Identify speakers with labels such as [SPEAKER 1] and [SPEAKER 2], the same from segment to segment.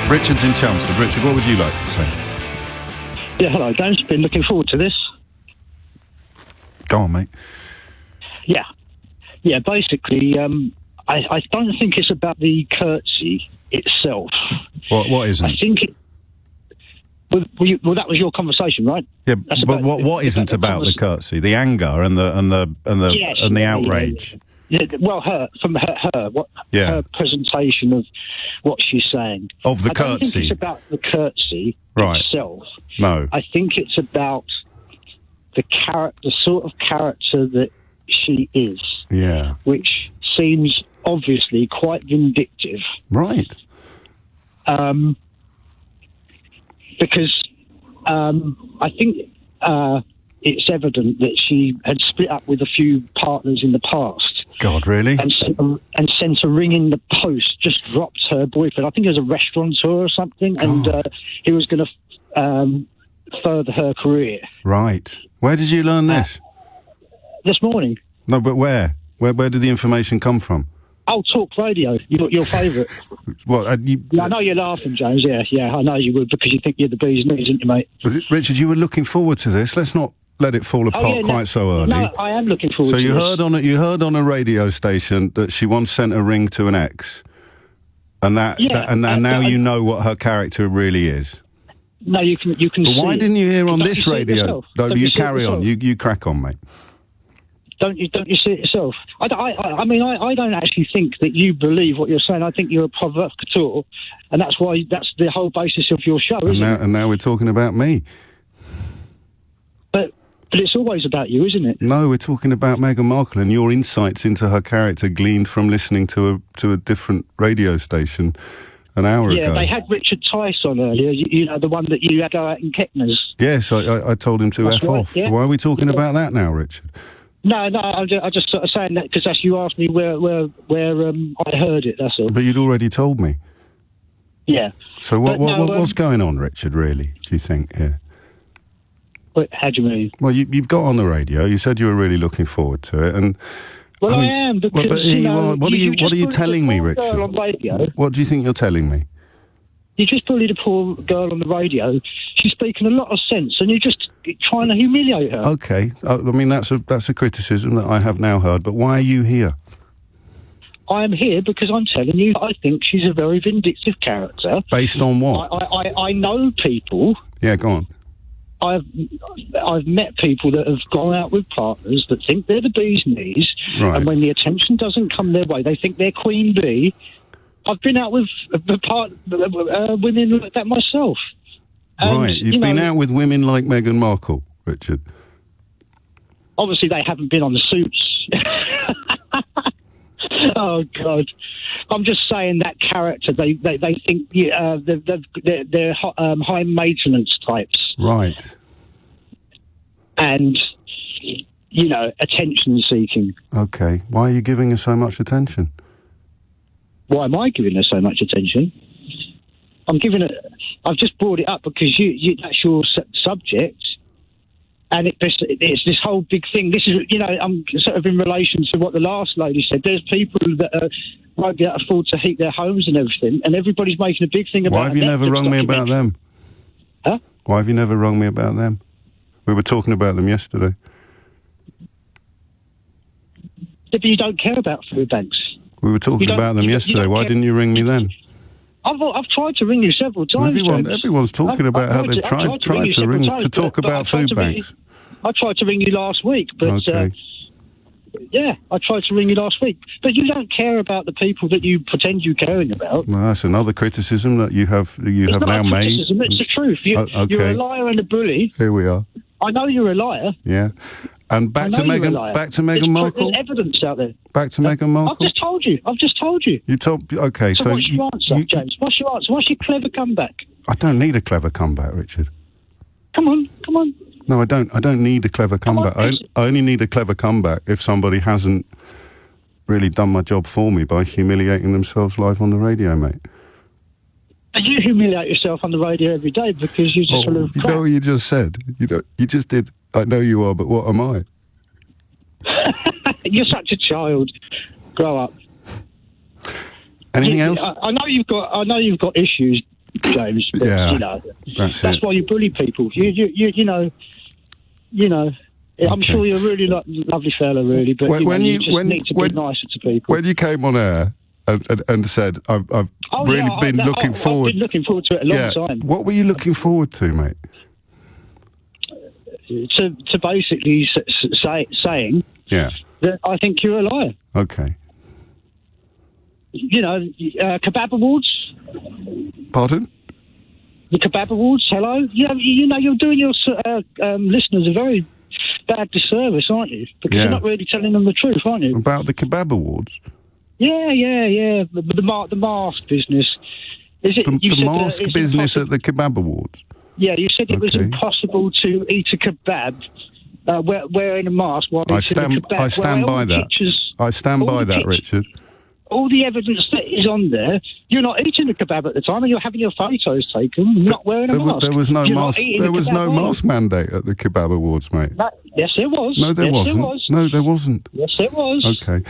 [SPEAKER 1] Richard's in Chelmsford. Richard, what would you like to say?
[SPEAKER 2] Yeah, hello, James. Been looking forward to this.
[SPEAKER 1] Go on, mate.
[SPEAKER 2] Yeah. Yeah, basically, I don't think it's about the curtsy itself.
[SPEAKER 1] What isn't?
[SPEAKER 2] I think it... Well, that was your conversation, right?
[SPEAKER 1] Yeah, but what isn't about the curtsy? The anger and the outrage.
[SPEAKER 2] Yeah, well, her presentation of what she's saying.
[SPEAKER 1] Of the
[SPEAKER 2] I don't
[SPEAKER 1] curtsy.
[SPEAKER 2] think it's about the curtsy itself.
[SPEAKER 1] No.
[SPEAKER 2] I think it's about the sort of character that she is.
[SPEAKER 1] Yeah.
[SPEAKER 2] Which seems obviously quite vindictive.
[SPEAKER 1] Right.
[SPEAKER 2] Because I think it's evident that she had split up with a few partners in the past.
[SPEAKER 1] God, really?
[SPEAKER 2] And sent a ring in the post, just dropped her boyfriend. I think it was a restaurateur or something, God. And he was going to further her career.
[SPEAKER 1] Right. Where did you learn this?
[SPEAKER 2] This morning.
[SPEAKER 1] No, but where? Where did the information come from?
[SPEAKER 2] Oh, Talk Radio, your favourite.
[SPEAKER 1] What?
[SPEAKER 2] I know you're laughing, James. Yeah, I know you would, because you think you're the bee's knees, aren't you, mate?
[SPEAKER 1] Richard, you were looking forward to this. Let's not let it fall apart quite so early.
[SPEAKER 2] No, I am looking forward to this.
[SPEAKER 1] So you heard on a radio station that she once sent a ring to an ex, and now you know what her character really is.
[SPEAKER 2] No, you can. But
[SPEAKER 1] why didn't you hear on this radio? No, you carry on. You crack on, mate.
[SPEAKER 2] Don't you see it yourself? I mean, I don't actually think that you believe what you're saying. I think you're a provocateur, and that's the whole basis of your show, isn't it?
[SPEAKER 1] And now we're talking about me.
[SPEAKER 2] But it's always about you, isn't it?
[SPEAKER 1] No, we're talking about Meghan Markle and your insights into her character gleaned from listening to a different radio station an hour ago.
[SPEAKER 2] Yeah, they had Richard Tice on earlier, you know, the one that you had out in Cretins.
[SPEAKER 1] Yes, I told him to That's F off. Yeah. Why are we talking about that now, Richard?
[SPEAKER 2] No, I'm just sort of saying that because you asked me where I heard it, that's all.
[SPEAKER 1] But you'd already told me.
[SPEAKER 2] Yeah.
[SPEAKER 1] So what's going on, Richard, really, do you think, here?
[SPEAKER 2] How do you mean?
[SPEAKER 1] Well, you've got on the radio, you said you were really looking forward to it, and...
[SPEAKER 2] Well, I am, because,
[SPEAKER 1] what are you telling me, Richard? What do you think you're telling me?
[SPEAKER 2] You just bullied a poor girl on the radio. She's speaking a lot of sense, and you're just trying to humiliate her. Okay,
[SPEAKER 1] I mean that's a criticism that I have now heard. But why are you here?
[SPEAKER 2] I am here because I'm telling you I think she's a very vindictive character.
[SPEAKER 1] Based on what?
[SPEAKER 2] I know people.
[SPEAKER 1] Yeah, go on.
[SPEAKER 2] I've met people that have gone out with partners that think they're the bee's knees,
[SPEAKER 1] right.
[SPEAKER 2] And when the attention doesn't come their way, they think they're queen bee. I've been out with women like that myself. And,
[SPEAKER 1] right, you've been out with women like Meghan Markle, Richard.
[SPEAKER 2] Obviously, they haven't been on the Suits. Oh God! I'm just saying that character. They think they're high maintenance types,
[SPEAKER 1] right?
[SPEAKER 2] And attention seeking.
[SPEAKER 1] Okay, why are you giving her so much attention?
[SPEAKER 2] Why am I giving her so much attention? I've just brought it up because that's your subject, and it's this whole big thing. This is, I'm sort of in relation to what the last lady said. There's people that won't be able to afford to heat their homes and everything, and everybody's making a big thing about it.
[SPEAKER 1] Why have you never rung me about them?
[SPEAKER 2] Huh?
[SPEAKER 1] Why have you never rung me about them? We were talking about them yesterday.
[SPEAKER 2] But you don't care about food banks.
[SPEAKER 1] We were talking about them yesterday. Why didn't you ring me then?
[SPEAKER 2] I've tried to ring you several times.
[SPEAKER 1] Everyone's talking about how they've tried to ring to talk about food banks.
[SPEAKER 2] I tried to ring you last week, but
[SPEAKER 1] okay.
[SPEAKER 2] I tried to ring you last week. But you don't care about the people that you pretend you're caring about.
[SPEAKER 1] Well, that's another criticism that you have now made.
[SPEAKER 2] It's the truth. You're a liar and a bully.
[SPEAKER 1] Here we are.
[SPEAKER 2] I know you're a liar.
[SPEAKER 1] Yeah. And back to Meghan Markle.
[SPEAKER 2] There's evidence out there.
[SPEAKER 1] Back to Meghan Markle.
[SPEAKER 2] I've just told you.
[SPEAKER 1] You told. Okay.
[SPEAKER 2] So what's your answer, James? What's your answer? What's your clever comeback?
[SPEAKER 1] I don't need a clever comeback, Richard.
[SPEAKER 2] Come on.
[SPEAKER 1] No, I don't. I don't need a clever comeback. I only need a clever comeback if somebody hasn't really done my job for me by humiliating themselves live on the radio, mate.
[SPEAKER 2] And you humiliate yourself on the radio every day because you just sort of...
[SPEAKER 1] You know what you just said? You just did, I know you are, but what am I?
[SPEAKER 2] You're such a child. Grow up.
[SPEAKER 1] Anything else?
[SPEAKER 2] I know you've got issues, James. But,
[SPEAKER 1] Yeah,
[SPEAKER 2] you know,
[SPEAKER 1] that's
[SPEAKER 2] why you bully people. You know. I'm sure you're a really lovely fella, really, but you just need to be nicer to people.
[SPEAKER 1] When you came on air and said, I've really been looking forward...
[SPEAKER 2] I've been looking forward to it a long time.
[SPEAKER 1] What were you looking forward to, mate?
[SPEAKER 2] To basically saying that I think you're a liar.
[SPEAKER 1] Okay.
[SPEAKER 2] You know, Kebab Awards.
[SPEAKER 1] Pardon?
[SPEAKER 2] The Kebab Awards, hello? You know, you're doing your listeners a very bad disservice, aren't you? Because you're not really telling them the truth, aren't you?
[SPEAKER 1] About the Kebab Awards?
[SPEAKER 2] Yeah. The mask business.
[SPEAKER 1] The mask business at the Kebab Awards?
[SPEAKER 2] Yeah, you said it was impossible to eat a kebab wearing a mask while eating a kebab.
[SPEAKER 1] I stand by that. I stand by that, Richard.
[SPEAKER 2] All the evidence that is on there, you're not eating a kebab at the time, and you're having your photos taken, not wearing a mask.
[SPEAKER 1] There was no mask. There was no mask mandate at the Kebab Awards, mate.
[SPEAKER 2] Yes, there was.
[SPEAKER 1] No, there wasn't. No, there wasn't.
[SPEAKER 2] Yes, there was.
[SPEAKER 1] Okay.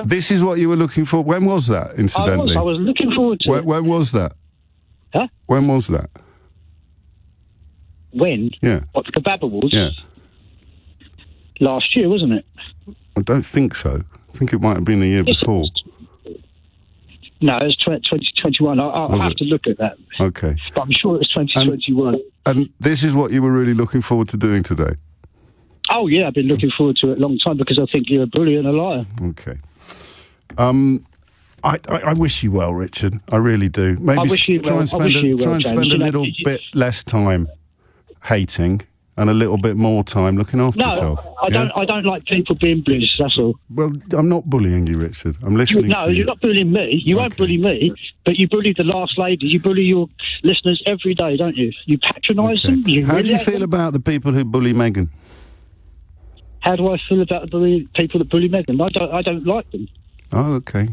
[SPEAKER 1] This is what you were looking for. When was that, incidentally?
[SPEAKER 2] I was looking forward to it.
[SPEAKER 1] When was that?
[SPEAKER 2] Huh?
[SPEAKER 1] When was that?
[SPEAKER 2] When?
[SPEAKER 1] Yeah.
[SPEAKER 2] What, the Kebab Awards?
[SPEAKER 1] Yeah.
[SPEAKER 2] Last year, wasn't it?
[SPEAKER 1] I don't think so. I think it might have been the year before.
[SPEAKER 2] No, it was 2021. I'll have to look at that.
[SPEAKER 1] Okay.
[SPEAKER 2] But I'm sure it was 2021.
[SPEAKER 1] And this is what you were really looking forward to doing today?
[SPEAKER 2] Oh, yeah, I've been looking forward to it a long time because I think you're a bully and a liar.
[SPEAKER 1] Okay. I wish you well, Richard. I really do. Maybe
[SPEAKER 2] I wish you well.
[SPEAKER 1] Try and spend a little bit less time hating and a little bit more time looking after yourself.
[SPEAKER 2] I don't like people being bullies, that's all.
[SPEAKER 1] Well, I'm not bullying you, Richard. I'm listening to you.
[SPEAKER 2] No, you're not bullying me. You won't bully me, but you bully the last lady. You bully your listeners every day, don't you? You patronise them.
[SPEAKER 1] How do you feel about the people who bully Meghan?
[SPEAKER 2] How do I feel about the people that bully Meghan? I don't like them.
[SPEAKER 1] Oh, okay.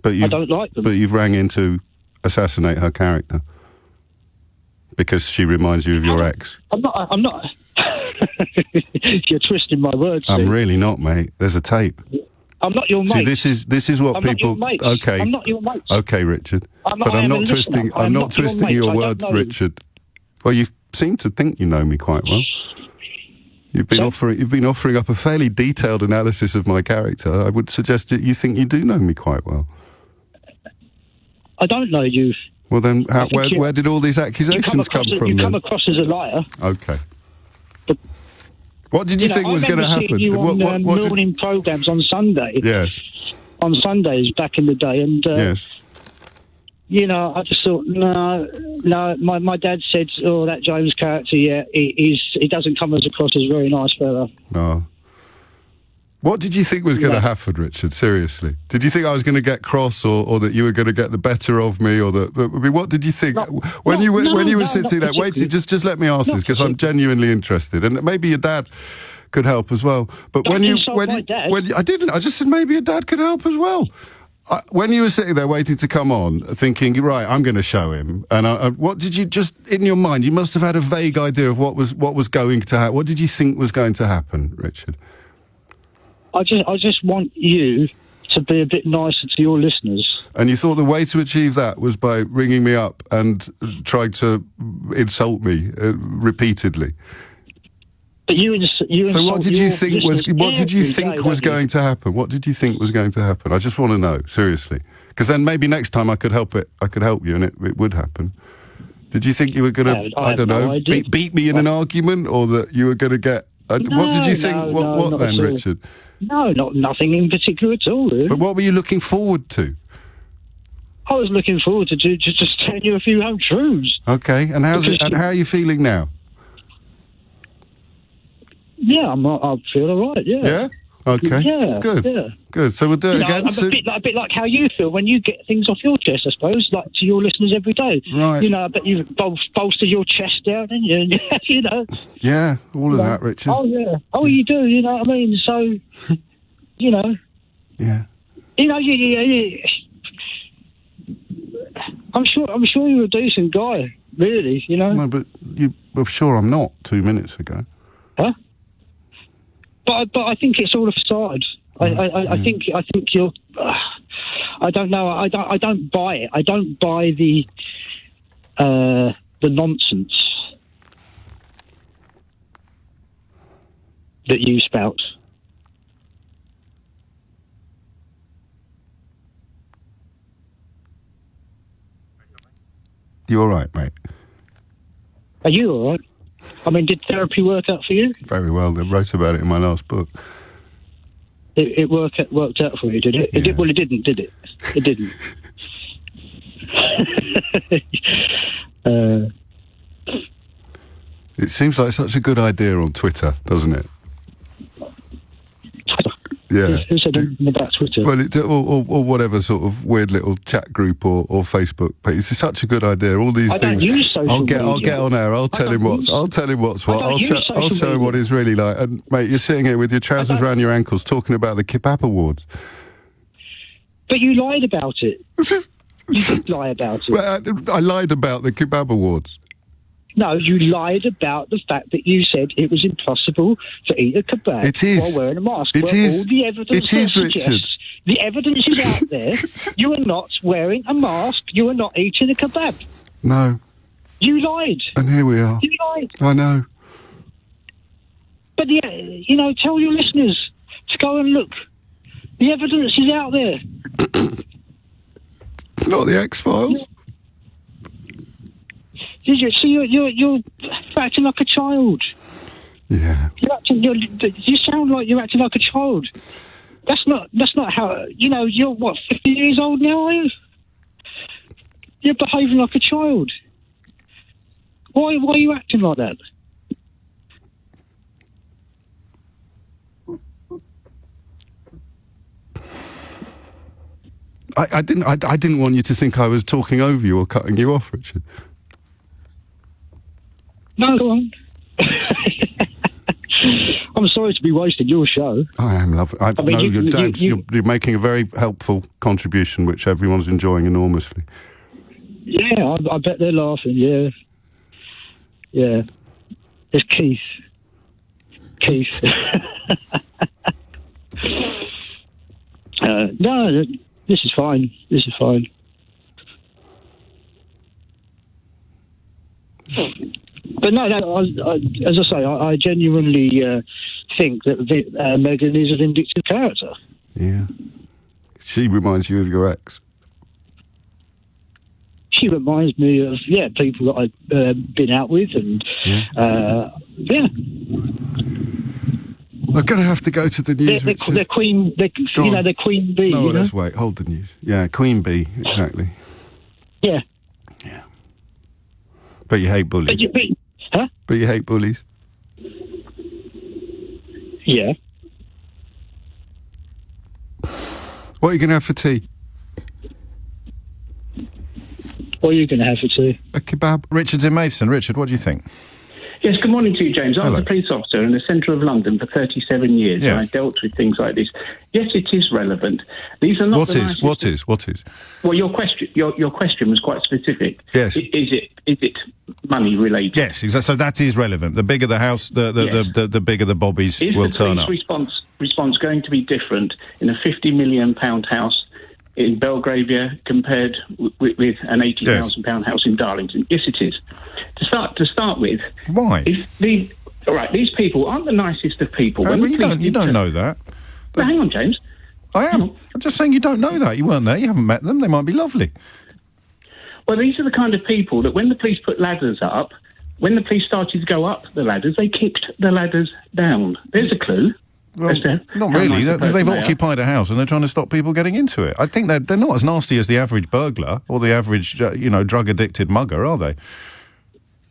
[SPEAKER 1] But
[SPEAKER 2] I don't like them.
[SPEAKER 1] But you've rang in to assassinate her character because she reminds you of your ex.
[SPEAKER 2] I'm not. You're twisting my words.
[SPEAKER 1] I'm really not, mate. There's a tape.
[SPEAKER 2] I'm not your mate.
[SPEAKER 1] See, this is what people. Okay.
[SPEAKER 2] I'm not your mate.
[SPEAKER 1] Okay, Richard. But I'm not twisting. I'm not twisting your words, Richard. Well, you seem to think you know me quite well. You've been offering up a fairly detailed analysis of my character. I would suggest that you think you do know me quite well.
[SPEAKER 2] I don't know you.
[SPEAKER 1] Well, then, where did all these accusations come from?
[SPEAKER 2] You come across as a liar.
[SPEAKER 1] Okay. But what did you think was going to happen?
[SPEAKER 2] You on morning programmes on Sunday.
[SPEAKER 1] Yes.
[SPEAKER 2] On Sundays back in the day, and
[SPEAKER 1] yes.
[SPEAKER 2] You know, I just thought, no. My dad said, "Oh, that James character, he doesn't come across as a very nice fella."
[SPEAKER 1] Oh. What did you think was going to happen, Richard? Seriously, did you think I was going to get cross, or that you were going to get the better of me, or that? I mean, what did you think when you were sitting there? Wait, just let me ask this because I'm genuinely interested, and maybe your dad could help as well. But when I didn't, I just said maybe your dad could help as well. When you were sitting there waiting to come on, thinking, right, I'm going to show him, and what did you just in your mind? You must have had a vague idea of what was going to happen. What did you think was going to happen, Richard?
[SPEAKER 2] I just want you to be a bit nicer to your listeners.
[SPEAKER 1] And you thought the way to achieve that was by ringing me up and trying to insult me repeatedly. But
[SPEAKER 2] so
[SPEAKER 1] what did you think was going to happen? What did you think was going to happen? I just want to know, seriously, because then maybe next time I could help you, and it would happen. Did you think you were going to, I don't know, beat me in an argument, or that you were going to get? What did you think? What then, Richard?
[SPEAKER 2] No, nothing in particular at all. Really.
[SPEAKER 1] But what were you looking forward to?
[SPEAKER 2] I was looking forward to just telling you a few home truths.
[SPEAKER 1] Okay, and how are you feeling now?
[SPEAKER 2] Yeah, I feel all right. Yeah.
[SPEAKER 1] Yeah. Okay.
[SPEAKER 2] Yeah.
[SPEAKER 1] Good.
[SPEAKER 2] Yeah.
[SPEAKER 1] Good. So we'll do it again.
[SPEAKER 2] A bit like how you feel when you get things off your chest, I suppose, like to your listeners every day.
[SPEAKER 1] Right.
[SPEAKER 2] You know, I bet you bolster your chest down, didn't you? You know.
[SPEAKER 1] Yeah, all of that, Richard.
[SPEAKER 2] Oh yeah. Oh, you do. You know what I mean? So, you know.
[SPEAKER 1] Yeah.
[SPEAKER 2] You know, I'm sure you're a decent guy, really. You know.
[SPEAKER 1] No, but you were sure I'm not 2 minutes ago.
[SPEAKER 2] Huh? But I think it's all a facade. I think you're. I don't know. I don't buy it. I don't buy the the nonsense that you spout.
[SPEAKER 1] You all right, mate?
[SPEAKER 2] Are you all right? I mean, did therapy work out for you?
[SPEAKER 1] Very well. I wrote about it in my last book.
[SPEAKER 2] It worked out for you, did it?
[SPEAKER 1] Yeah.
[SPEAKER 2] Well, it didn't, did it? It didn't.
[SPEAKER 1] It seems like such a good idea on Twitter, doesn't it?
[SPEAKER 2] Twitter.
[SPEAKER 1] Yeah.
[SPEAKER 2] Who said anything about Twitter?
[SPEAKER 1] Well, or whatever sort of weird little chat group or Facebook. But it's such a good idea. All these
[SPEAKER 2] I
[SPEAKER 1] things.
[SPEAKER 2] don't use social
[SPEAKER 1] I'll get on air. I'll tell him what's what. I'll show him what he's really like. And mate, you're sitting here with your trousers around your ankles, talking about the Kebab Awards.
[SPEAKER 2] But you lied about it. You did lie about it.
[SPEAKER 1] Well, I lied about the Kebab Awards.
[SPEAKER 2] No, you lied about the fact that you said it was impossible to eat a kebab while wearing a mask.
[SPEAKER 1] It is.
[SPEAKER 2] All the evidence
[SPEAKER 1] Richard.
[SPEAKER 2] The evidence is out there. You are not wearing a mask. You are not eating a kebab.
[SPEAKER 1] No.
[SPEAKER 2] You lied.
[SPEAKER 1] And here we are.
[SPEAKER 2] You lied.
[SPEAKER 1] I know.
[SPEAKER 2] But yeah, tell your listeners to go and look. The evidence is out there.
[SPEAKER 1] It's not the X-Files.
[SPEAKER 2] So you're acting like a child.
[SPEAKER 1] Yeah.
[SPEAKER 2] You sound like you're acting like a child. That's not how. You're what, 50 years old now, are you? You're behaving like a child. Why are you acting like that?
[SPEAKER 1] I didn't want you to think I was talking over you or cutting you off, Richard.
[SPEAKER 2] No, go on. I'm sorry to be wasting your show.
[SPEAKER 1] I am loving. You're making a very helpful contribution, which everyone's enjoying enormously.
[SPEAKER 2] Yeah, I bet they're laughing. Yeah. It's Keith. No, this is fine. But no, as I say, I genuinely think that Meghan is a vindictive character.
[SPEAKER 1] Yeah. She reminds you of your ex.
[SPEAKER 2] She reminds me of, people that I've been out with, and,
[SPEAKER 1] I'm going to have to go to the news, Richard.
[SPEAKER 2] They're Queen Bee.
[SPEAKER 1] No, let's wait. Hold the news. Yeah, Queen Bee, exactly.
[SPEAKER 2] Yeah.
[SPEAKER 1] Yeah. But you hate bullies. But you hate bullies.
[SPEAKER 2] Yeah.
[SPEAKER 1] What are you going to have for tea?
[SPEAKER 2] What are you going to have for tea?
[SPEAKER 1] A kebab.
[SPEAKER 3] Richard's in Maidstone. Richard, what do you think?
[SPEAKER 4] Yes, good morning to you, James. I was a police officer in the centre of London for 37 years, and I dealt with things like this. Yes, it is relevant. These are not
[SPEAKER 1] What is?
[SPEAKER 4] Well, your question was quite specific.
[SPEAKER 1] Yes.
[SPEAKER 4] Is it money related?
[SPEAKER 3] Yes, exactly. So that is relevant. The bigger the house, the bigger the bobbies will turn up.
[SPEAKER 4] Is the response going to be different in a £50 million house in Belgravia compared with an £80,000 house in Darlington? Yes, it is. To start with,
[SPEAKER 3] why?
[SPEAKER 4] These people aren't the nicest of people.
[SPEAKER 3] You don't know that.
[SPEAKER 4] Well, hang on, James.
[SPEAKER 3] I am. I'm just saying you don't know that. You weren't there. You haven't met them. They might be lovely.
[SPEAKER 4] Well, these are the kind of people that when the police put ladders up, when the police started to go up the ladders, they kicked the ladders down. There's a clue.
[SPEAKER 3] Well, not really. They've occupied a house and they're trying to stop people getting into it. I think they're not as nasty as the average burglar or the average, drug-addicted mugger, are they?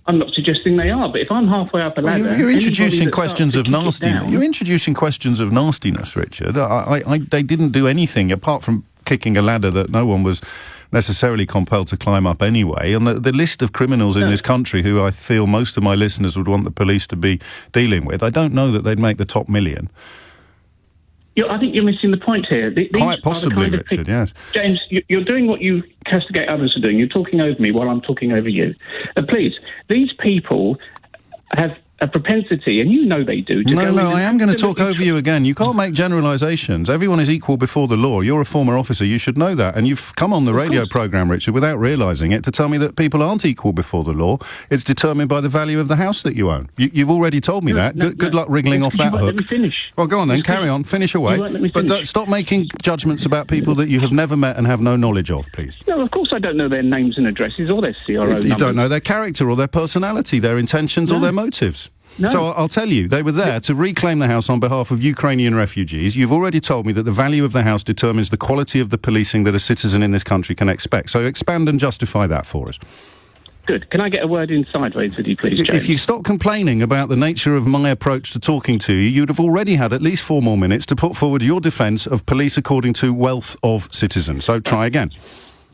[SPEAKER 4] I'm not suggesting they are, but if I'm halfway up a ladder...
[SPEAKER 3] You're introducing questions of nastiness. You're introducing questions of nastiness, Richard. They didn't do anything apart from kicking a ladder that no one was necessarily compelled to climb up anyway. And the list of criminals in this country who I feel most of my listeners would want the police to be dealing with, I don't know that they'd make the top million.
[SPEAKER 4] I think you're missing the point here.
[SPEAKER 3] Quite possibly, Richard, yes.
[SPEAKER 4] James, you're doing what you castigate others for doing. You're talking over me while I'm talking over you. Please, these people have a propensity, and you know they do.
[SPEAKER 3] No, I am going to talk over you again. You can't make generalisations. Everyone is equal before the law. You're a former officer. You should know that. And you've come on the radio programme, Richard, without realising it, to tell me that people aren't equal before the law. It's determined by the value of the house that you own. You've already told me that. Good luck wriggling off that hook.
[SPEAKER 4] Let me finish.
[SPEAKER 3] Well, go on then. Carry on. Finish away. But stop making judgments about people that you have never met and have no knowledge of, please.
[SPEAKER 4] No, of course I don't know their names and addresses or their CRO numbers.
[SPEAKER 3] You don't know their character or their personality, their intentions or their motives. No. So I'll tell you, they were there to reclaim the house on behalf of Ukrainian refugees. You've already told me that the value of the house determines the quality of the policing that a citizen in this country can expect. So expand and justify that for us.
[SPEAKER 4] Good. Can I get a word in sideways with you, please, James?
[SPEAKER 3] If you stop complaining about the nature of my approach to talking to you, you'd have already had at least 4 more minutes to put forward your defence of police according to wealth of citizens. So try again.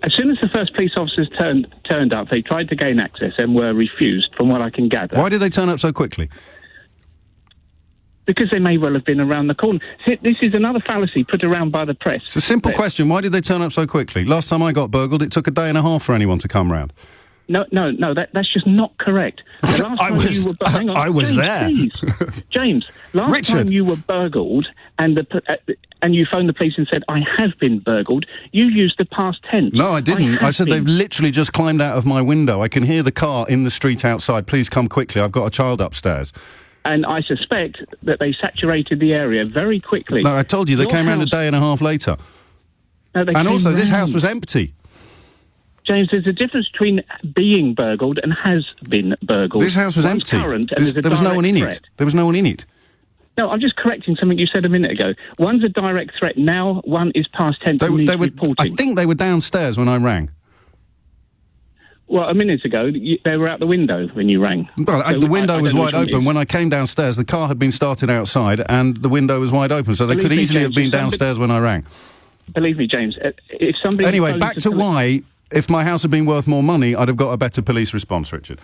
[SPEAKER 4] As soon as the first police officers turned up, they tried to gain access and were refused, from what I can gather.
[SPEAKER 3] Why did they turn up so quickly?
[SPEAKER 4] Because they may well have been around the corner. See, this is another fallacy put around by the press.
[SPEAKER 3] It's a simple question. Why did they turn up so quickly? Last time I got burgled, it took a day and a half for anyone to come round.
[SPEAKER 4] No, that's just not correct. The last time you were hang on,
[SPEAKER 3] I was
[SPEAKER 4] James,
[SPEAKER 3] there.
[SPEAKER 4] Please. James, last time you were burgled and you phoned the police and said, I have been burgled, you used the past tense.
[SPEAKER 3] No, I didn't. I said they've literally just climbed out of my window. I can hear the car in the street outside. Please come quickly. I've got a child upstairs.
[SPEAKER 4] And I suspect that they saturated the area very quickly.
[SPEAKER 3] No, I told you, they came round a day and a half later.
[SPEAKER 4] No,
[SPEAKER 3] and also, this house was empty.
[SPEAKER 4] James, there's a difference between being burgled and has been burgled.
[SPEAKER 3] This house was empty. There was no one in it. There was no one in it.
[SPEAKER 4] No, I'm just correcting something you said a minute ago. One's a direct threat now, one is past tense and needs reporting.
[SPEAKER 3] I think they were downstairs when I rang.
[SPEAKER 4] Well, a minute ago, they were out the window when you rang.
[SPEAKER 3] Well, the window was wide open. When I came downstairs, the car had been started outside and the window was wide open, so they could easily have been downstairs when I rang.
[SPEAKER 4] Believe me, James, if somebody...
[SPEAKER 3] Anyway, back to why... If my house had been worth more money, I'd have got a better police response, Richard.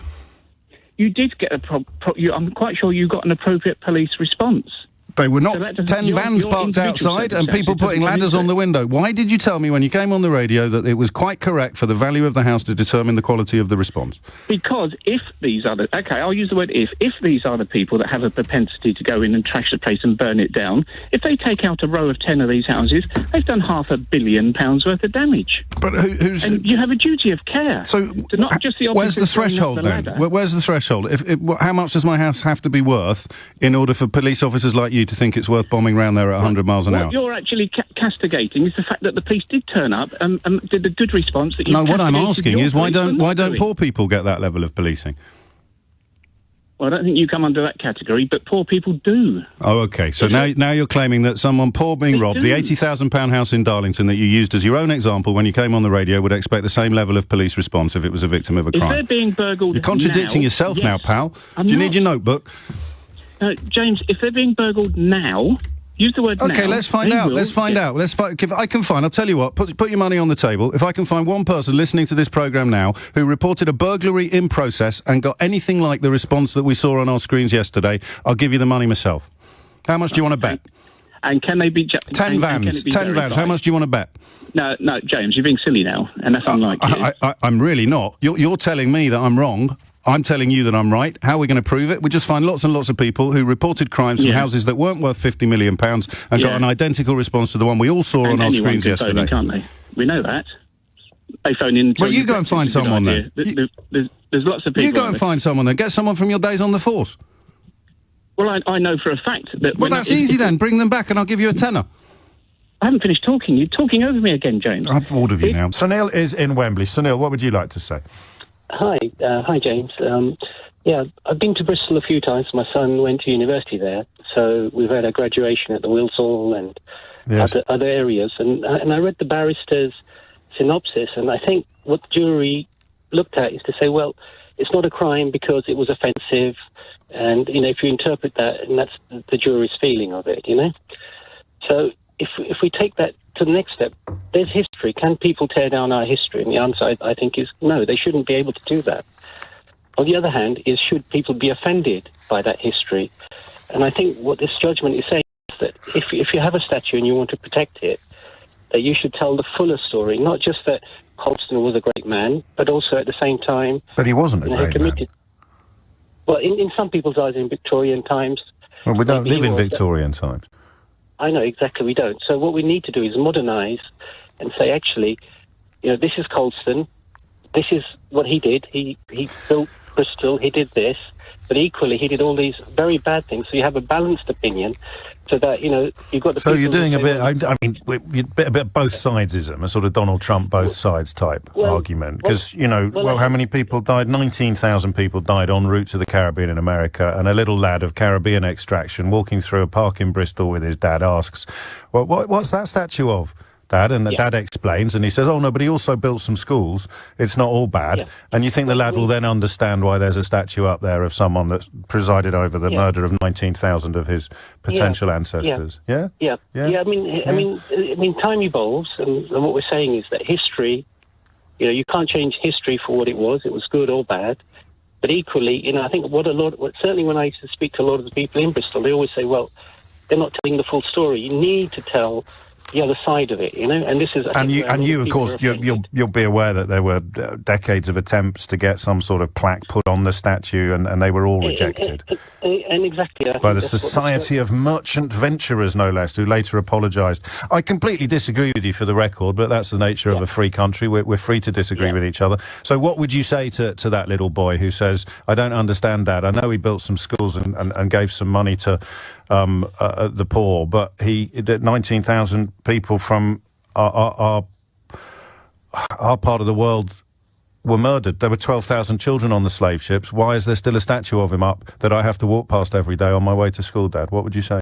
[SPEAKER 4] You did get I'm quite sure you got an appropriate police response.
[SPEAKER 3] They were not 10 vans parked outside and people putting ladders on the window. Why did you tell me when you came on the radio that it was quite correct for the value of the house to determine the quality of the response?
[SPEAKER 4] Because if these are the... OK, I'll use the word if. If these are the people that have a propensity to go in and trash the place and burn it down, if they take out a row of 10 of these houses, they've done £500 million worth of damage.
[SPEAKER 3] But who's...
[SPEAKER 4] And you have a duty of care.
[SPEAKER 3] So
[SPEAKER 4] not just the
[SPEAKER 3] where's the threshold then? Where's the threshold? How much does my house have to be worth in order for police officers like you to think it's worth bombing around there at 100 miles an hour?
[SPEAKER 4] What you're actually castigating is the fact that the police did turn up and did a good response that you...
[SPEAKER 3] No, what I'm asking is why don't poor people get that level of policing?
[SPEAKER 4] Well, I don't think you come under that category, but poor people do.
[SPEAKER 3] Oh, OK. So now you're claiming that someone poor being robbed, the £80,000 house in Darlington that you used as your own example when you came on the radio would expect the same level of police response if it was a victim of a crime.
[SPEAKER 4] If they're being burgled
[SPEAKER 3] You're contradicting yourself now, pal. Do you need your notebook?
[SPEAKER 4] No, James, if they're being burgled now... Use the word now.
[SPEAKER 3] OK, let's find out. If I can find... I'll tell you what, put your money on the table. If I can find one person listening to this programme now who reported a burglary in process and got anything like the response that we saw on our screens yesterday, I'll give you the money myself. How much do you want to bet?
[SPEAKER 4] And can they be...
[SPEAKER 3] 10 vans. 10 vans. How much do you want to bet?
[SPEAKER 4] No, James, you're being silly now, and that's unlike you.
[SPEAKER 3] I'm really not. You're telling me that I'm wrong. I'm telling you that I'm right. How are we going to prove it? We just find lots and lots of people who reported crimes from houses that weren't worth £50 million and got an identical response to the one we all saw on our screens yesterday.
[SPEAKER 4] Can't they? We know that. They phone in...
[SPEAKER 3] Well, you go and find someone then.
[SPEAKER 4] There's lots of people...
[SPEAKER 3] You go and find someone then. Get someone from your days on the force.
[SPEAKER 4] Well, I know for a fact that...
[SPEAKER 3] Well, that's easy then. Bring them back and I'll give you a tenner.
[SPEAKER 4] I haven't finished talking. You're talking over me again, James.
[SPEAKER 3] I'm bored of you now.
[SPEAKER 5] Sunil is in Wembley. Sunil, what would you like to say?
[SPEAKER 6] Hi, James. I've been to Bristol a few times. My son went to university there, so we've had a graduation at the Wilsall and other areas. And I read the barrister's synopsis, and I think what the jury looked at is to say, well, it's not a crime because it was offensive, and if you interpret that, and that's the jury's feeling of it, So if we take that to the next step, there's history. Can people tear down our history? And the answer, I think, is no, they shouldn't be able to do that. On the other hand, is should people be offended by that history? And I think what this judgment is saying is that if you have a statue and you want to protect it, that you should tell the fuller story, not just that Colston was a great man, but also at the same time...
[SPEAKER 5] But he wasn't a great man.
[SPEAKER 6] Well, in some people's eyes, in Victorian times.
[SPEAKER 3] Well, we don't live in
[SPEAKER 6] was-
[SPEAKER 3] Victorian times.
[SPEAKER 6] I know, exactly, we don't. So what we need to do is modernise and say, actually, this is Colston. This is what he did. He built Bristol. He did this. But equally, he did all these very bad things. So you have a balanced opinion so that, you've got the
[SPEAKER 3] So
[SPEAKER 6] people
[SPEAKER 3] you're doing
[SPEAKER 6] who
[SPEAKER 3] a
[SPEAKER 6] say,
[SPEAKER 3] bit, I mean, a bit both sidesism, a sort of Donald Trump both sides type argument. Because, how many people died? 19,000 people died en route to the Caribbean in America, and a little lad of Caribbean extraction walking through a park in Bristol with his dad asks, well, what's that statue of, Dad? And the dad explains, and he says, oh, no, but he also built some schools. It's not all bad. Yeah. And you think the lad will then understand why there's a statue up there of someone that presided over the murder of 19,000 of his potential ancestors. Yeah?
[SPEAKER 6] Yeah. I mean, time evolves, and what we're saying is that history, you can't change history for what it was. It was good or bad. But equally, I think certainly when I used to speak to a lot of the people in Bristol, they always say, well, they're not telling the full story. You need to tell the other side of it, and this is.
[SPEAKER 3] And you, of course, you'll be aware that there were decades of attempts to get some sort of plaque put on the statue, and they were all rejected.
[SPEAKER 6] And exactly
[SPEAKER 3] by the Society of Merchant Venturers, no less, who later apologised. I completely disagree with you, for the record, but that's the nature of a free country. We're free to disagree with each other. So, what would you say to that little boy who says, "I don't understand, Dad. I know he built some schools and gave some money to the poor, but 19,000 people from our part of the world were murdered. There were 12,000 children on the slave ships. Why is there still a statue of him up that I have to walk past every day on my way to school, Dad?" What would you say?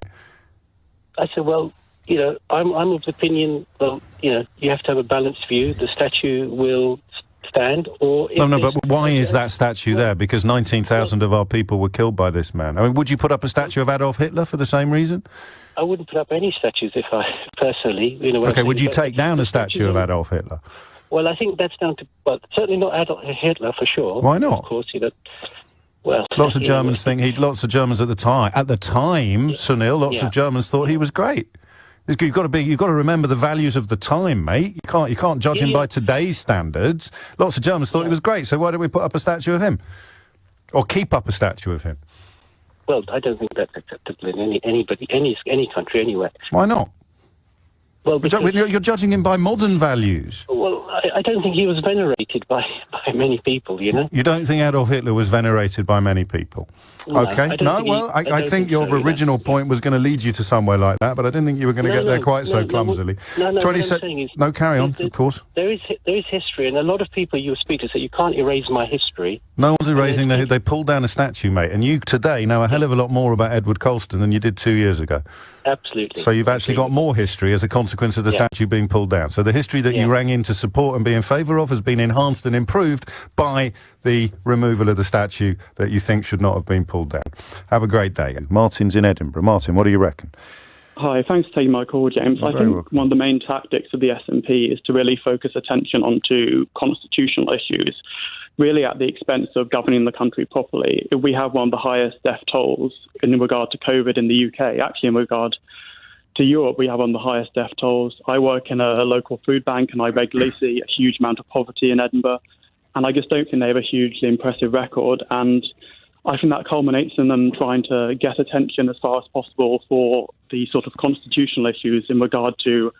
[SPEAKER 6] I said, well, I'm of the opinion that, you have to have a balanced view. The statue will stand, or...
[SPEAKER 3] But why is that statue there? Because 19,000 of our people were killed by this man. I mean, would you put up a statue of Adolf Hitler for the same reason?
[SPEAKER 6] I wouldn't put up any statues if I, personally...
[SPEAKER 3] Okay, would you take down a statue of Adolf Hitler?
[SPEAKER 6] Well, I think that's down to... Well, certainly not Adolf Hitler, for sure.
[SPEAKER 3] Why not?
[SPEAKER 6] Of course, well...
[SPEAKER 3] Lots of Germans lots of Germans at the time, Sunil, lots of Germans thought he was great. You've got to remember the values of the time, mate. You can't judge him by today's standards. Lots of Germans thought he was great, so why don't we put up a statue of him? Or keep up a statue of him?
[SPEAKER 6] Well, I don't think that's acceptable in any country anywhere.
[SPEAKER 3] Why not?
[SPEAKER 6] Well,
[SPEAKER 3] you're judging him by modern values.
[SPEAKER 6] Well, I don't think he was venerated by many people, You
[SPEAKER 3] don't think Adolf Hitler was venerated by many people?
[SPEAKER 6] No,
[SPEAKER 3] okay. I think your original point was going to lead you to somewhere like that, but I didn't think you were going to get there quite so clumsily.
[SPEAKER 6] No,
[SPEAKER 3] carry on, of course.
[SPEAKER 6] There is history, and a lot of people you speak to say, you can't erase my history.
[SPEAKER 3] No one's erasing they pulled down a statue, mate, and you today know a hell of a lot more about Edward Colston than you did 2 years ago.
[SPEAKER 6] Absolutely.
[SPEAKER 3] So you've actually got more history as a consequence of the statue being pulled down. So the history that you rang in to support and be in favour of has been enhanced and improved by the removal of the statue that you think should not have been pulled down. Have a great day. Martin's in Edinburgh. Martin, what do you reckon?
[SPEAKER 7] Hi, thanks for taking my call, James. I think one of the main tactics of the SNP is to really focus attention onto constitutional issues, really at the expense of governing the country properly. We have one of the highest death tolls in regard to COVID in the UK. Actually, in regard to Europe, we have one of the highest death tolls. I work in a local food bank, and I regularly see a huge amount of poverty in Edinburgh, and I just don't think they have a hugely impressive record. And I think that culminates in them trying to get attention as far as possible for the sort of constitutional issues in regard to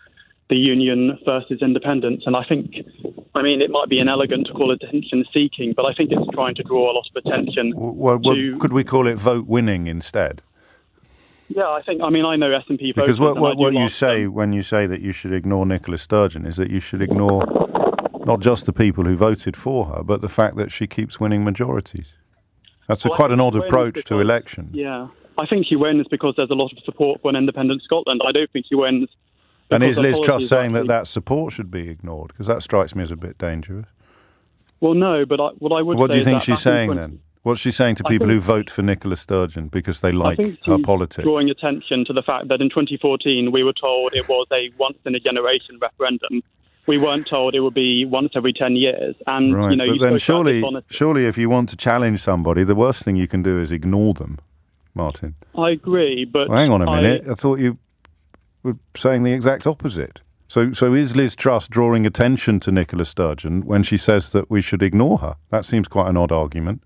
[SPEAKER 7] the union versus independence. And I think, it might be inelegant to call it attention-seeking, but I think it's trying to draw a lot of attention to...
[SPEAKER 3] Could we call it vote-winning instead?
[SPEAKER 7] Yeah, I know SNP voters...
[SPEAKER 3] Because what you say when you say that you should ignore Nicola Sturgeon is that you should ignore not just the people who voted for her, but the fact that she keeps winning majorities. That's quite an odd approach to election.
[SPEAKER 7] Yeah, I think she wins because there's a lot of support for an independent Scotland. I don't think she wins...
[SPEAKER 3] And is Liz Truss saying that support should be ignored? Because that strikes me as a bit dangerous.
[SPEAKER 7] Well, no, but what I would say...
[SPEAKER 3] What do you think she's saying then? What's she saying to people who vote for Nicola Sturgeon because they like her politics?
[SPEAKER 7] Drawing attention to the fact that in 2014 we were told it was a once-in-a-generation referendum. We weren't told it would be once every 10 years. And,
[SPEAKER 3] right, but then surely if you want to challenge somebody, the worst thing you can do is ignore them, Martin.
[SPEAKER 7] I agree, but...
[SPEAKER 3] Well, hang on a minute. I thought you were saying the exact opposite. So is Liz Truss drawing attention to Nicola Sturgeon when she says that we should ignore her? That seems quite an odd argument.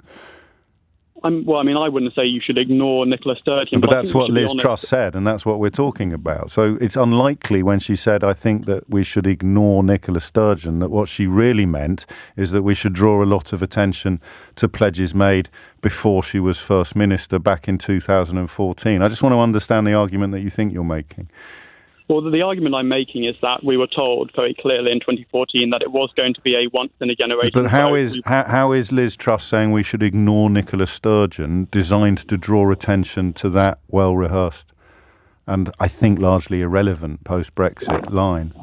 [SPEAKER 7] I wouldn't say you should ignore Nicola Sturgeon.
[SPEAKER 3] But that's what Liz Truss said, and that's what we're talking about. So it's unlikely when she said, I think that we should ignore Nicola Sturgeon, that what she really meant is that we should draw a lot of attention to pledges made before she was First Minister back in 2014. I just want to understand the argument that you think you're making.
[SPEAKER 7] Well, the argument I'm making is that we were told very clearly in 2014 that it was going to be a once-in-a-generation
[SPEAKER 3] But how is Liz Truss saying we should ignore Nicola Sturgeon designed to draw attention to that well-rehearsed and I think largely irrelevant post-Brexit line?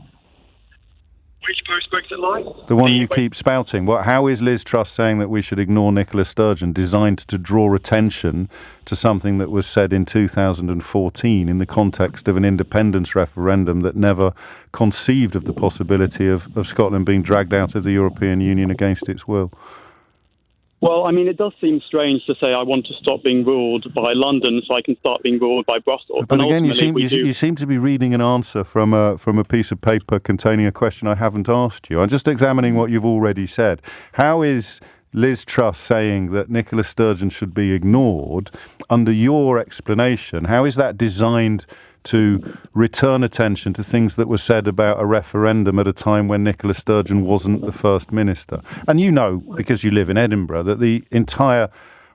[SPEAKER 7] Which post-Brexit line?
[SPEAKER 3] The one you keep spouting. How is Liz Truss saying that we should ignore Nicola Sturgeon designed to draw attention to something that was said in 2014 in the context of an independence referendum that never conceived of the possibility of Scotland being dragged out of the European Union against its will?
[SPEAKER 7] Well, it does seem strange to say I want to stop being ruled by London so I can start being ruled by Brussels.
[SPEAKER 3] But again, you seem to be reading an answer from a piece of paper containing a question I haven't asked you. I'm just examining what you've already said. How is Liz Truss saying that Nicola Sturgeon should be ignored under your explanation? How is that designed to return attention to things that were said about a referendum at a time when Nicola Sturgeon wasn't the First Minister? And you know, because you live in Edinburgh, that the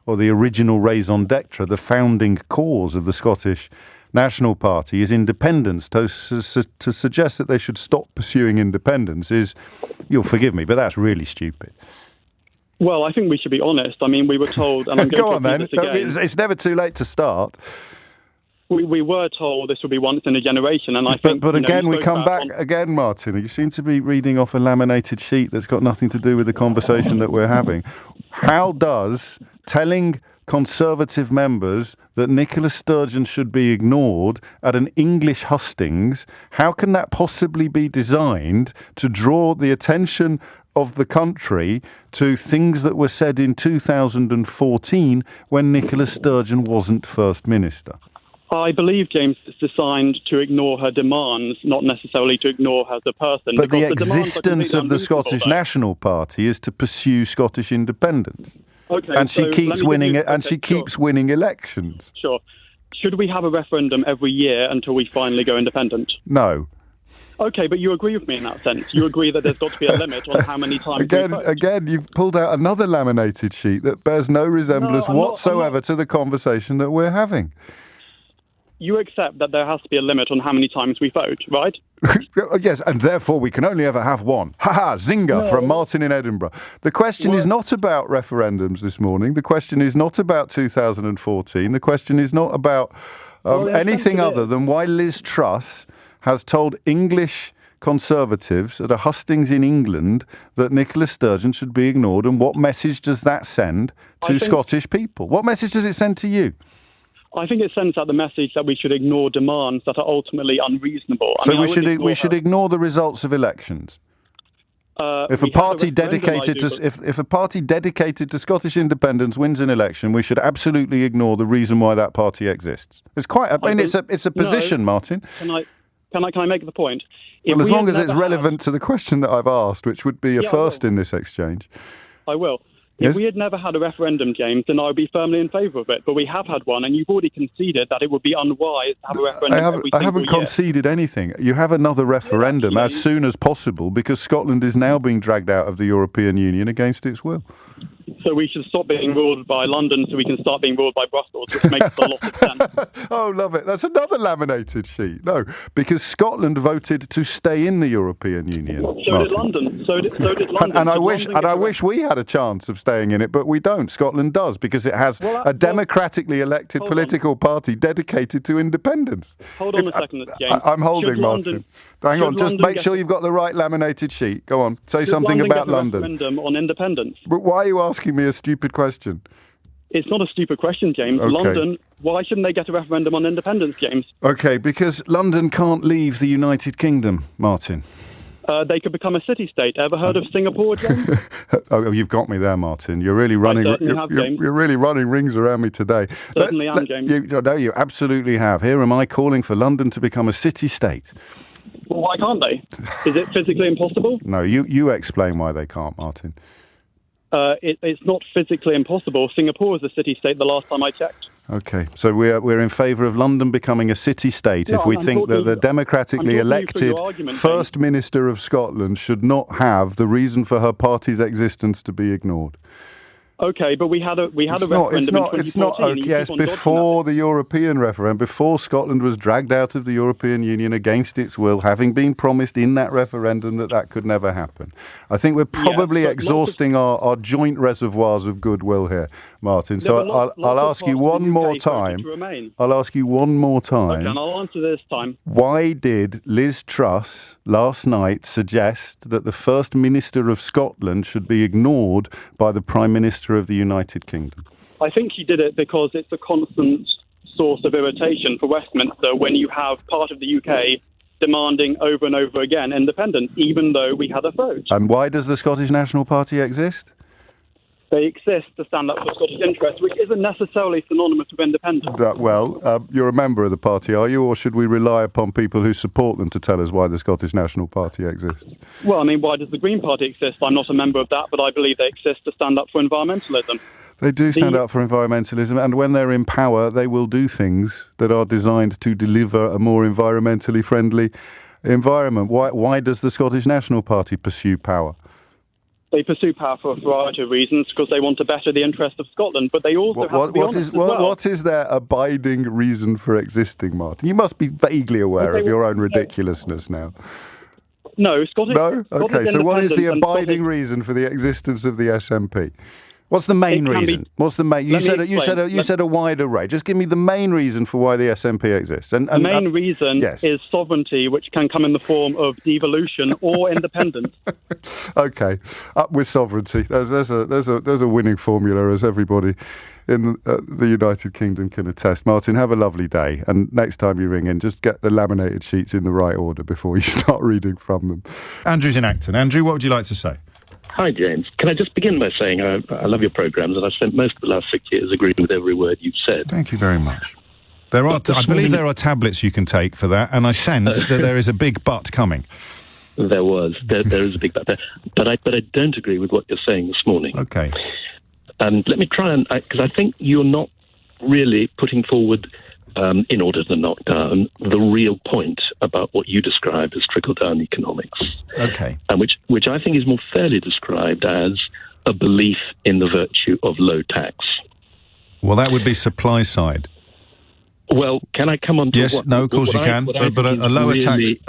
[SPEAKER 3] original raison d'etre, the founding cause of the Scottish National Party is independence. To suggest that they should stop pursuing independence is, you'll forgive me, but that's really stupid.
[SPEAKER 7] Well, I think we should be honest. We were told, and I'm going to repeat this again.
[SPEAKER 3] It's never too late to start.
[SPEAKER 7] We were told this would be once in a generation, and
[SPEAKER 3] But again, we come back again, Martin. You seem to be reading off a laminated sheet that's got nothing to do with the conversation that we're having. How does telling Conservative members that Nicola Sturgeon should be ignored at an English hustings, how can that possibly be designed to draw the attention of the country to things that were said in 2014 when Nicola Sturgeon wasn't First Minister?
[SPEAKER 7] I believe, James, it's designed to ignore her demands, not necessarily to ignore her as a person.
[SPEAKER 3] But the existence of the Scottish National Party is to pursue Scottish independence.
[SPEAKER 7] Okay,
[SPEAKER 3] and she keeps winning it, and she keeps winning elections.
[SPEAKER 7] Sure. Should we have a referendum every year until we finally go independent?
[SPEAKER 3] No.
[SPEAKER 7] Okay, but you agree with me in that sense. You agree that there's got to be a limit on how many times we vote.
[SPEAKER 3] Again, you've pulled out another laminated sheet that bears no resemblance whatsoever to the conversation that we're having.
[SPEAKER 7] You accept that there has to be a limit on how many times we vote, right?
[SPEAKER 3] Yes, and therefore we can only ever have one. Ha-ha, zinger from Martin in Edinburgh. The question is not about referendums this morning. The question is not about 2014. The question is not about anything other than why Liz Truss has told English Conservatives at a hustings in England that Nicola Sturgeon should be ignored, and what message does that send to Scottish people? What message does it send to you?
[SPEAKER 7] I think it sends out the message that we should ignore demands that are ultimately unreasonable.
[SPEAKER 3] We should ignore the results of elections. If a party dedicated to Scottish independence wins an election, we should absolutely ignore the reason why that party exists. It's it's a position, Martin.
[SPEAKER 7] Can I make the point?
[SPEAKER 3] Well, as long as it's relevant to the question that I've asked, which would be a first in this exchange.
[SPEAKER 7] I will. If we had never had a referendum, James, then I would be firmly in favour of it. But we have had one, and you've already conceded that it would be unwise to have a referendum
[SPEAKER 3] I haven't conceded anything. You have another referendum as soon as possible because Scotland is now being dragged out of the European Union against its will.
[SPEAKER 7] So we should stop being ruled by London so we can start being ruled by Brussels, which makes a lot of sense.
[SPEAKER 3] Oh, love it. That's another laminated sheet. No, because Scotland voted to stay in the European Union.
[SPEAKER 7] So did London. So did London.
[SPEAKER 3] And I wish we had a chance of staying in it, but we don't. Scotland does, because it has a democratically elected political party dedicated to independence.
[SPEAKER 7] Hold on a second, James.
[SPEAKER 3] I'm holding, Martin. Hang on, just make sure you've got the right laminated sheet. Go on, say something about London.
[SPEAKER 7] Referendum on independence.
[SPEAKER 3] But why are you asking me a stupid question?
[SPEAKER 7] It's not a stupid question, James.
[SPEAKER 3] Okay.
[SPEAKER 7] London, why shouldn't they get a referendum on independence, James?
[SPEAKER 3] Okay, because London can't leave the United Kingdom, Martin.
[SPEAKER 7] They could become a city-state. Ever heard of Singapore, James?
[SPEAKER 3] Oh, you've got me there, Martin. You're really running. You're really running rings around me today.
[SPEAKER 7] Certainly am, James.
[SPEAKER 3] You absolutely have. Here am I calling for London to become a city-state.
[SPEAKER 7] Well, why can't they? Is it physically impossible?
[SPEAKER 3] No, you explain why they can't, Martin.
[SPEAKER 7] it's not physically impossible. Singapore is a city-state the last time I checked.
[SPEAKER 3] Okay, so we're in favour of London becoming a city-state if we think that the democratically elected First Minister of Scotland should not have the reason for her party's existence to be ignored.
[SPEAKER 7] Okay, but we had a referendum in 2014.
[SPEAKER 3] It's not okay. Yes, before the European referendum, before Scotland was dragged out of the European Union against its will, having been promised in that referendum that could never happen. I think we're probably exhausting our joint reservoirs of goodwill here, Martin. So I'll ask you one more time. I'll ask you one more time.
[SPEAKER 7] Okay, and I'll answer this time.
[SPEAKER 3] Why did Liz Truss last night suggest that the First Minister of Scotland should be ignored by the Prime Minister of the United Kingdom?
[SPEAKER 7] I think he did it because it's a constant source of irritation for Westminster when you have part of the UK demanding over and over again independence, even though we had a vote.
[SPEAKER 3] And why does the Scottish National Party exist?
[SPEAKER 7] They exist to stand up for Scottish interests, which isn't necessarily synonymous with independence.
[SPEAKER 3] You're a member of the party, are you? Or should we rely upon people who support them to tell us why the Scottish National Party exists?
[SPEAKER 7] Well, I mean, why does the Green Party exist? I'm not a member of that, but I believe they exist to stand up for environmentalism.
[SPEAKER 3] They do stand up for environmentalism, and when they're in power, they will do things that are designed to deliver a more environmentally friendly environment. Why does the Scottish National Party pursue power?
[SPEAKER 7] They pursue power for a variety of reasons because they want to better the interest of Scotland, but they also have to be honest as well.
[SPEAKER 3] What is their abiding reason for existing, Martin? You must be vaguely aware of your own ridiculousness now.
[SPEAKER 7] No, Scottish.
[SPEAKER 3] No? Okay, so what is the abiding reason for the existence of the SNP? What's the main reason? What's the main? You said a wide array. Just give me the main reason for why the SNP exists. And
[SPEAKER 7] the main reason is sovereignty, which can come in the form of devolution or independence.
[SPEAKER 3] Okay, up with sovereignty. There's a winning formula, as everybody in the United Kingdom can attest. Martin, have a lovely day, and next time you ring in, just get the laminated sheets in the right order before you start reading from them. Andrew's in Acton. Andrew, what would you like to say?
[SPEAKER 8] Hi, James. Can I just begin by saying I love your programmes, and I've spent most of the last 6 years agreeing with every word you've said.
[SPEAKER 3] Thank you very much. I believe there are tablets you can take for that, and I sense that there is a big but coming.
[SPEAKER 8] There is a big but there. But I don't agree with what you're saying this morning.
[SPEAKER 3] Okay.
[SPEAKER 8] And let me try because I think you're not really putting forward, in order to knock down the real point about what you described as trickle-down economics.
[SPEAKER 3] Okay.
[SPEAKER 8] And which I think is more fairly described as a belief in the virtue of low tax.
[SPEAKER 3] Well, that would be supply side.
[SPEAKER 8] Well, can I come on to
[SPEAKER 3] yes, no, of course you can. But a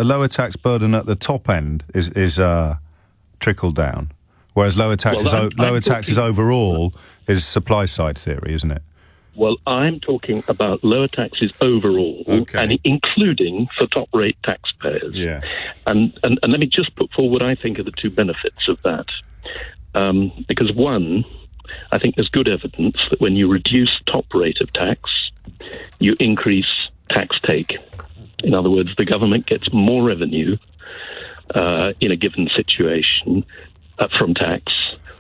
[SPEAKER 3] lower tax burden at the top end is trickle down, whereas lower taxes overall is supply side theory, isn't it?
[SPEAKER 8] Well, I'm talking about lower taxes overall, and including for top-rate taxpayers.
[SPEAKER 3] Yeah.
[SPEAKER 8] And let me just put forward what I think are the two benefits of that. Because one, I think there's good evidence that when you reduce top rate of tax, you increase tax take. In other words, the government gets more revenue in a given situation from tax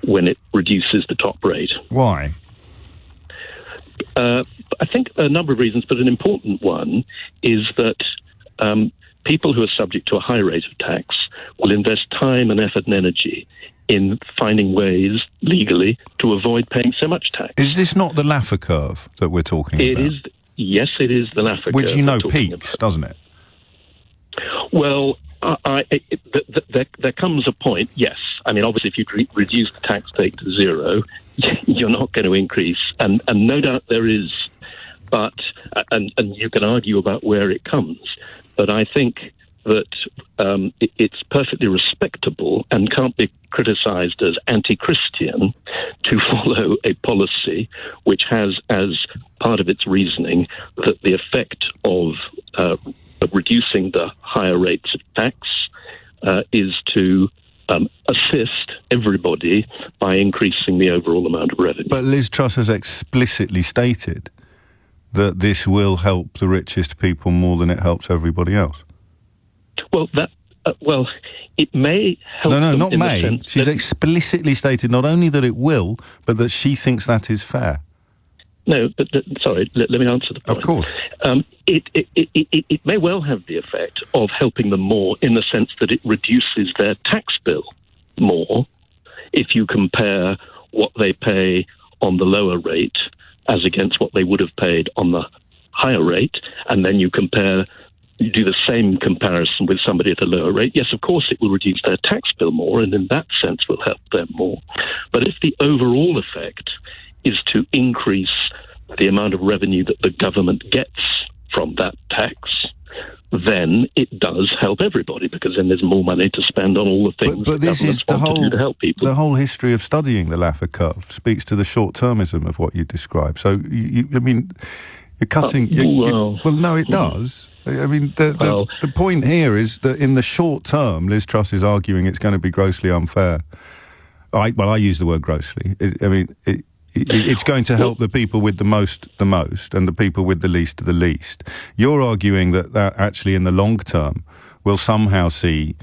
[SPEAKER 8] when it reduces the top rate.
[SPEAKER 3] Why?
[SPEAKER 8] I think a number of reasons, but an important one is that people who are subject to a high rate of tax will invest time and effort and energy in finding ways legally to avoid paying so much tax.
[SPEAKER 3] Is this not the Laffer curve that we're talking about?
[SPEAKER 8] Yes, it is the Laffer curve.
[SPEAKER 3] Which peaks, doesn't it?
[SPEAKER 8] Well, there comes a point, yes. I mean, obviously, if you reduce the tax take to zero, you're not going to increase. And no doubt there is, but and you can argue about where it comes. But I think that it's perfectly respectable and can't be criticised as anti-Christian to follow a policy which has as part of its reasoning that the effect of reducing the higher rates of tax is to assist everybody by increasing the overall amount of revenue.
[SPEAKER 3] But Liz Truss has explicitly stated that this will help the richest people more than it helps everybody else.
[SPEAKER 8] Well, it may help.
[SPEAKER 3] No, not may. She's explicitly stated not only that it will, but that she thinks that is fair.
[SPEAKER 8] No, but sorry, let me answer the point.
[SPEAKER 3] Of course.
[SPEAKER 8] It may well have the effect of helping them more in the sense that it reduces their tax bill more if you compare what they pay on the lower rate as against what they would have paid on the higher rate, and then you do the same comparison with somebody at a lower rate, yes, of course it will reduce their tax bill more, and in that sense will help them more. But if the overall effect is to increase the amount of revenue that the government gets from that tax, then it does help everybody, because then there's more money to spend on all the things
[SPEAKER 3] but this is
[SPEAKER 8] to do to help people.
[SPEAKER 3] The whole history of studying the Laffer curve speaks to the short-termism of what you describe. So, I mean, you're cutting... well, no, it does. I mean, the point here is that in the short term, Liz Truss is arguing it's going to be grossly unfair. I use the word grossly. It's going to help the people with the most, and the people with the least. You're arguing that actually in the long term will somehow see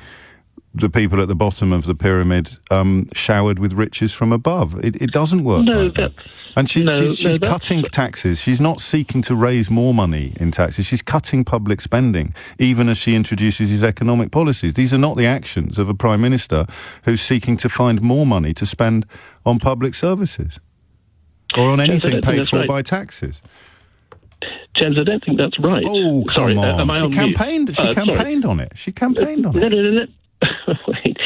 [SPEAKER 3] the people at the bottom of the pyramid showered with riches from above. It doesn't work like that. And she's cutting taxes. She's not seeking to raise more money in taxes. She's cutting public spending, even as she introduces these economic policies. These are not the actions of a Prime Minister who's seeking to find more money to spend on public services. Or on anything paid for by taxes.
[SPEAKER 8] James, I don't think that's right.
[SPEAKER 3] Oh, come on. She campaigned on it. She campaigned on it.
[SPEAKER 8] No. Wait.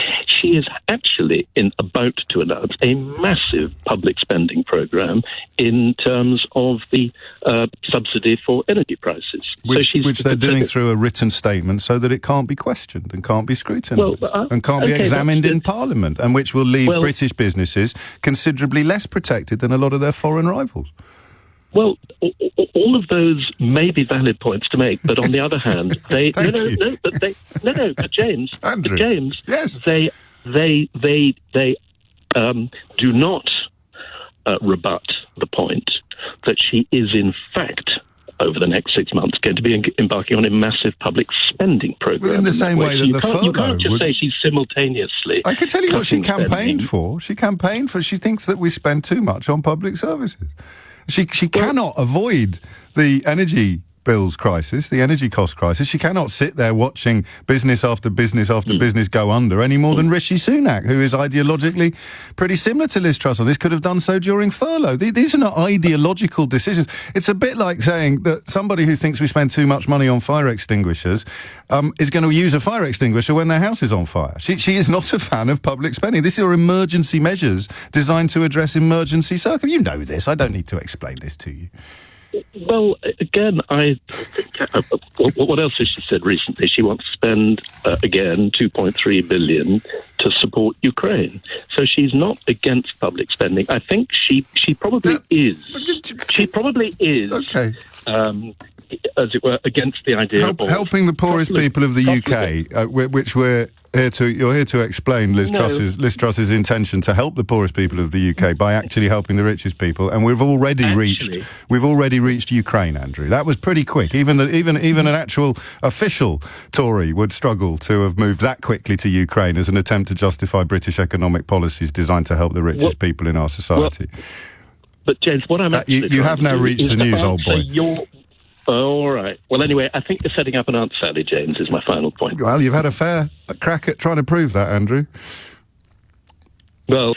[SPEAKER 8] She is actually about to announce a massive public spending programme in terms of the subsidy for energy prices.
[SPEAKER 3] Which they're doing through a written statement so that it can't be questioned and can't be scrutinised and can't be examined in Parliament, and which will leave British businesses considerably less protected than a lot of their foreign rivals.
[SPEAKER 8] Well, all of those may be valid points to make, but on the other hand, but James,
[SPEAKER 1] Andrew. Yes.
[SPEAKER 8] they do not rebut the point that she is in fact, over the next 6 months, going to be embarking on a massive public spending programme.
[SPEAKER 3] Well, in the same way that the furlough...
[SPEAKER 8] You can't just say she's simultaneously...
[SPEAKER 3] I can tell you what she campaigned for. She thinks that we spend too much on public services. She cannot avoid the energy bills crisis, the energy cost crisis. She cannot sit there watching business after business after business go under any more than Rishi Sunak, who is ideologically pretty similar to Liz Truss on this, could have done so during furlough. These are not ideological decisions. It's a bit like saying that somebody who thinks we spend too much money on fire extinguishers is going to use a fire extinguisher when their house is on fire. She is not a fan of public spending. These are emergency measures designed to address emergency circumstances. You know this. I don't need to explain this to you.
[SPEAKER 8] Well, again, what else has she said recently? She wants to spend, again, 2.3 billion to support Ukraine. So she's not against public spending. I think she probably is. She probably is.
[SPEAKER 1] Okay.
[SPEAKER 8] As it were, against the idea of
[SPEAKER 1] helping the poorest people of the UK, which you're here to explain Liz Truss's intention to help the poorest people of the UK by actually helping the richest people, and we've already reached Ukraine, Andrew. That was pretty quick. Even an actual official Tory would struggle to have moved that quickly to Ukraine as an attempt to justify British economic policies designed to help the richest people in our society.
[SPEAKER 8] But James, what I'm actually
[SPEAKER 1] you have now reached the news, old boy.
[SPEAKER 8] All right. Well, anyway, I think you're setting up an answer, Sally, James, is my final point.
[SPEAKER 1] Well, you've had a fair crack at trying to prove that, Andrew.
[SPEAKER 8] Well,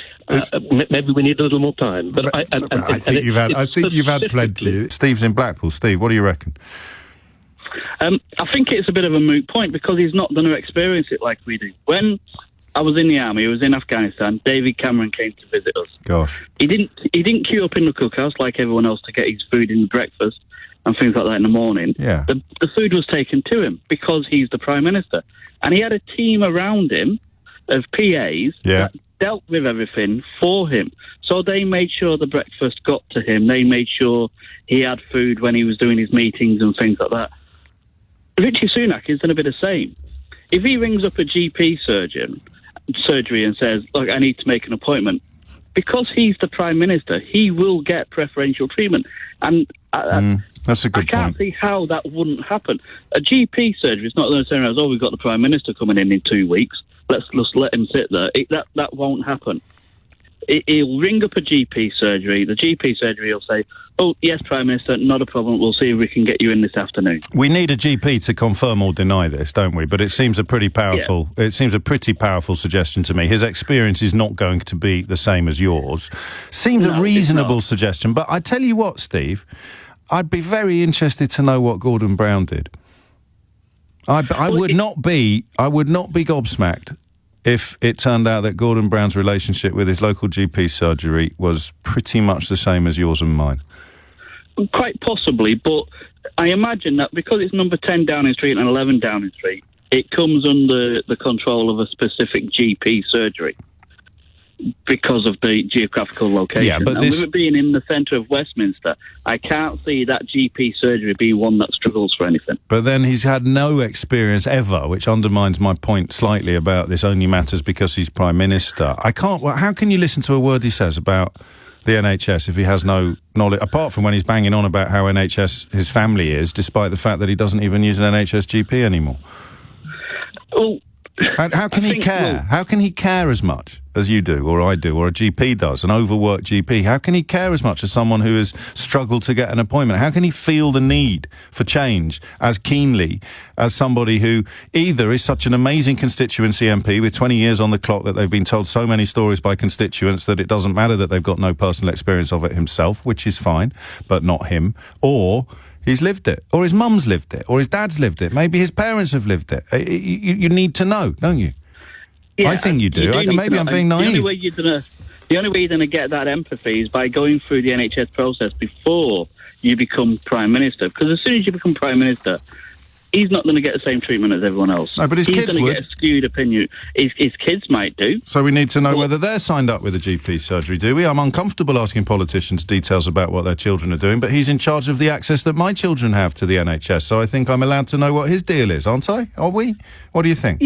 [SPEAKER 8] maybe we need a little more time. But I think you've
[SPEAKER 1] had plenty.
[SPEAKER 3] Steve's in Blackpool. Steve, what do you reckon?
[SPEAKER 9] I think it's a bit of a moot point because he's not going to experience it like we do. When I was in the army, I was in Afghanistan, David Cameron came to visit us.
[SPEAKER 3] Gosh.
[SPEAKER 9] He didn't queue up in the cookhouse like everyone else to get his food in the breakfast and things like that in the morning.
[SPEAKER 3] Yeah.
[SPEAKER 9] The food was taken to him because he's the Prime Minister. And he had a team around him of PAs that dealt with everything for him. So they made sure the breakfast got to him. They made sure he had food when he was doing his meetings and things like that. Rishi Sunak is going to be the same. If he rings up a GP surgery and says, look, I need to make an appointment, because he's the Prime Minister, he will get preferential treatment. And
[SPEAKER 3] that's a good
[SPEAKER 9] I can't see how that wouldn't happen. A GP surgery is not going to turn around, we've got the Prime Minister coming in 2 weeks. Let's just let him sit there. That won't happen. He'll ring up a GP surgery. The GP surgery will say, "Oh, yes, Prime Minister, not a problem. We'll see if we can get you in this afternoon."
[SPEAKER 3] We need a GP to confirm or deny this, don't we? But it seems a pretty powerful. Yeah. It seems a pretty powerful suggestion to me. His experience is not going to be the same as yours. Seems a reasonable suggestion. But I tell you what, Steve, I'd be very interested to know what Gordon Brown did. I would not be gobsmacked if it turned out that Gordon Brown's relationship with his local GP surgery was pretty much the same as yours and mine.
[SPEAKER 9] Quite possibly, but I imagine that because it's number 10 Downing Street and 11 Downing Street, it comes under the control of a specific GP surgery because of the geographical location.
[SPEAKER 3] Yeah, but
[SPEAKER 9] with it being in the centre of Westminster, I can't see that GP surgery be one that struggles for anything.
[SPEAKER 3] But then he's had no experience ever, which undermines my point slightly about this only matters because he's Prime Minister. How can you listen to a word he says about the NHS if he has no knowledge, apart from when he's banging on about how NHS his family is, despite the fact that he doesn't even use an NHS GP anymore?
[SPEAKER 9] Well,
[SPEAKER 3] how can he care? How can he care as much as you do, or I do, or a GP does, an overworked GP? How can he care as much as someone who has struggled to get an appointment? How can he feel the need for change as keenly as somebody who either is such an amazing constituency MP with 20 years on the clock that they've been told so many stories by constituents that it doesn't matter that they've got no personal experience of it himself, which is fine, but not him, or he's lived it, or his mum's lived it, or his dad's lived it. Maybe his parents have lived it. You need to know, don't you?
[SPEAKER 9] Yeah,
[SPEAKER 3] I think you do. Maybe I'm being naive.
[SPEAKER 9] The only way you're going to get that empathy is by going through the NHS process before you become Prime Minister. Because as soon as you become Prime Minister, he's not going to get the same treatment as everyone else.
[SPEAKER 3] No, but his kids would.
[SPEAKER 9] He's going to get a skewed opinion. His kids might do.
[SPEAKER 3] So we need to know whether they're signed up with a GP surgery, do we? I'm uncomfortable asking politicians details about what their children are doing, but he's in charge of the access that my children have to the NHS, so I think I'm allowed to know what his deal is, aren't I? Are we? What do you think?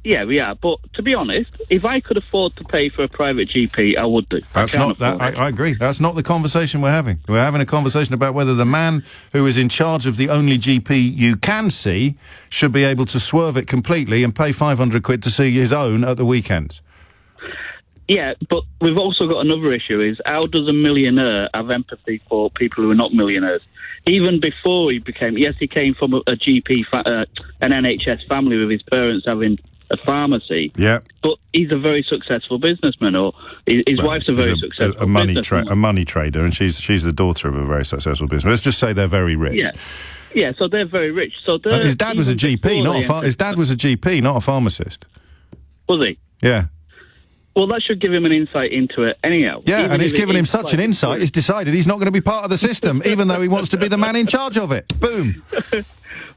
[SPEAKER 9] Yeah, we are. But to be honest, if I could afford to pay for a private GP, I would do.
[SPEAKER 3] I agree. That's not the conversation we're having. We're having a conversation about whether the man who is in charge of the only GP you can see should be able to swerve it completely and pay 500 quid to see his own at the weekends.
[SPEAKER 9] Yeah, but we've also got another issue, is how does a millionaire have empathy for people who are not millionaires? Even before he became... Yes, he came from a GP, an NHS family with his parents having a pharmacy.
[SPEAKER 3] Yeah.
[SPEAKER 9] But he's a very successful businessman, or his wife's a very successful businessman.
[SPEAKER 3] A money trader, and she's the daughter of a very successful businessman. Let's just say they're very rich.
[SPEAKER 9] Yeah, so they're very rich. So
[SPEAKER 3] his dad was a GP, his dad was a GP, not a pharmacist.
[SPEAKER 9] Was he?
[SPEAKER 3] Yeah.
[SPEAKER 9] Well, that should give him an insight into it anyhow.
[SPEAKER 3] Yeah, and it's given him such an insight, he's decided he's not going to be part of the system, even though he wants to be the man in charge of it. Boom.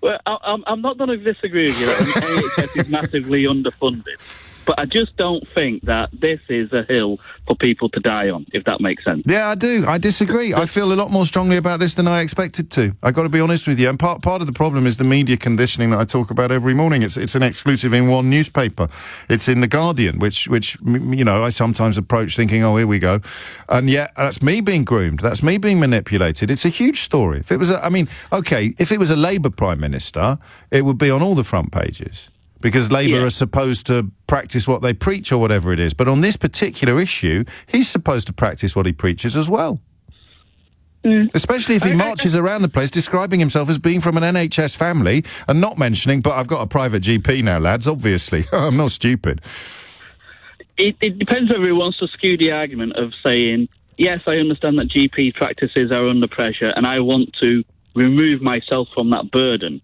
[SPEAKER 9] Well, I'm not going to disagree with you that the NHS is massively underfunded. But I just don't think that this is a hill for people to die on, if that makes sense.
[SPEAKER 3] Yeah, I do. I disagree. I feel a lot more strongly about this than I expected to. I've got to be honest with you. And part of the problem is the media conditioning that I talk about every morning. It's an exclusive in one newspaper. It's in The Guardian, which you know, I sometimes approach thinking, oh, here we go. And yet, that's me being groomed. That's me being manipulated. It's a huge story. If it was if it was a Labour Prime Minister, it would be on all the front pages. Because Labour are supposed to practice what they preach or whatever it is. But on this particular issue, he's supposed to practice what he preaches as well. Especially if he marches around the place describing himself as being from an NHS family and not mentioning, but I've got a private GP now, lads, obviously. I'm not stupid.
[SPEAKER 9] It depends whether he wants to skew the argument of saying, yes, I understand that GP practices are under pressure and I want to remove myself from that burden.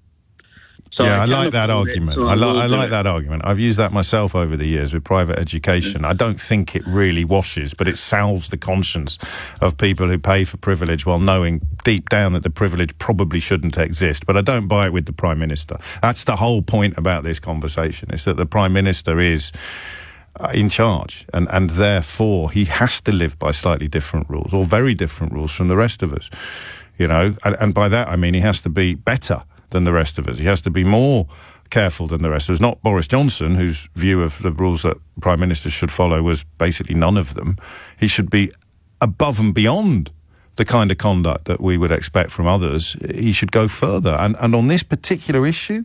[SPEAKER 9] So
[SPEAKER 3] yeah, I like that argument. I like that argument. I've used that myself over the years with private education. I don't think it really washes, but it salves the conscience of people who pay for privilege while knowing deep down that the privilege probably shouldn't exist. But I don't buy it with the Prime Minister. That's the whole point about this conversation, is that the Prime Minister is in charge, and therefore he has to live by slightly different rules, or very different rules from the rest of us. You know, and by that I mean he has to be better than the rest of us. He has to be more careful than the rest of us. Not Boris Johnson, whose view of the rules that Prime Ministers should follow was basically none of them. He should be above and beyond the kind of conduct that we would expect from others. He should go further. And on this particular issue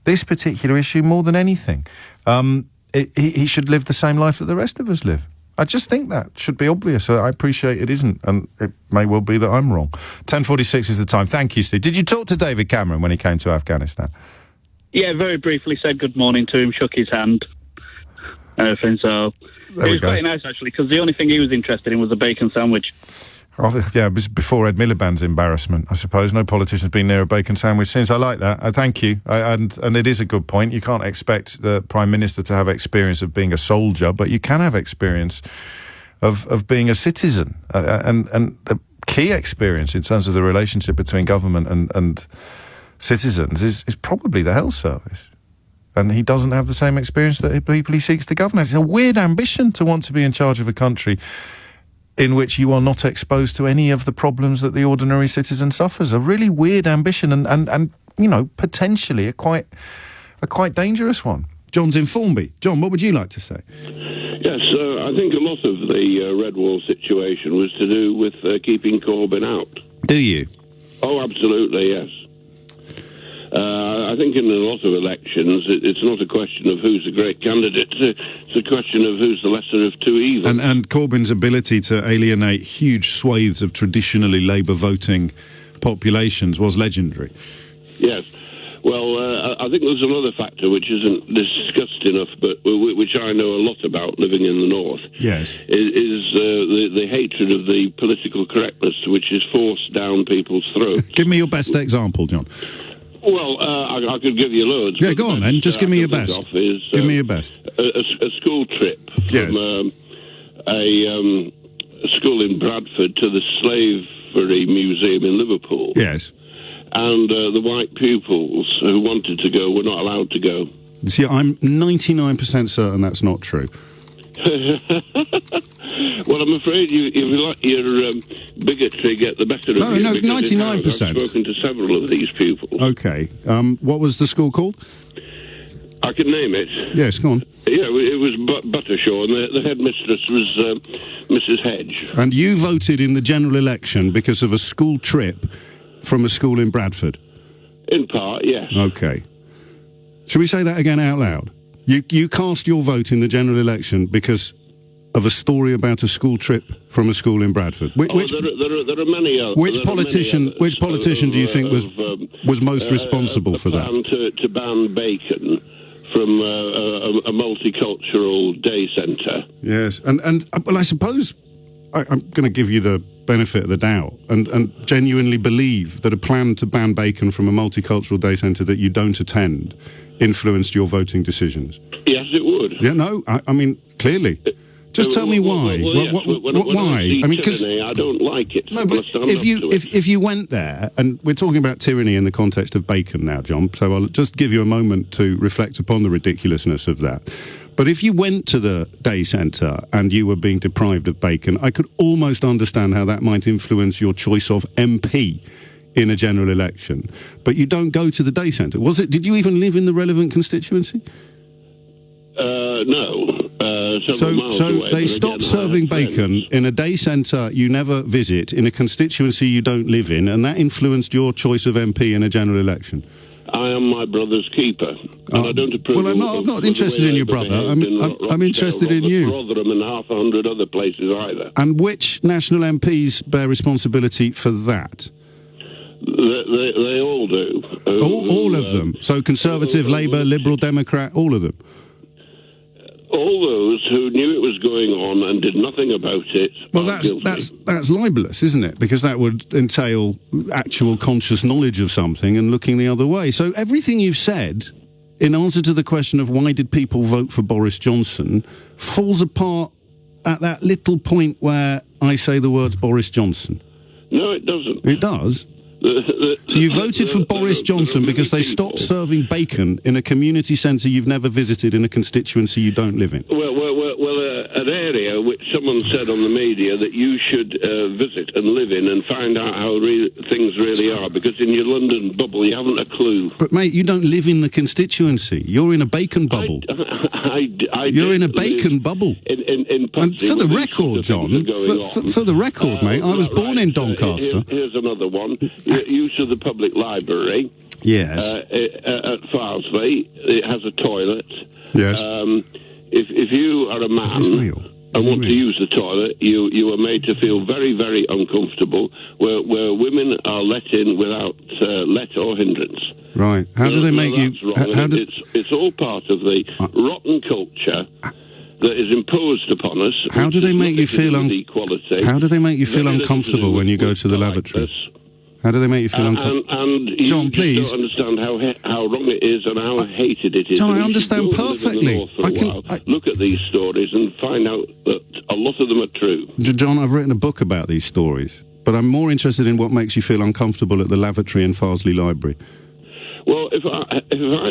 [SPEAKER 3] more than anything, he should live the same life that the rest of us live. I just think that should be obvious. I appreciate it isn't, and it may well be that I'm wrong. 10:46 is the time. Thank you, Steve. Did you talk to David Cameron when he came to Afghanistan?
[SPEAKER 9] Yeah, very briefly said good morning to him, shook his hand, everything. So it was quite nice, actually, because the only thing he was interested in was a bacon sandwich.
[SPEAKER 3] Oh, yeah, it was before Ed Miliband's embarrassment, I suppose. No politician's been near a bacon sandwich since. I like that. Thank you. And it is a good point. You can't expect the Prime Minister to have experience of being a soldier, but you can have experience of being a citizen. And the key experience in terms of the relationship between government and citizens is probably the health service. And he doesn't have the same experience that the people he seeks to govern. It's a weird ambition to want to be in charge of a country in which you are not exposed to any of the problems that the ordinary citizen suffers. A really weird ambition and you know, potentially a quite dangerous one. John's in Formby. John, what would you like to say?
[SPEAKER 10] Yes, I think a lot of the Red Wall situation was to do with keeping Corbyn out.
[SPEAKER 3] Do you?
[SPEAKER 10] Oh, absolutely, yes. I think in a lot of elections, it's not a question of who's a great candidate. It's a question of who's the lesser of two evils.
[SPEAKER 3] And Corbyn's ability to alienate huge swathes of traditionally Labour voting populations was legendary.
[SPEAKER 10] Yes. Well, I think there's another factor which isn't discussed enough, but which I know a lot about living in the north.
[SPEAKER 3] Yes.
[SPEAKER 10] Is the hatred of the political correctness which is forced down people's throats.
[SPEAKER 3] Give me your best example, John.
[SPEAKER 10] Well, I could give you loads.
[SPEAKER 3] Yeah, go on then. Just give me your best. Give me your best.
[SPEAKER 10] A school trip from a school in Bradford to the Slavery Museum in Liverpool.
[SPEAKER 3] Yes.
[SPEAKER 10] And the white pupils who wanted to go were not allowed to go.
[SPEAKER 3] See, I'm 99% certain that's not true.
[SPEAKER 10] Well, I'm afraid you let your bigotry get the better of you.
[SPEAKER 3] No, 99%.
[SPEAKER 10] I've spoken to several of these pupils.
[SPEAKER 3] Okay. What was the school called?
[SPEAKER 10] I can name it.
[SPEAKER 3] Yes, go on.
[SPEAKER 10] Yeah, it was Buttershaw, and the headmistress was Mrs. Hedge.
[SPEAKER 3] And you voted in the general election because of a school trip from a school in Bradford?
[SPEAKER 10] In part, yes.
[SPEAKER 3] Okay. Shall we say that again out loud? You cast your vote in the general election because of a story about a school trip from a school in Bradford.
[SPEAKER 10] There are many others.
[SPEAKER 3] Which politician do you think was most responsible for that?
[SPEAKER 10] To ban bacon from a multicultural day centre.
[SPEAKER 3] Yes, and well, I suppose I'm going to give you the benefit of the doubt and genuinely believe that a plan to ban bacon from a multicultural day centre that you don't attend influenced your voting decisions.
[SPEAKER 10] Yes, it would.
[SPEAKER 3] Yeah, no, I mean, clearly. Just tell me why. Why?
[SPEAKER 10] I mean, because I don't like it.
[SPEAKER 3] No, but if you went there, and we're talking about tyranny in the context of bacon now, John, so I'll just give you a moment to reflect upon the ridiculousness of that. But if you went to the day centre and you were being deprived of bacon, I could almost understand how that might influence your choice of MP in a general election. But you don't go to the day centre. Did you even live in the relevant constituency?
[SPEAKER 10] No.
[SPEAKER 3] So they stopped serving bacon in a day centre you never visit, in a constituency you don't live in, and that influenced your choice of MP in a general election.
[SPEAKER 10] I am my brother's keeper, and I don't approve.
[SPEAKER 3] Well, I'm not interested in your brother. I'm interested in you.
[SPEAKER 10] Rotherham and 100 other places either.
[SPEAKER 3] And which national MPs bear responsibility for that?
[SPEAKER 10] They all do.
[SPEAKER 3] All of them. So Conservative, Labour, Liberal, Democrat, all of them.
[SPEAKER 10] All those who knew it was going on and did nothing about it.
[SPEAKER 3] Well, that's libelous, isn't it? Because that would entail actual conscious knowledge of something and looking the other way. So everything you've said, in answer to the question of why did people vote for Boris Johnson, falls apart at that little point where I say the words Boris Johnson.
[SPEAKER 10] No, it doesn't.
[SPEAKER 3] It does? So you voted for Boris Johnson because they stopped serving bacon in a community centre you've never visited in a constituency you don't live in?
[SPEAKER 10] Well, an area which someone said on the media that you should visit and live in and find out how things really are, because in your London bubble you haven't a clue.
[SPEAKER 3] But mate, you don't live in the constituency. You're in a bacon bubble. You're in a bacon bubble. And for the record, John, for the record, mate, I was born in Doncaster.
[SPEAKER 10] Here's another one. Use of the public library.
[SPEAKER 3] Yes.
[SPEAKER 10] At Farsley, it has a toilet.
[SPEAKER 3] Yes.
[SPEAKER 10] If you are a man and want to use the toilet, you are made to feel very, very uncomfortable, where women are let in without let or hindrance.
[SPEAKER 1] Right. How do they make you...
[SPEAKER 10] It's all part of the rotten culture that is imposed upon us.
[SPEAKER 1] How do they make you feel How do they make you feel uncomfortable when you go to the lavatory? How do they make you feel uncomfortable?
[SPEAKER 10] And you
[SPEAKER 1] John, please.
[SPEAKER 10] don't understand how wrong it is and how hated it is.
[SPEAKER 1] John, I understand perfectly.
[SPEAKER 10] Look at these stories and find out that a lot of them are true.
[SPEAKER 1] John, I've written a book about these stories, but I'm more interested in what makes you feel uncomfortable at the lavatory in Farsley Library.
[SPEAKER 10] Well, if I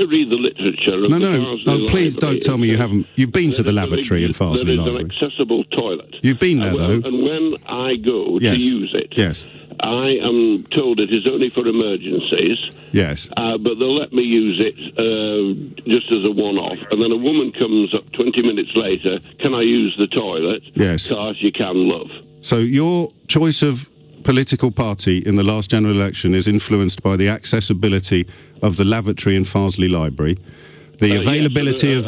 [SPEAKER 10] read the literature of
[SPEAKER 1] No, please don't tell me you haven't. You've been to the lavatory in Farsley Library.
[SPEAKER 10] There is an accessible toilet.
[SPEAKER 1] You've been there, though.
[SPEAKER 10] And when I go to use it, I am told it is only for emergencies.
[SPEAKER 1] Yes.
[SPEAKER 10] But they'll let me use it just as a one-off. And then a woman comes up 20 minutes later, can I use the toilet?
[SPEAKER 1] Yes.
[SPEAKER 10] Because you can, love.
[SPEAKER 1] So your choice of political party in the last general election is influenced by the accessibility of the lavatory in Farsley Library, the availability of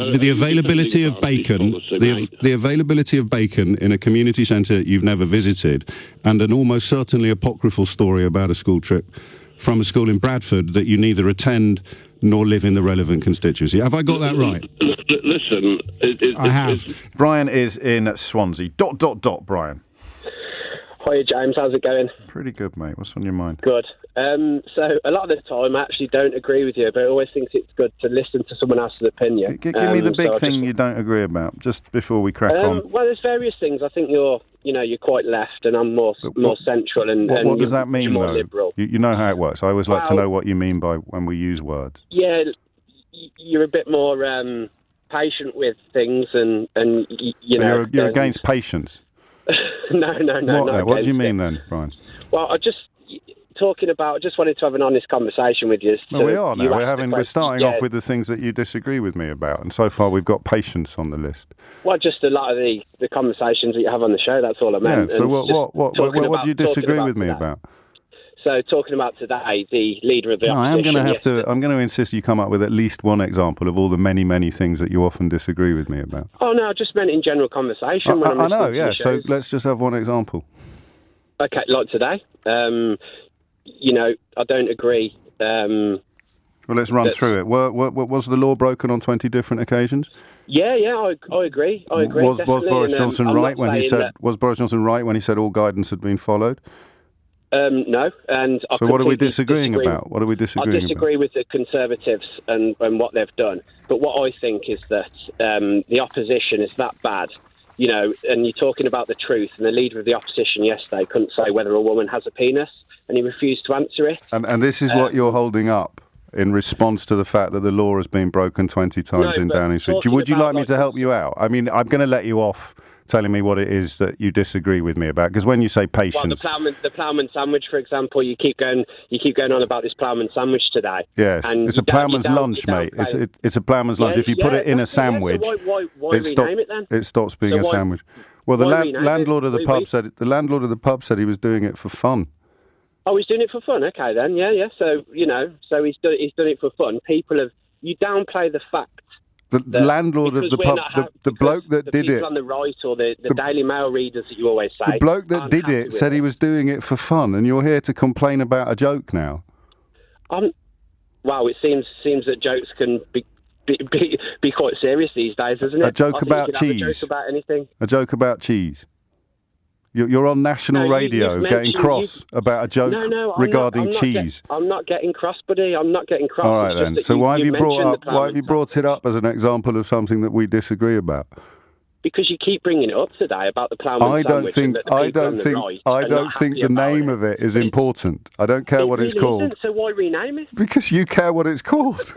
[SPEAKER 1] bacon, the availability of bacon in a community centre you've never visited, and an almost certainly apocryphal story about a school trip from a school in Bradford that you neither attend nor live in the relevant constituency. Have I got that right?
[SPEAKER 10] Listen,
[SPEAKER 3] I have. Brian is in Swansea. ... Brian.
[SPEAKER 11] Hiya, James. How's it going?
[SPEAKER 3] Pretty good, mate. What's on your mind?
[SPEAKER 11] Good. So a lot of the time I actually don't agree with you, but I always think it's good to listen to someone else's opinion.
[SPEAKER 3] Give me the big thing you don't agree about, just before we crack on.
[SPEAKER 11] Well, there's various things. I think you're quite left, and I'm more central. And
[SPEAKER 3] what does that mean,
[SPEAKER 11] more
[SPEAKER 3] though?
[SPEAKER 11] Liberal.
[SPEAKER 3] You know how it works. I always like to know what you mean by when we use words.
[SPEAKER 11] Yeah, you're a bit more patient with things, and
[SPEAKER 3] So you're against patience.
[SPEAKER 11] No.
[SPEAKER 3] What do you mean then, Brian?
[SPEAKER 11] Well, I just wanted to have an honest conversation with you.
[SPEAKER 3] Well, we are now. We're starting off with the things that you disagree with me about, and so far we've got patience on the list.
[SPEAKER 11] Well, just a lot of the conversations that you have on the show. That's all I meant.
[SPEAKER 3] Yeah. So what do you disagree with me about?
[SPEAKER 11] So talking about today, the leader of the opposition...
[SPEAKER 3] I'm going to insist you come up with at least one example of all the many, many things that you often disagree with me about.
[SPEAKER 11] Oh, no, I just meant in general conversation.
[SPEAKER 3] I know, yeah, so let's just have one example.
[SPEAKER 11] Okay, like today. I don't agree.
[SPEAKER 3] Well, let's run through it. Was the law broken on 20 different occasions?
[SPEAKER 11] Yeah, I agree.
[SPEAKER 3] Was Boris Johnson right when he said... Was Boris Johnson right when he said all guidance had been followed?
[SPEAKER 11] No, and
[SPEAKER 3] so what are we disagreeing about? What are we disagreeing about?
[SPEAKER 11] I disagree with the Conservatives and what they've done. But what I think is that the opposition is that bad, and you're talking about the truth, and the leader of the opposition yesterday couldn't say whether a woman has a penis, and he refused to answer it.
[SPEAKER 3] And this is what you're holding up in response to the fact that the law has been broken 20 times in Downing Street. Would you like me to help you out? I mean, I'm going to let you off telling me what it is that you disagree with me about, because when you say patience,
[SPEAKER 11] the ploughman sandwich, for example, you keep going on about this ploughman sandwich today.
[SPEAKER 3] Yes, it's a ploughman's lunch, mate. It's a ploughman's lunch. If you put it in a sandwich,
[SPEAKER 11] so why rename it then?
[SPEAKER 3] It stops being a sandwich. Well, the landlord of the pub said he was doing it for fun.
[SPEAKER 11] Oh, he's doing it for fun. Okay, then, yeah. So so he's done it for fun. You downplay the fact.
[SPEAKER 3] The landlord of the pub, the bloke that did it.
[SPEAKER 11] The people on the right or the Daily Mail readers that you always say.
[SPEAKER 3] The bloke that did it said he was doing it for fun, and you're here to complain about a joke now.
[SPEAKER 11] Wow, it seems that jokes can be quite serious these days, isn't it?
[SPEAKER 3] A joke about cheese.
[SPEAKER 11] Have a joke about anything.
[SPEAKER 3] A joke about cheese. You're on national radio getting cross about a joke regarding cheese.
[SPEAKER 11] I'm not getting cross, buddy. I'm not getting cross.
[SPEAKER 3] All right, then. So why have you brought it up as an example of something that we disagree about?
[SPEAKER 11] Because you keep bringing it up today about the ploughman sandwich.
[SPEAKER 3] I don't think the name of it is important. I don't care what it's called.
[SPEAKER 11] So why rename it?
[SPEAKER 3] Because you care what it's called.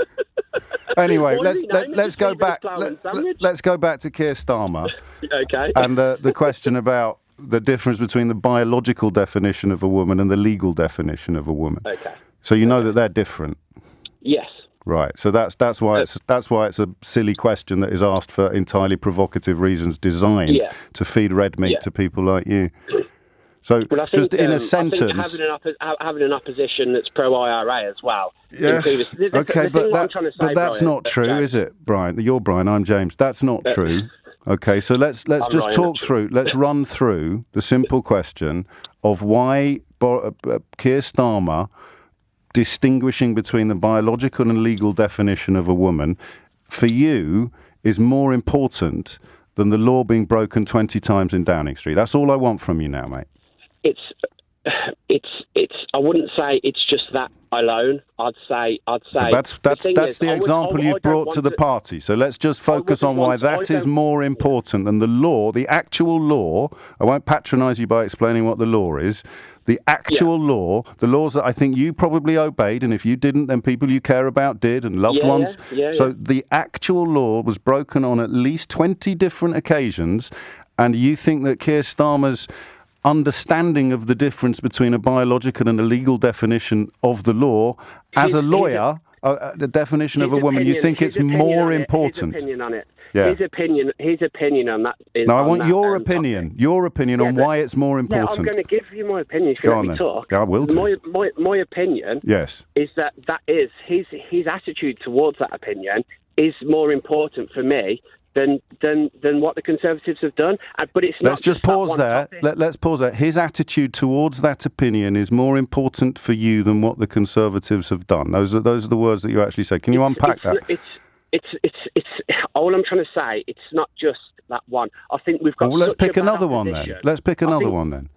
[SPEAKER 3] Anyway, let's go back. Let's go back to Keir Starmer.
[SPEAKER 11] Okay.
[SPEAKER 3] And the question about the difference between the biological definition of a woman and the legal definition of a woman.
[SPEAKER 11] Okay.
[SPEAKER 3] So you know that they're different.
[SPEAKER 11] Yes.
[SPEAKER 3] Right. So that's why it's a silly question that is asked for entirely provocative reasons, designed to feed red meat to people like you. So just in a sentence,
[SPEAKER 11] having an opposition that's pro IRA as well.
[SPEAKER 3] Yes. Okay, but that's not true, is it, Brian? You're Brian. I'm James. That's not true. Okay, so let's just talk through. Let's run through the simple question of why Keir Starmer distinguishing between the biological and legal definition of a woman for you is more important than the law being broken 20 times in Downing Street. That's all I want from you now, mate.
[SPEAKER 11] It's. I wouldn't say it's just that alone. I'd say.
[SPEAKER 3] That's the example you've brought to the party. So let's just focus on why that is more important than the law, the actual law. I won't patronise you by explaining what the law is. The actual law, the laws that I think you probably obeyed, and if you didn't, then people you care about did, and loved ones. So the actual law was broken on at least 20 different occasions, and you think that Keir Starmer's understanding of the difference between a biological and a legal definition of the law, as a lawyer, the definition of a woman, you think it's more important?
[SPEAKER 11] His opinion on it.
[SPEAKER 3] Yeah.
[SPEAKER 11] His opinion on that.
[SPEAKER 3] No, I want your opinion. Your opinion on why it's more important.
[SPEAKER 11] Yeah, I'm going to give you my opinion if you let me talk.
[SPEAKER 3] I will do.
[SPEAKER 11] My opinion is that is his attitude towards that opinion is more important for me than what the Conservatives have done. But it's not.
[SPEAKER 3] Let's just pause there. Let's pause there. His attitude towards that opinion is more important for you than what the Conservatives have done. Those are the words that you actually said. Can you unpack that?
[SPEAKER 11] It's all I'm trying to say. It's not just that one. I think we've got.
[SPEAKER 3] Well, let's pick another one then. Let's pick another one then.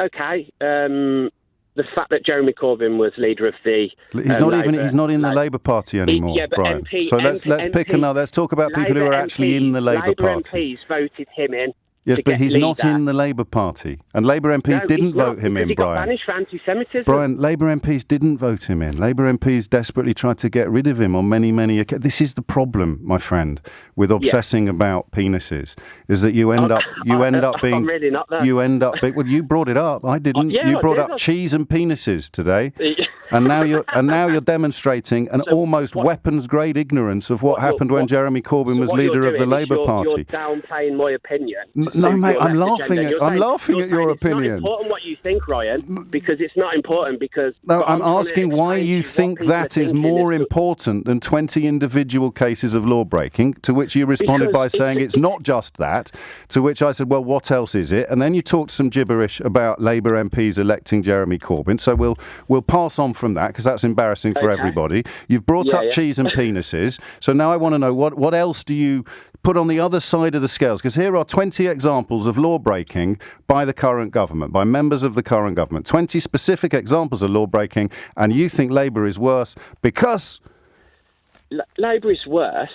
[SPEAKER 11] Okay. The fact that Jeremy Corbyn was leader of the
[SPEAKER 3] he's not in the Labour Party anymore, Brian. So let's pick another. Let's talk about people who are actually in the Labour Party.
[SPEAKER 11] MPs voted him in.
[SPEAKER 3] Yes, but he's not in the Labour Party. And Labour MPs didn't vote him in, Brian.
[SPEAKER 11] He got banished for anti-Semitism.
[SPEAKER 3] Brian, Labour MPs didn't vote him in. Labour MPs desperately tried to get rid of him on many occasions. This is the problem, my friend, with obsessing about penises, is that you end up being...
[SPEAKER 11] I'm really not there.
[SPEAKER 3] Well, you brought it up. I didn't. You brought up cheese and penises today. And now you're demonstrating an almost weapons-grade ignorance of what happened when Jeremy Corbyn was leader of the Labour Party.
[SPEAKER 11] You're downplaying my opinion.
[SPEAKER 3] No, mate, I'm laughing at your opinion.
[SPEAKER 11] It's not important what you think, Ryan, because it's not important because...
[SPEAKER 3] No, I'm asking why you think that is more important than 20 individual cases of law-breaking, to which you responded by saying it's not just that, to which I said, well, what else is it? And then you talked some gibberish about Labour MPs electing Jeremy Corbyn, so we'll pass on from that, because that's embarrassing for everybody. You've brought up cheese and penises, so now I want to know, what else do you put on the other side of the scales? Because here are 20 examples of law-breaking by the current government, by members of the current government. 20 specific examples of law-breaking, and you think Labour is worse because...
[SPEAKER 11] Labour is worse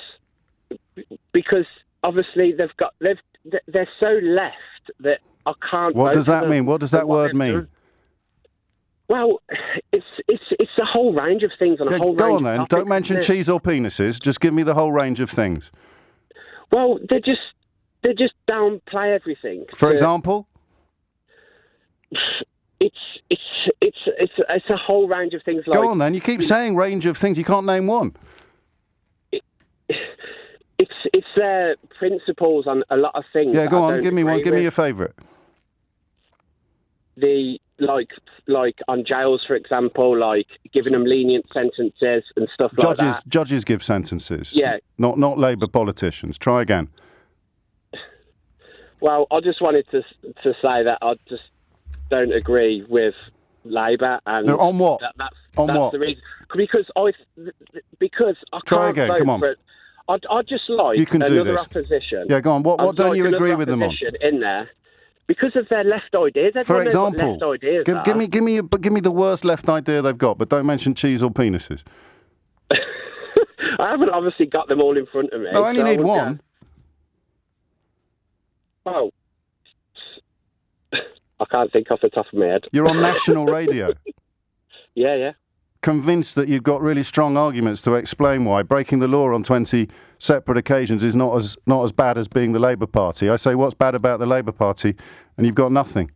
[SPEAKER 11] because, obviously, they're so left that I can't...
[SPEAKER 3] What does that mean? What does that word mean?
[SPEAKER 11] Well, it's a whole range of things on a whole range of
[SPEAKER 3] Go on then.
[SPEAKER 11] topics.
[SPEAKER 3] Don't mention cheese or penises. Just give me the whole range of things.
[SPEAKER 11] Well, they just downplay everything.
[SPEAKER 3] For example?
[SPEAKER 11] It's a whole range of things.
[SPEAKER 3] Go on then. You keep saying range of things. You can't name one.
[SPEAKER 11] It's their principles on a lot of things.
[SPEAKER 3] Yeah, go on. Give me one. Give me your favourite.
[SPEAKER 11] Like on jails, for example, like giving them lenient sentences and stuff like that.
[SPEAKER 3] Judges give sentences.
[SPEAKER 11] Yeah.
[SPEAKER 3] Not Labour politicians. Try again.
[SPEAKER 11] Well, I just wanted to say that I just don't agree with Labour. And
[SPEAKER 3] on what?
[SPEAKER 11] That's
[SPEAKER 3] what?
[SPEAKER 11] The reason. Because I
[SPEAKER 3] Try
[SPEAKER 11] can't
[SPEAKER 3] again.
[SPEAKER 11] vote
[SPEAKER 3] Come on.
[SPEAKER 11] for it. I'd just like
[SPEAKER 3] you can do
[SPEAKER 11] another
[SPEAKER 3] this.
[SPEAKER 11] opposition.
[SPEAKER 3] Yeah, go on. What don't you agree with them on?
[SPEAKER 11] In there. Because of their left ideas.
[SPEAKER 3] For example,
[SPEAKER 11] left ideas
[SPEAKER 3] give me the worst left idea they've got, but don't mention cheese or penises.
[SPEAKER 11] I haven't obviously got them all in front of me.
[SPEAKER 3] I only need one.
[SPEAKER 11] Oh, I can't think off the top of my head.
[SPEAKER 3] You're on national radio.
[SPEAKER 11] Yeah.
[SPEAKER 3] Convinced that you've got really strong arguments to explain why breaking the law on 20 separate occasions is not as bad as being the Labour Party. I say, what's bad about the Labour Party? And you've got nothing.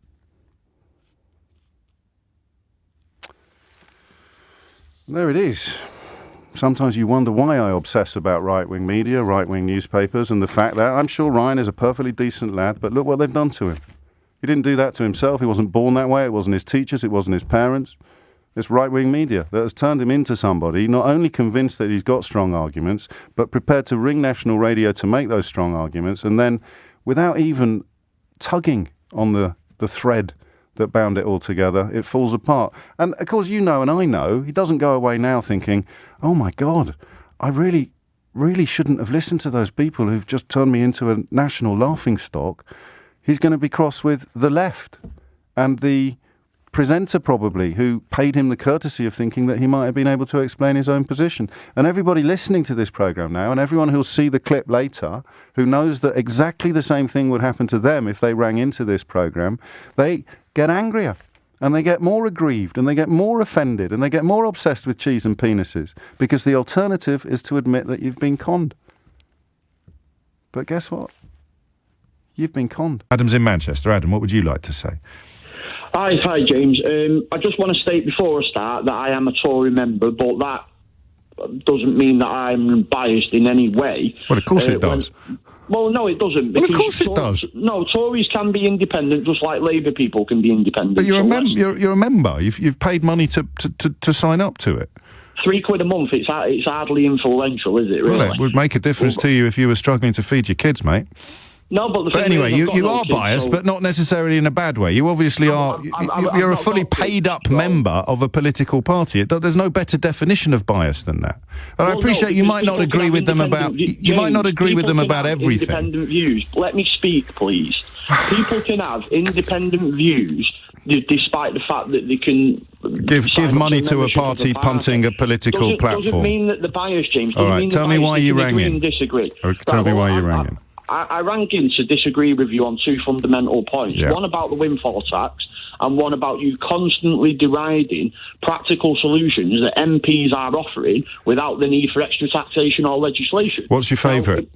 [SPEAKER 3] There it is. Sometimes you wonder why I obsess about right-wing media, right-wing newspapers, and the fact that I'm sure Ryan is a perfectly decent lad, but look what they've done to him. He didn't do that to himself. He wasn't born that way. It wasn't his teachers. It wasn't his parents. this right-wing media that has turned him into somebody not only convinced that he's got strong arguments, but prepared to ring national radio to make those strong arguments, and then, without even tugging on the thread that bound it all together, it falls apart. And, of course, you know and I know, he doesn't go away now thinking, oh, my God, I really shouldn't have listened to those people who've just turned me into a national laughingstock. He's going to be cross with the left and the presenter probably, who paid him the courtesy of thinking that he might have been able to explain his own position. And everybody listening to this programme now, and everyone who'll see the clip later, who knows that exactly the same thing would happen to them if they rang into this programme, they get angrier, and they get more aggrieved, and they get more offended, and they get more obsessed with cheese and penises, because the alternative is to admit that you've been conned. But guess what? You've been conned.
[SPEAKER 5] Adam's in Manchester. Adam, what would you like to say?
[SPEAKER 12] Hi, James. I just want to state before I start that I am a Tory member, but that doesn't mean that I'm biased in any way.
[SPEAKER 5] Well, of course it does.
[SPEAKER 12] Well, no, it doesn't.
[SPEAKER 5] Well, of course it does.
[SPEAKER 12] No, Tories can be independent, just like Labour people can be independent.
[SPEAKER 5] But you're a member. You've paid money to sign up to it.
[SPEAKER 12] £3 a month. It's hardly influential, is it? Really?
[SPEAKER 5] Well, it would make a difference to you if you were struggling to feed your kids, mate.
[SPEAKER 12] No, but
[SPEAKER 5] anyway, you are biased, but not necessarily in a bad way. You obviously are. You're a fully paid-up member of a political party. There's no better definition of bias than that. And I appreciate you might not agree with them about. You might not agree with them about everything.
[SPEAKER 12] Independent views. Let me speak, please. People can have independent views, despite the fact that they can
[SPEAKER 3] give money to a party punting a political platform.
[SPEAKER 12] Doesn't mean that the bias, James.
[SPEAKER 3] All right, tell me why you rang in.
[SPEAKER 12] Disagree.
[SPEAKER 3] Tell me why you rang in.
[SPEAKER 12] I rang in to disagree with you on two fundamental points.
[SPEAKER 3] Yeah.
[SPEAKER 12] One about the windfall tax and one about you constantly deriding practical solutions that MPs are offering without the need for extra taxation or legislation.
[SPEAKER 3] What's your favourite?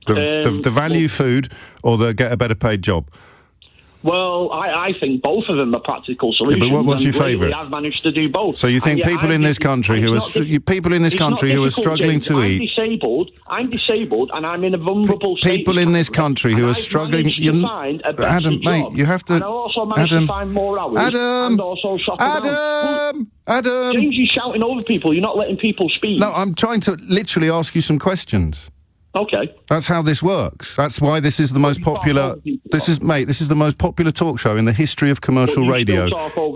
[SPEAKER 3] The value food or the get a better paid job?
[SPEAKER 12] Well, I think both of them are practical solutions.
[SPEAKER 3] Yeah, but what's your favourite?
[SPEAKER 12] I've managed to do both.
[SPEAKER 3] So you think people in this country who are struggling to eat?
[SPEAKER 12] I'm disabled, and I'm in a vulnerable state.
[SPEAKER 3] People in this country who are struggling. Adam, mate, you have to.
[SPEAKER 12] And I also managed to find more hours.
[SPEAKER 3] Adam,
[SPEAKER 12] and also shop around.
[SPEAKER 3] Adam,
[SPEAKER 12] James, you're shouting over people. You're not letting people speak.
[SPEAKER 3] No, I'm trying to literally ask you some questions.
[SPEAKER 12] Okay.
[SPEAKER 3] That's how this works. That's why this is the most popular. This is the most popular talk show in the history of commercial radio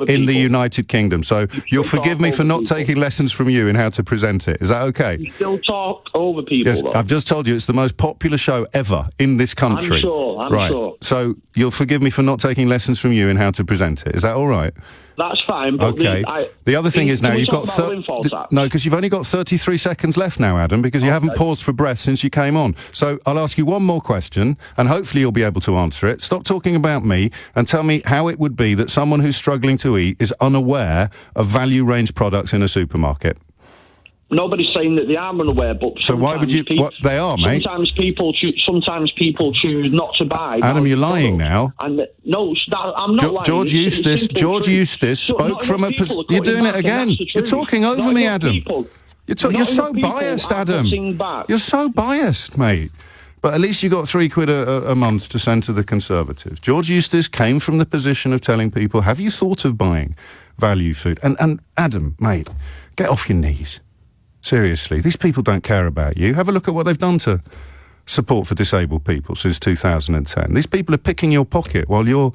[SPEAKER 3] in the United Kingdom. So you'll forgive me for not taking lessons from you in how to present it. Is that okay?
[SPEAKER 12] You still talk over people.
[SPEAKER 3] Yes, I've just told you it's the most popular show ever in this country.
[SPEAKER 12] I'm sure.
[SPEAKER 3] So you'll forgive me for not taking lessons from you in how to present it. Is that all right?
[SPEAKER 12] That's fine. But
[SPEAKER 3] okay. The other thing is now you've got because you've only got 33 seconds left now, Adam, because you haven't paused for breath since you came on. So I'll ask you one more question, and hopefully you'll be able to answer it. Stop talking about me and tell me how it would be that someone who's struggling to eat is unaware of value range products in a supermarket.
[SPEAKER 12] Nobody's saying that they are unaware, but
[SPEAKER 3] so why would you? They are, mate.
[SPEAKER 12] Sometimes people choose not to buy.
[SPEAKER 3] Adam, you're lying now.
[SPEAKER 12] And I'm not lying.
[SPEAKER 3] George Eustace spoke from a position. You're doing it again. You're talking over me, Adam. You're so biased, Adam. You're so biased, mate. But at least you got £3 a month to send to the Conservatives. George Eustace came from the position of telling people, have you thought of buying value food? And Adam, mate, get off your knees. Seriously, these people don't care about you. Have a look at what they've done to support for disabled people since 2010. These people are picking your pocket while you're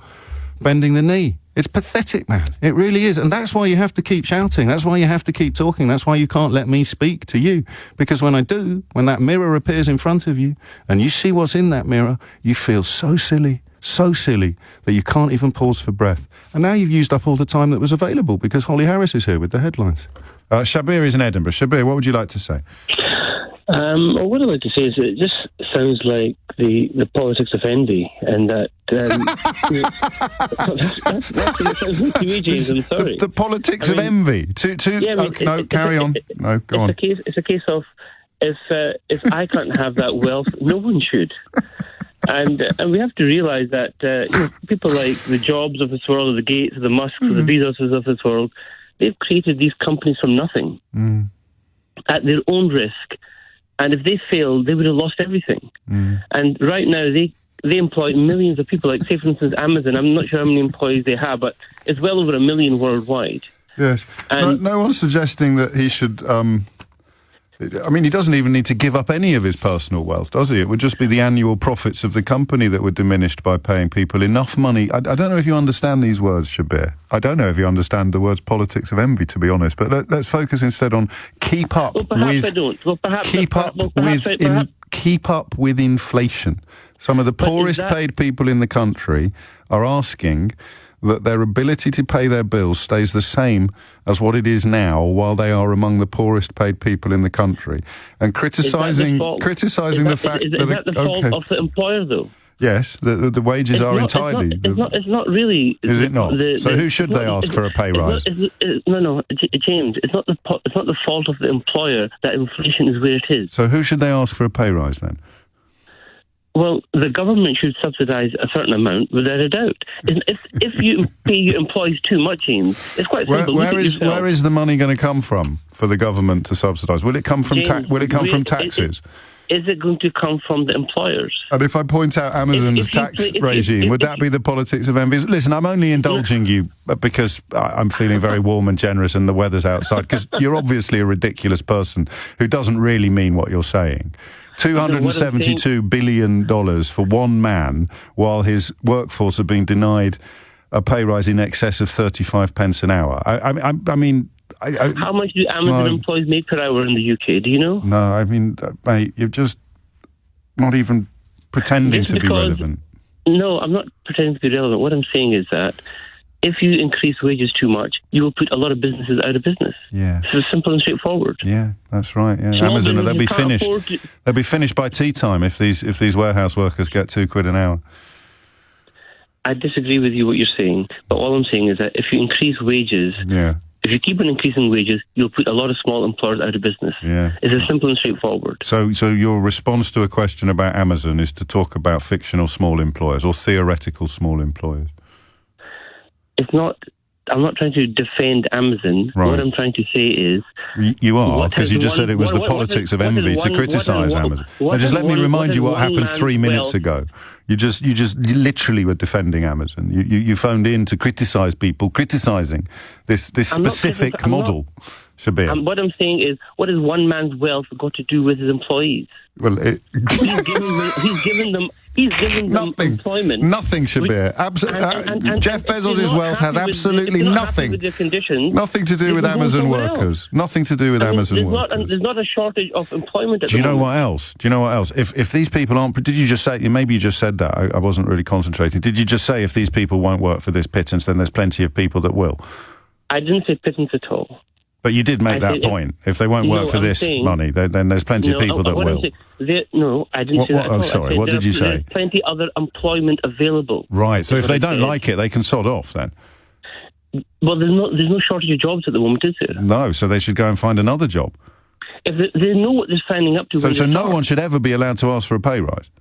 [SPEAKER 3] bending the knee. It's pathetic, man. It really is. And that's why you have to keep shouting. That's why you have to keep talking. That's why you can't let me speak to you. Because when I do, when that mirror appears in front of you and you see what's in that mirror, you feel so silly that you can't even pause for breath. And now you've used up all the time that was available because Holly Harris is here with the headlines.
[SPEAKER 5] Shabir is in Edinburgh. Shabir, what would you like to say?
[SPEAKER 13] Well, what I'd like to say is it just sounds like the politics of envy, and that that's to me, James. I'm sorry.
[SPEAKER 3] The politics of envy. No, carry on. No, go on.
[SPEAKER 13] It's a case of if I can't have that wealth, no one should. And we have to realise that people like the Jobs of this world, or the Gates, or the Musks, or the Bezoses of this world, they've created these companies from nothing at their own risk. And if they failed, they would have lost everything. And right now, they employ millions of people. Like, say, for instance, Amazon. I'm not sure how many employees they have, but it's well over 1 million worldwide.
[SPEAKER 1] Yes. No one's suggesting that he should... I mean, he doesn't even need to give up any of his personal wealth, does he? It would just be the annual profits of the company that were diminished by paying people enough money. I don't know if you understand these words, Shabir. I don't know if you understand the words politics of envy, to be honest. But let's focus instead on keep up with inflation. Some of the poorest paid people in the country are asking that their ability to pay their bills stays the same as what it is now while they are among the poorest paid people in the country. And criticising the fact that...
[SPEAKER 13] Is that the fault of the employer, though?
[SPEAKER 1] Yes, the wages are entirely...
[SPEAKER 13] It's not really...
[SPEAKER 1] Is it not? So who should they ask for a pay rise?
[SPEAKER 13] No, James, it's not the fault of the employer that inflation is where it is.
[SPEAKER 1] So who should they ask for a pay rise then?
[SPEAKER 13] Well, the government should subsidise a certain amount, without a doubt. If you pay your employees too much, James, it's quite simple.
[SPEAKER 1] Where is the money going to come from for the government to subsidise? Will it come from taxes?
[SPEAKER 13] Is it going to come from the employers?
[SPEAKER 1] And if I point out Amazon's tax regime, would that be the politics of envy? Listen, I'm only indulging you because I'm feeling very warm and generous and the weather's outside, because you're obviously a ridiculous person who doesn't really mean what you're saying. $272 billion for one man, while his workforce are being denied a pay rise in excess of 35 pence an hour. I mean...
[SPEAKER 13] How much do Amazon employees make per hour in the UK? Do you know?
[SPEAKER 1] No, I mean, mate, you're just not even pretending to be relevant.
[SPEAKER 13] No, I'm not pretending to be relevant. What I'm saying is that if you increase wages too much, you will put a lot of businesses out of business.
[SPEAKER 1] Yeah.
[SPEAKER 13] It's simple and straightforward.
[SPEAKER 1] Yeah, that's right. Yeah. Amazon, they'll be finished. They'll be finished by tea time if these warehouse workers get £2 an hour.
[SPEAKER 13] I disagree with you what you're saying, but all I'm saying is that if you increase wages, if you keep on increasing wages, you'll put a lot of small employers out of business.
[SPEAKER 1] Yeah.
[SPEAKER 13] It's as simple and straightforward.
[SPEAKER 1] So your response to a question about Amazon is to talk about fictional small employers or theoretical small employers?
[SPEAKER 13] It's not... I'm not trying to defend Amazon.
[SPEAKER 1] Right.
[SPEAKER 13] What I'm trying to say is...
[SPEAKER 1] You are, because you just said it was the politics of envy to criticise Amazon. Now just let me remind you what happened 3 minutes ago. You literally were defending Amazon. You phoned in to criticise people, criticising this specific model. Shabir.
[SPEAKER 13] What I'm saying is, what has one man's wealth got to do with his employees?
[SPEAKER 1] Well,
[SPEAKER 13] he's given them employment.
[SPEAKER 1] Nothing, Shabir. Jeff Bezos' wealth has absolutely nothing. Nothing to do with Amazon workers. Nothing to do with Amazon workers.
[SPEAKER 13] There's not a shortage of employment.
[SPEAKER 1] Do you know what else? If these people aren't, did you just say? Maybe you just said that. I wasn't really concentrating. Did you just say if these people won't work for this pittance, then there's plenty of people that will?
[SPEAKER 13] I didn't say pittance at all.
[SPEAKER 1] But you did make that point. If they won't work for this money, then there's plenty of people that will.
[SPEAKER 13] No, I didn't say that at all.
[SPEAKER 1] Oh, sorry, what did you say?
[SPEAKER 13] There's plenty other employment available.
[SPEAKER 1] Right, so if they don't like it, they can sod off then?
[SPEAKER 13] Well, there's no shortage of jobs at the moment, is there?
[SPEAKER 1] No, so they should go and find another job.
[SPEAKER 13] If they know what they're signing up to...
[SPEAKER 1] So no one should ever be allowed to ask for a pay rise?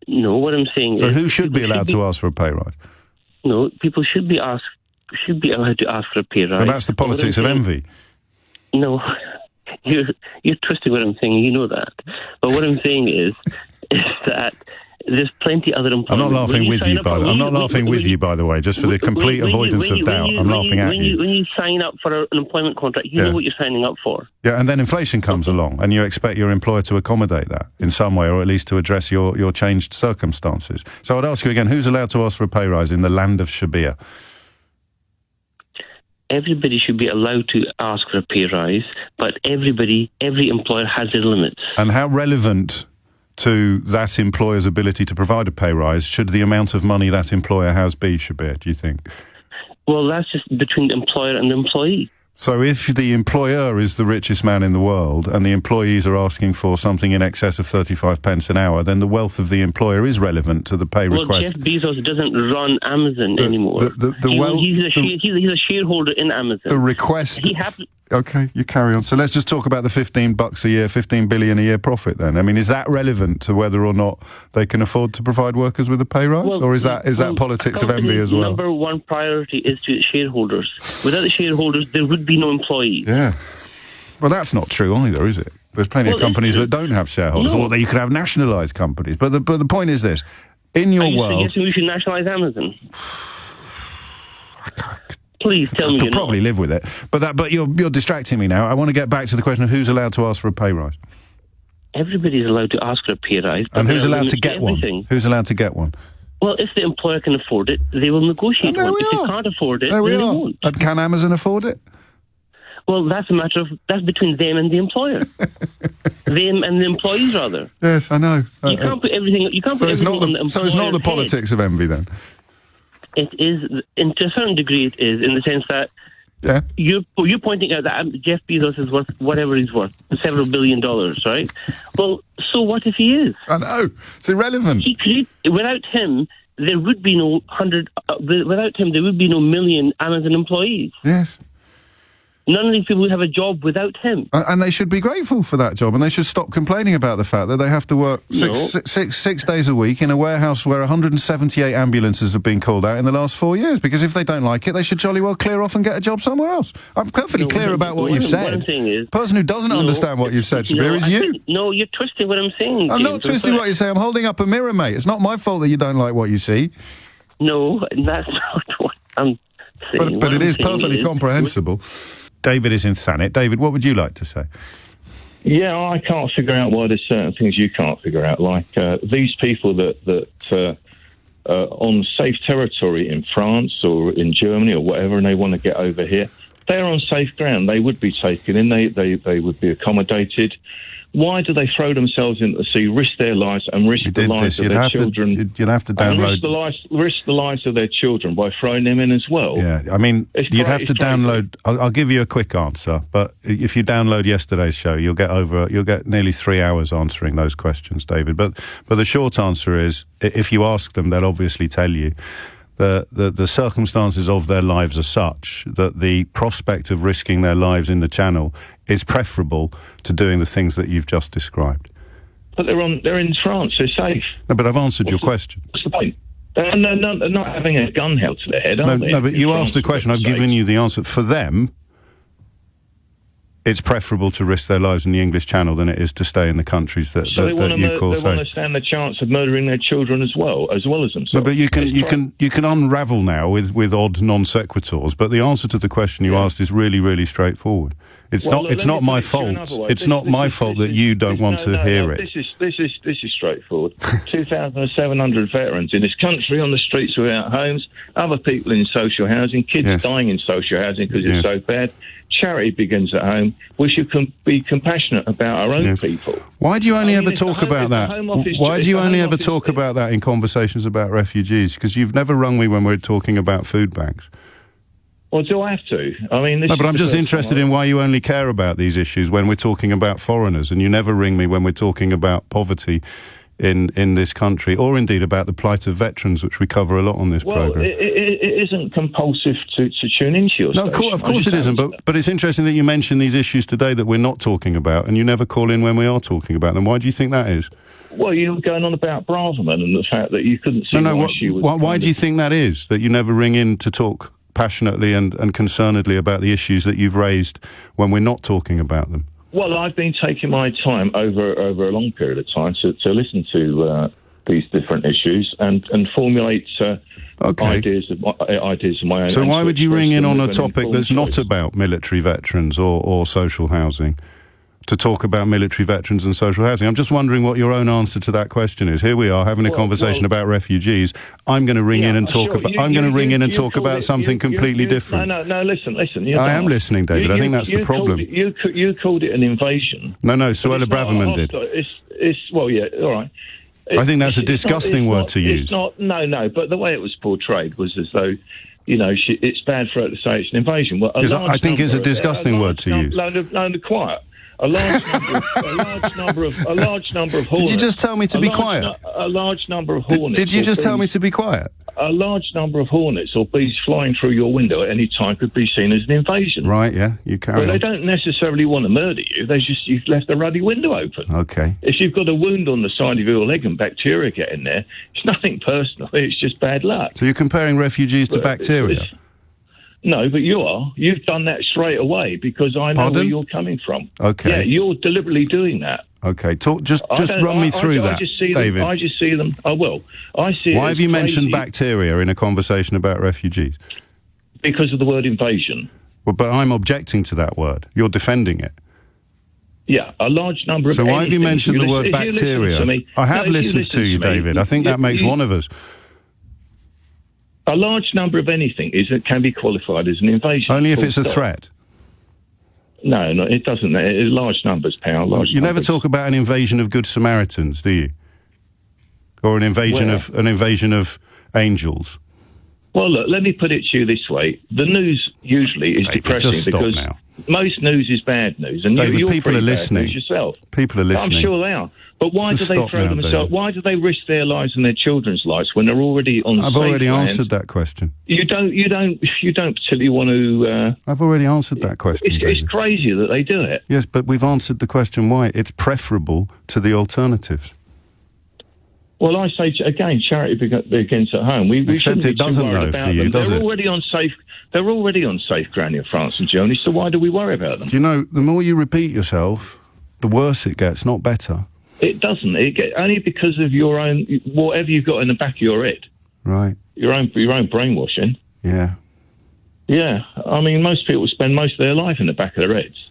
[SPEAKER 13] No, what I'm saying is...
[SPEAKER 1] So who should be allowed to ask for a pay rise?
[SPEAKER 13] No, people should be allowed to ask for a pay rise.
[SPEAKER 1] But that's the politics of envy.
[SPEAKER 13] No, you're twisting what I'm saying. You know that. But what I'm saying is that there's plenty other employment.
[SPEAKER 1] I'm not laughing with you, by the way. I'm not laughing with you, by the way, just for the complete avoidance of doubt. I'm laughing at you.
[SPEAKER 13] When you sign up for an employment contract, you know what you're signing up for.
[SPEAKER 1] Yeah, and then inflation comes along, and you expect your employer to accommodate that in some way, or at least to address your changed circumstances. So I'd ask you again, who's allowed to ask for a pay rise in the land of Shabir?
[SPEAKER 13] Everybody should be allowed to ask for a pay rise, but every employer has their limits.
[SPEAKER 1] And how relevant to that employer's ability to provide a pay rise should the amount of money that employer has be, Shabir, do you think?
[SPEAKER 13] Well, that's just between the employer and the employee.
[SPEAKER 1] So if the employer is the richest man in the world and the employees are asking for something in excess of 35 pence an hour, then the wealth of the employer is relevent to the pay request.
[SPEAKER 13] Well, Jeff Bezos doesn't run Amazon anymore. He's a shareholder in Amazon.
[SPEAKER 1] The request... Okay, you carry on. So let's just talk about the $15 a year, $15 billion a year profit then. I mean, is that relevant to whether or not they can afford to provide workers with a pay rise?
[SPEAKER 13] Well,
[SPEAKER 1] or is that politics of envy as well?
[SPEAKER 13] Number one priority is to shareholders. Without the shareholders, there would be no employees.
[SPEAKER 1] Yeah. Well, that's not true either, is it? There's plenty of companies that don't have shareholders, or that you could have nationalised companies. But the point is this. In your world...
[SPEAKER 13] Are you suggesting we should nationalise Amazon? Please tell me.
[SPEAKER 5] I could probably live with it, but you're distracting me now. I want to get back to the question of who's allowed to ask for a pay rise.
[SPEAKER 13] Everybody's allowed to ask for a pay rise.
[SPEAKER 5] And who's allowed to get one? Who's allowed to get one?
[SPEAKER 13] Well, if the employer can afford it, they will negotiate one. If they can't afford it, then they won't.
[SPEAKER 5] And can Amazon afford it?
[SPEAKER 13] Well, that's between them and the employer. Them and the employees, rather.
[SPEAKER 5] Yes, I know.
[SPEAKER 13] You can't put everything. You can't put everything on the employer's
[SPEAKER 5] So it's not the politics of envy, then.
[SPEAKER 13] It is, to a certain degree, it is, in the sense that you're pointing out that Jeff Bezos is worth whatever he's worth, several $1 billion, right? Well, so what if he is?
[SPEAKER 5] I know, it's irrelevant.
[SPEAKER 13] Without him, there would be no without him, there would be no million Amazon employees.
[SPEAKER 5] Yes.
[SPEAKER 13] None of these people would have a job without him.
[SPEAKER 5] And they should be grateful for that job, and they should stop complaining about the fact that they have to work six days a week in a warehouse where 178 ambulances have been called out in the last 4 years, because if they don't like it, they should jolly well clear off and get a job somewhere else. I'm perfectly clear about what you've said. The person who doesn't understand what you've said, Shabir, is you.
[SPEAKER 13] No, you're twisting what I'm saying,
[SPEAKER 5] I'm not twisting what you say. I'm holding up a mirror, mate. It's not my fault that you don't like what you see.
[SPEAKER 13] No, that's not what I'm saying.
[SPEAKER 5] But it is perfectly comprehensible. David is in Thanet. David, what would you like to say?
[SPEAKER 14] Yeah, I can't figure out why there's certain things you can't figure out, like these people that on safe territory in France or in Germany or whatever, and they want to get over here. They're on safe ground. They would be taken in. They would be accommodated. Why do they throw themselves into the sea, risk their lives, and risk the lives of their children?
[SPEAKER 5] You'd have to download...
[SPEAKER 14] risk the lives of their children by throwing them in as well.
[SPEAKER 5] Yeah, I mean, you'd have to download... I'll give you a quick answer, but if you download yesterday's show, you'll get nearly 3 hours answering those questions, David. But the short answer is, if you ask them, they'll obviously tell you. The circumstances of their lives are such that the prospect of risking their lives in the Channel is preferable to doing the things that you've just described.
[SPEAKER 14] But they're in France, they're safe.
[SPEAKER 5] No, but I've answered your question.
[SPEAKER 14] What's the point? They're not having a gun held to their head, are they?
[SPEAKER 5] No, but you asked a question, I've given you the answer. For them, it's preferable to risk their lives in the English Channel than it is to stay in the countries that you call safe.
[SPEAKER 14] They want to stand the chance of murdering their children as well as themselves.
[SPEAKER 5] No, but you can unravel now with odd non sequiturs. But the answer to the question you asked is really, really straightforward. It's not my fault. It's not my fault that you don't want to hear it.
[SPEAKER 14] This is straightforward. 2,700 veterans in this country on the streets without homes, other people in social housing, kids dying in social housing because it's so bad. Charity begins at home. We should be compassionate about our own people.
[SPEAKER 5] Why do you only ever talk about that? Why do you only ever talk about that in conversations about refugees? Because you've never rung me when we're talking about food banks.
[SPEAKER 14] Well, do I have to? I mean,
[SPEAKER 5] no, but I'm just interested in why you only care about these issues when we're talking about foreigners, and you never ring me when we're talking about poverty in this country, or indeed about the plight of veterans, which we cover a lot on this programme.
[SPEAKER 14] It isn't compulsive to tune into your station.
[SPEAKER 5] No, of course it isn't, but it's interesting that you mention these issues today that we're not talking about, and you never call in when we are talking about them. Why do you think that is?
[SPEAKER 14] Well, you're going on about Braverman and the fact that you couldn't see why she was...
[SPEAKER 5] Why do you think that is, that you never ring in to talk passionately and concernedly about the issues that you've raised when we're not talking about them?
[SPEAKER 14] Well, I've been taking my time over a long period of time to listen to these different issues and formulate ideas of my own.
[SPEAKER 5] So why would you ring in on a topic that's not about military veterans or social housing? To talk about military veterans and social housing. I'm just wondering what your own answer to that question is. Here we are having a conversation about refugees. I'm going to ring in and talk about. I'm going to ring in and talk about something completely different.
[SPEAKER 14] No. Listen.
[SPEAKER 5] I am listening, David. I think that's the problem.
[SPEAKER 14] You called it an invasion.
[SPEAKER 5] No. Suella Braverman did.
[SPEAKER 14] Well, yeah, all right.
[SPEAKER 5] I think that's a disgusting word to use.
[SPEAKER 14] No. But the way it was portrayed was as though, it's bad for her to say it's an invasion. Well,
[SPEAKER 5] I think it's a disgusting word to use.
[SPEAKER 14] No, quiet. A large number of hornets.
[SPEAKER 5] Did you just tell me to be quiet?
[SPEAKER 14] A large number of hornets.
[SPEAKER 5] Did you just tell me to be quiet?
[SPEAKER 14] A large number of hornets or bees flying through your window at any time could be seen as an invasion.
[SPEAKER 5] Right, yeah, you carry on.
[SPEAKER 14] They don't necessarily want to murder you. You've left a ruddy window open.
[SPEAKER 5] Okay.
[SPEAKER 14] If you've got a wound on the side of your leg and bacteria get in there, it's nothing personal. It's just bad luck.
[SPEAKER 5] So you're comparing refugees to bacteria?
[SPEAKER 14] No, but you are. You've done that straight away because I know where you're coming from.
[SPEAKER 5] Okay.
[SPEAKER 14] Yeah, you're deliberately doing that.
[SPEAKER 5] Okay, just run me through that, David.
[SPEAKER 14] I just see them. I will. I see.
[SPEAKER 5] Why have you mentioned bacteria in a conversation about refugees?
[SPEAKER 14] because of the word invasion.
[SPEAKER 3] Well, but I'm objecting to that word. You're defending it.
[SPEAKER 14] Yeah, a large number of...
[SPEAKER 3] So why have you mentioned the word bacteria? I have listened to you, David. I think that makes one of us.
[SPEAKER 14] A large number of anything can be qualified as an invasion.
[SPEAKER 3] Only if it's a threat.
[SPEAKER 14] No, it doesn't. It's large numbers, pal.
[SPEAKER 3] You never talk about an invasion of Good Samaritans, do you? Or an invasion of angels.
[SPEAKER 14] Well, look, let me put it to you this way. The news usually is depressing because most news is bad news. And
[SPEAKER 3] David,
[SPEAKER 14] you're
[SPEAKER 3] people are listening.
[SPEAKER 14] Yourself.
[SPEAKER 3] People are listening.
[SPEAKER 14] I'm sure they are. But why do they throw themselves? Why do they risk their lives and their children's lives when they're already on?
[SPEAKER 3] I've already answered that question.
[SPEAKER 14] You don't particularly want to.
[SPEAKER 3] I've already answered that question.
[SPEAKER 14] It's crazy that they do it.
[SPEAKER 3] Yes, but we've answered the question why. It's preferable to the alternatives.
[SPEAKER 14] Well, I say again, charity begins at home.
[SPEAKER 3] Except it doesn't, though, for you, does it?
[SPEAKER 14] They're already on safe ground in France and Germany. So why do we worry about them?
[SPEAKER 3] Do you know, the more you repeat yourself, the worse it gets, not better.
[SPEAKER 14] It doesn't. Only because of your own, whatever you've got in the back of your head.
[SPEAKER 3] Right.
[SPEAKER 14] Your own brainwashing.
[SPEAKER 3] Yeah.
[SPEAKER 14] Yeah. I mean, most people spend most of their life in the back of their heads.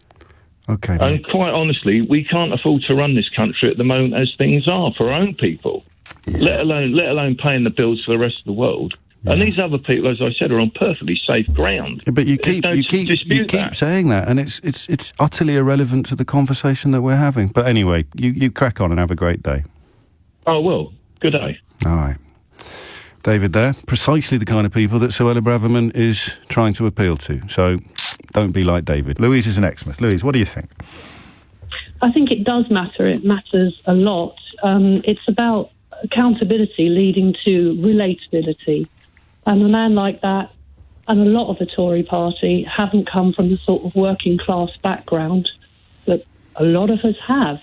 [SPEAKER 3] Okay.
[SPEAKER 14] And quite honestly, we can't afford to run this country at the moment as things are for our own people. Yeah. Let alone paying the bills for the rest of the world. Yeah. And these other people, as I said, are on perfectly safe ground.
[SPEAKER 3] Yeah, but you keep saying that, and it's utterly irrelevant to the conversation that we're having. But anyway, you crack on and have a great day.
[SPEAKER 14] Oh, well, good day.
[SPEAKER 3] All right. David there, precisely the kind of people that Suella Braverman is trying to appeal to. So don't be like David. Louise is in Exmouth. Louise, what do you think?
[SPEAKER 15] I think it does matter. It matters a lot. It's about accountability leading to relatability. And a man like that, and a lot of the Tory party, haven't come from the sort of working class background that a lot of us have.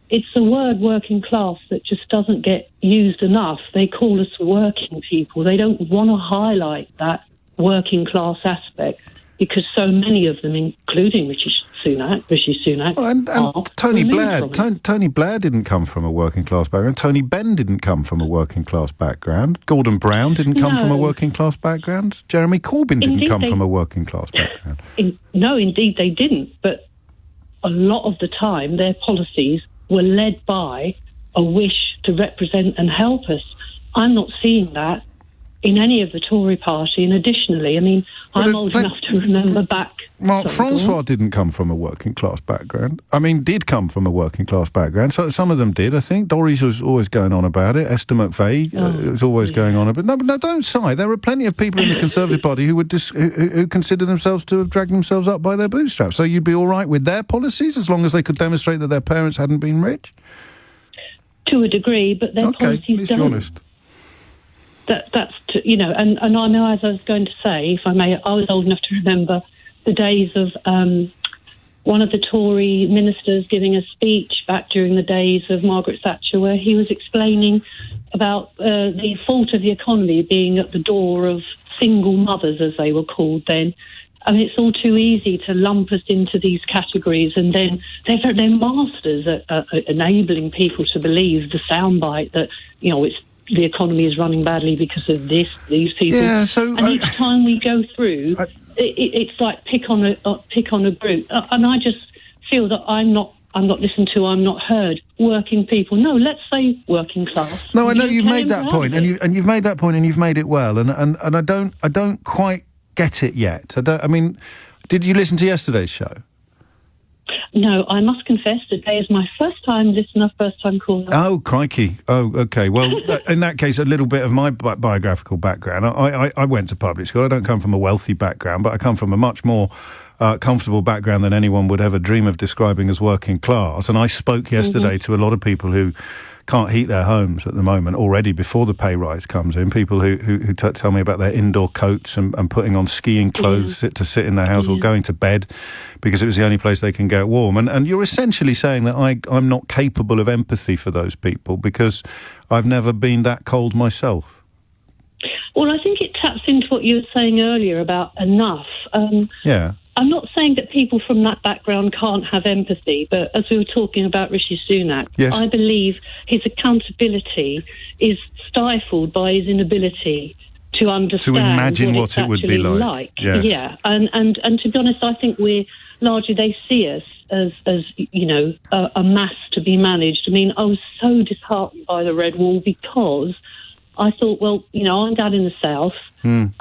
[SPEAKER 15] It's the word working class that just doesn't get used enough. They call us working people. They don't want to highlight that working class aspect because so many of them, including Rishi Sunak,
[SPEAKER 3] and Tony Blair. Tony Blair didn't come from a working class background. Tony Benn didn't come from a working class background. Gordon Brown didn't come from a working class background. Jeremy Corbyn didn't come from a working class background.
[SPEAKER 15] No, indeed they didn't. But a lot of the time, their policies were led by a wish to represent and help us. I'm not seeing that in any of the Tory party. And additionally, I mean, I'm old enough to remember back...
[SPEAKER 3] Mark Francois didn't come from a working class background. I mean, did come from a working class background. So some of them did, I think. Dorries was always going on about it. Esther McVeigh was always going on about it. No, don't sigh. There are plenty of people in the Conservative Party who would who consider themselves to have dragged themselves up by their bootstraps. So you'd be all right with their policies as long as they could demonstrate that their parents hadn't been rich?
[SPEAKER 15] To a degree, but their policies
[SPEAKER 3] at least
[SPEAKER 15] don't.
[SPEAKER 3] You're honest.
[SPEAKER 15] That's and I know, as I was going to say, if I may, I was old enough to remember the days of one of the Tory ministers giving a speech back during the days of Margaret Thatcher, where he was explaining about the fault of the economy being at the door of single mothers, as they were called then. I mean, it's all too easy to lump us into these categories, and then they're masters at enabling people to believe the soundbite that, it's the economy is running badly because of these people.
[SPEAKER 3] Yeah, so
[SPEAKER 15] and each time we go through, it's like pick on a group, and I just feel that I'm not listened to, I'm not heard. Working people, no, let's say working class.
[SPEAKER 3] No, I know you've made that point, and you've made that point, and you've made it well, and I don't quite get it yet. I mean, did you listen to yesterday's show?
[SPEAKER 15] No, I must confess, today is my first time listener, first time caller.
[SPEAKER 3] Oh, crikey. Oh, OK. Well, in that case, a little bit of my biographical background. I went to public school. I don't come from a wealthy background, but I come from a much more comfortable background than anyone would ever dream of describing as working class. And I spoke yesterday to a lot of people who can't heat their homes at the moment already before the pay rise comes in. People who tell me about their indoor coats and putting on skiing clothes to sit in their house or going to bed because it was the only place they can get warm. And you're essentially saying that I'm not capable of empathy for those people because I've never been that cold myself.
[SPEAKER 15] Well, I think it taps into what you were saying earlier about enough.
[SPEAKER 3] Yeah.
[SPEAKER 15] I'm not saying that people from that background can't have empathy, but as we were talking about Rishi Sunak,
[SPEAKER 3] yes.
[SPEAKER 15] I believe his accountability is stifled by his inability to understand,
[SPEAKER 3] to imagine what it would be
[SPEAKER 15] like.
[SPEAKER 3] Yes.
[SPEAKER 15] Yeah, and to be honest, I think they see us as a mass to be managed. I mean, I was so disheartened by the Red Wall because I thought, well, I'm down in the south. We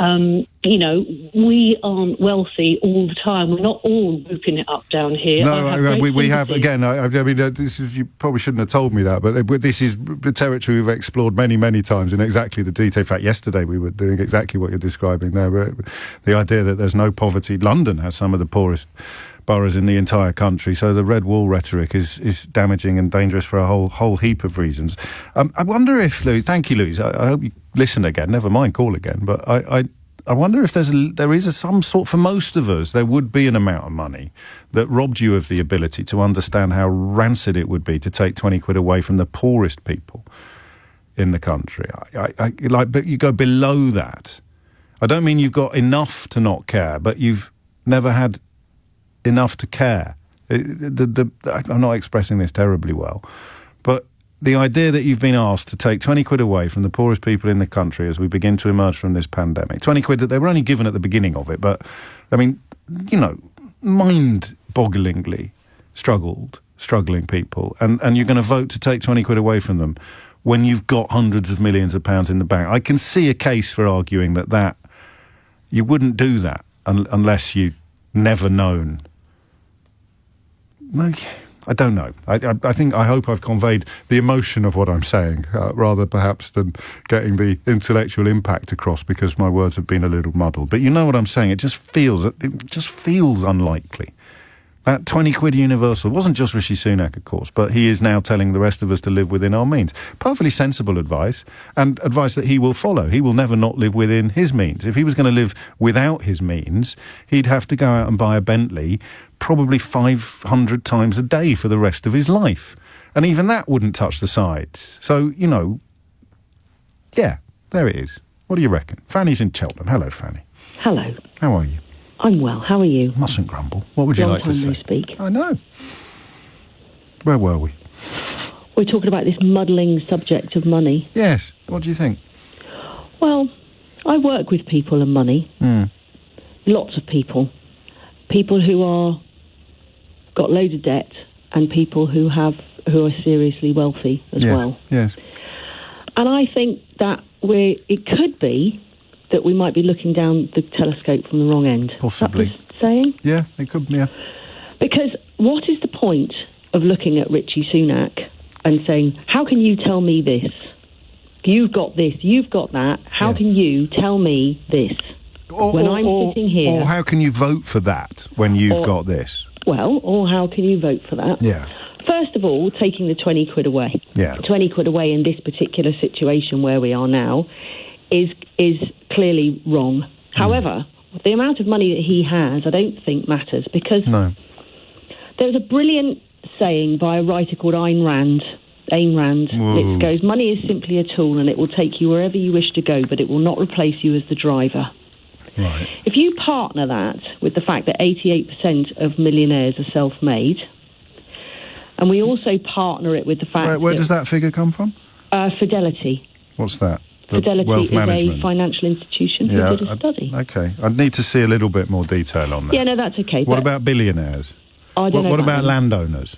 [SPEAKER 15] aren't wealthy all the time. We're not all whooping it up down here.
[SPEAKER 3] No, we have, again, I mean, you probably shouldn't have told me that, but this is the territory we've explored many, many times in exactly the detail. In fact, yesterday we were doing exactly what you're describing there. The idea that there's no poverty. London has some of the poorest boroughs in the entire country, so the Red Wall rhetoric is damaging and dangerous for a whole heap of reasons. I wonder if, Louise, thank you, Louise, I hope you listen again, never mind call again, but I wonder if there is some sort, for most of us, there would be an amount of money that robbed you of the ability to understand how rancid it would be to take 20 quid away from the poorest people in the country. But you go below that. I don't mean you've got enough to not care, but you've never had enough to care. I'm not expressing this terribly well, but the idea that you've been asked to take 20 quid away from the poorest people in the country as we begin to emerge from this pandemic, 20 quid that they were only given at the beginning of it, but, I mean, mind-bogglingly struggling people, and you're going to vote to take 20 quid away from them when you've got hundreds of millions of pounds in the bank. I can see a case for arguing that you wouldn't do that unless you'd never known. No, I don't know. I hope I've conveyed the emotion of what I'm saying, rather perhaps than getting the intellectual impact across, because my words have been a little muddled. But you know what I'm saying. It just feels unlikely. That 20 quid universal wasn't just Rishi Sunak, of course, but he is now telling the rest of us to live within our means. Perfectly sensible advice, and advice that he will follow. He will never not live within his means. If he was going to live without his means, he'd have to go out and buy a Bentley probably 500 times a day for the rest of his life. And even that wouldn't touch the sides. So, yeah, there it is. What do you reckon? Fanny's in Cheltenham. Hello, Fanny.
[SPEAKER 16] Hello.
[SPEAKER 3] How are you?
[SPEAKER 16] I'm well. How are you?
[SPEAKER 3] Mustn't grumble. What would you like to say?
[SPEAKER 16] Long time no speak.
[SPEAKER 3] I know. Where were we?
[SPEAKER 16] We're talking about this muddling subject of money.
[SPEAKER 3] Yes. What do you think?
[SPEAKER 16] Well, I work with people and money. Lots of people. People who got loads of debt, and people who are seriously wealthy as well.
[SPEAKER 3] Yes.
[SPEAKER 16] And I think that it could be that we might be looking down the telescope from the wrong end.
[SPEAKER 3] Possibly.
[SPEAKER 16] Is that the saying?
[SPEAKER 3] Yeah, it could, yeah.
[SPEAKER 16] Because what is the point of looking at Rishi Sunak and saying, how can you tell me this? You've got this, you've got that. How can you tell me this? When I'm sitting here...
[SPEAKER 3] Or how can you vote for that when you've got this?
[SPEAKER 16] Well, or how can you vote for that?
[SPEAKER 3] Yeah.
[SPEAKER 16] First of all, taking the 20 quid away.
[SPEAKER 3] Yeah.
[SPEAKER 16] 20 quid away in this particular situation where we are now is clearly wrong. However, the amount of money that he has, I don't think matters, because there's a brilliant saying by a writer called Ayn Rand. It goes, money is simply a tool and it will take you wherever you wish to go, but it will not replace you as the driver.
[SPEAKER 3] Right.
[SPEAKER 16] If you partner that with the fact that 88% of millionaires are self-made, and we also partner it with the fact
[SPEAKER 3] where does that figure come from?
[SPEAKER 16] Fidelity.
[SPEAKER 3] What's that?
[SPEAKER 16] Fidelity
[SPEAKER 3] Wealth
[SPEAKER 16] is
[SPEAKER 3] management.
[SPEAKER 16] a financial institution who did a study.
[SPEAKER 3] Okay. I'd need to see a little bit more detail on that.
[SPEAKER 16] Yeah, no, that's okay.
[SPEAKER 3] What about billionaires?
[SPEAKER 16] I don't know.
[SPEAKER 3] What about landowners?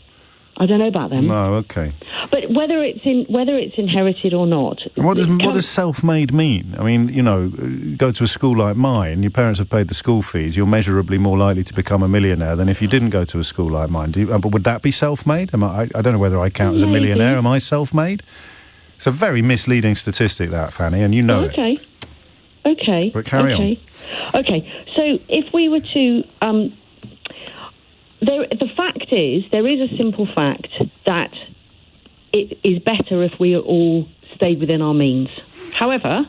[SPEAKER 16] I don't know about them.
[SPEAKER 3] No, okay.
[SPEAKER 16] But whether it's inherited or not...
[SPEAKER 3] And what does self-made mean? I mean, you go to a school like mine, your parents have paid the school fees, you're measurably more likely to become a millionaire than if you didn't go to a school like mine. But would that be self-made? I don't know whether I count as a millionaire. Am I self-made? It's a very misleading statistic, that, Fanny, and you know it.
[SPEAKER 16] Okay.
[SPEAKER 3] But carry on.
[SPEAKER 16] Okay, so if we were to... the fact is, there is a simple fact that it is better if we all stayed within our means. However,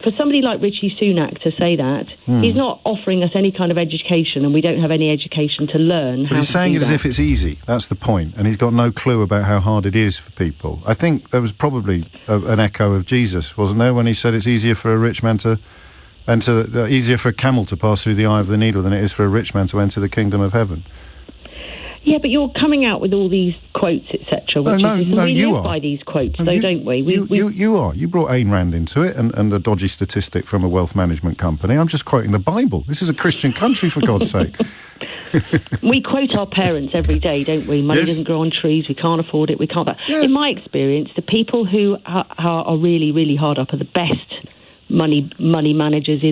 [SPEAKER 16] for somebody like Rishi Sunak to say that, he's not offering us any kind of education, and we don't have any education to learn how to do that.
[SPEAKER 3] But he's saying it as if it's easy. That's the point. And he's got no clue about how hard it is for people. I think there was probably an echo of Jesus, wasn't there, when he said it's easier for a rich man to enter, easier for a camel to pass through the eye of the needle than it is for a rich man to enter the kingdom of heaven.
[SPEAKER 16] Yeah, but you're coming out with all these quotes, etc., etc. We live by these quotes, though, don't we?
[SPEAKER 3] You are. You brought Ayn Rand into it and a dodgy statistic from a wealth management company. I'm just quoting the Bible. This is a Christian country, for God's sake.
[SPEAKER 16] We quote our parents every day, don't we? Money doesn't grow on trees. We can't afford it. We can't. In my experience, the people who are really, really hard up are the best money managers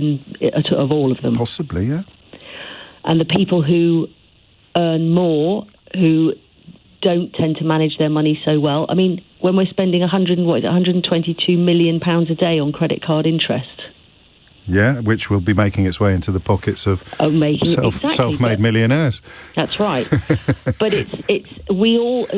[SPEAKER 16] of all of them.
[SPEAKER 3] Possibly, yeah.
[SPEAKER 16] And the people who earn more, who don't tend to manage their money so well. I mean, when we're spending 122 million pounds a day on credit card interest.
[SPEAKER 3] Yeah, which will be making its way into the pockets of self-made millionaires.
[SPEAKER 16] That's right. But we all,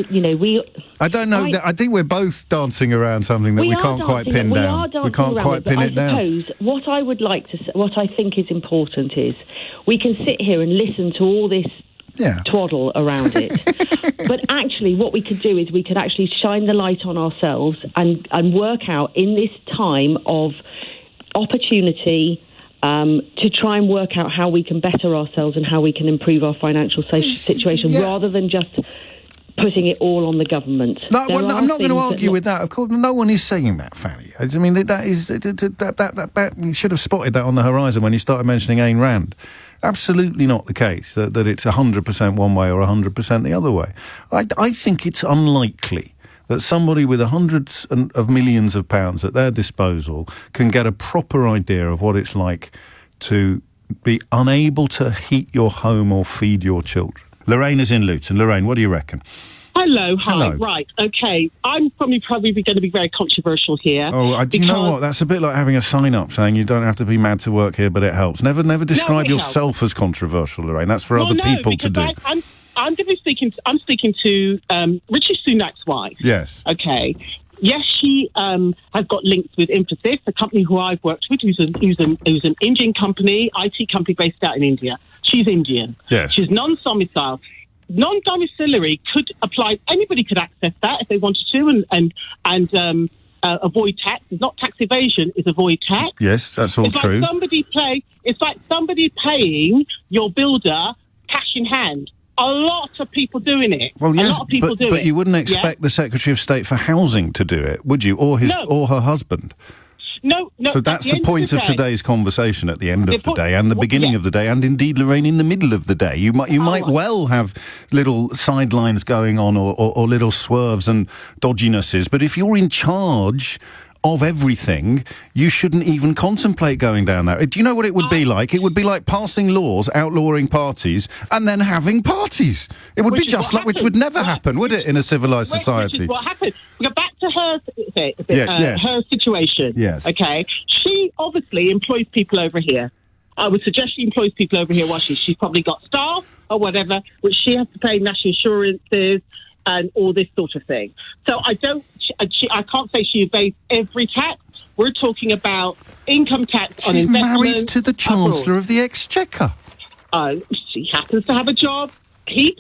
[SPEAKER 3] I don't know. I think we're both dancing around something that we can't quite pin down. We can't quite pin it down.
[SPEAKER 16] I suppose what I would like to say, what I think is important is we can sit here and listen to all this twaddle around it. But actually what we could do is we could actually shine the light on ourselves and work out in this time of opportunity to try and work out how we can better ourselves and how we can improve our financial situation rather than just putting it all on the government.
[SPEAKER 3] No, I'm not going to argue with that. Of course, no one is saying that, Fanny. I mean, that you should have spotted that on the horizon when you started mentioning Ayn Rand. Absolutely not the case that it's 100% one way or 100% the other way. I think it's unlikely that somebody with hundreds of millions of pounds at their disposal can get a proper idea of what it's like to be unable to heat your home or feed your children. Lorraine is in Luton. Lorraine, what do you reckon?
[SPEAKER 17] Hello, hi.
[SPEAKER 3] Hello.
[SPEAKER 17] Right, okay. I'm probably going to be very controversial here.
[SPEAKER 3] Oh, do you know what? That's a bit like having a sign-up saying you don't have to be mad to work here, but it helps. Never describe yourself as controversial, Lorraine. That's for other people to do.
[SPEAKER 17] I'm going to be speaking to Rishi Sunak's wife.
[SPEAKER 3] Yes.
[SPEAKER 17] Okay. Yes, she has got links with Infosys, a company who I've worked with, who's an Indian company, IT company based out in India. She's Indian.
[SPEAKER 3] Yes.
[SPEAKER 17] She's non-domicile. Non-domiciliary could apply. Anybody could access that if they wanted to, and avoid tax. It's not tax evasion; it's avoid tax.
[SPEAKER 3] Yes, that's all true.
[SPEAKER 17] It's like somebody paying your builder cash in hand. A lot of people doing it.
[SPEAKER 3] Well, yes,
[SPEAKER 17] a lot of people do it.
[SPEAKER 3] But you wouldn't expect the Secretary of State for Housing to do it, would you? Or her husband?
[SPEAKER 17] No.
[SPEAKER 3] So that's the point of today's conversation at the end of the day and the beginning of the day, and indeed, Lorraine, in the middle of the day. You might well have little sidelines going on or little swerves and dodginesses, but if you're in charge of everything, you shouldn't even contemplate going down that. Do you know what it would be like? It would be like passing laws outlawing parties and then having parties. It would be just like, which would never happen, would it, in a civilised society?
[SPEAKER 17] Which is what happened. We go back to her situation.
[SPEAKER 3] Yes.
[SPEAKER 17] Okay. She obviously employs people over here. I would suggest she employs people over here. She's probably got staff or whatever, which she has to pay national insurances and all this sort of thing. So I can't say she evades every tax. We're talking about income tax on investment.
[SPEAKER 3] She's married to the Chancellor of the Exchequer.
[SPEAKER 17] She happens to have a job. He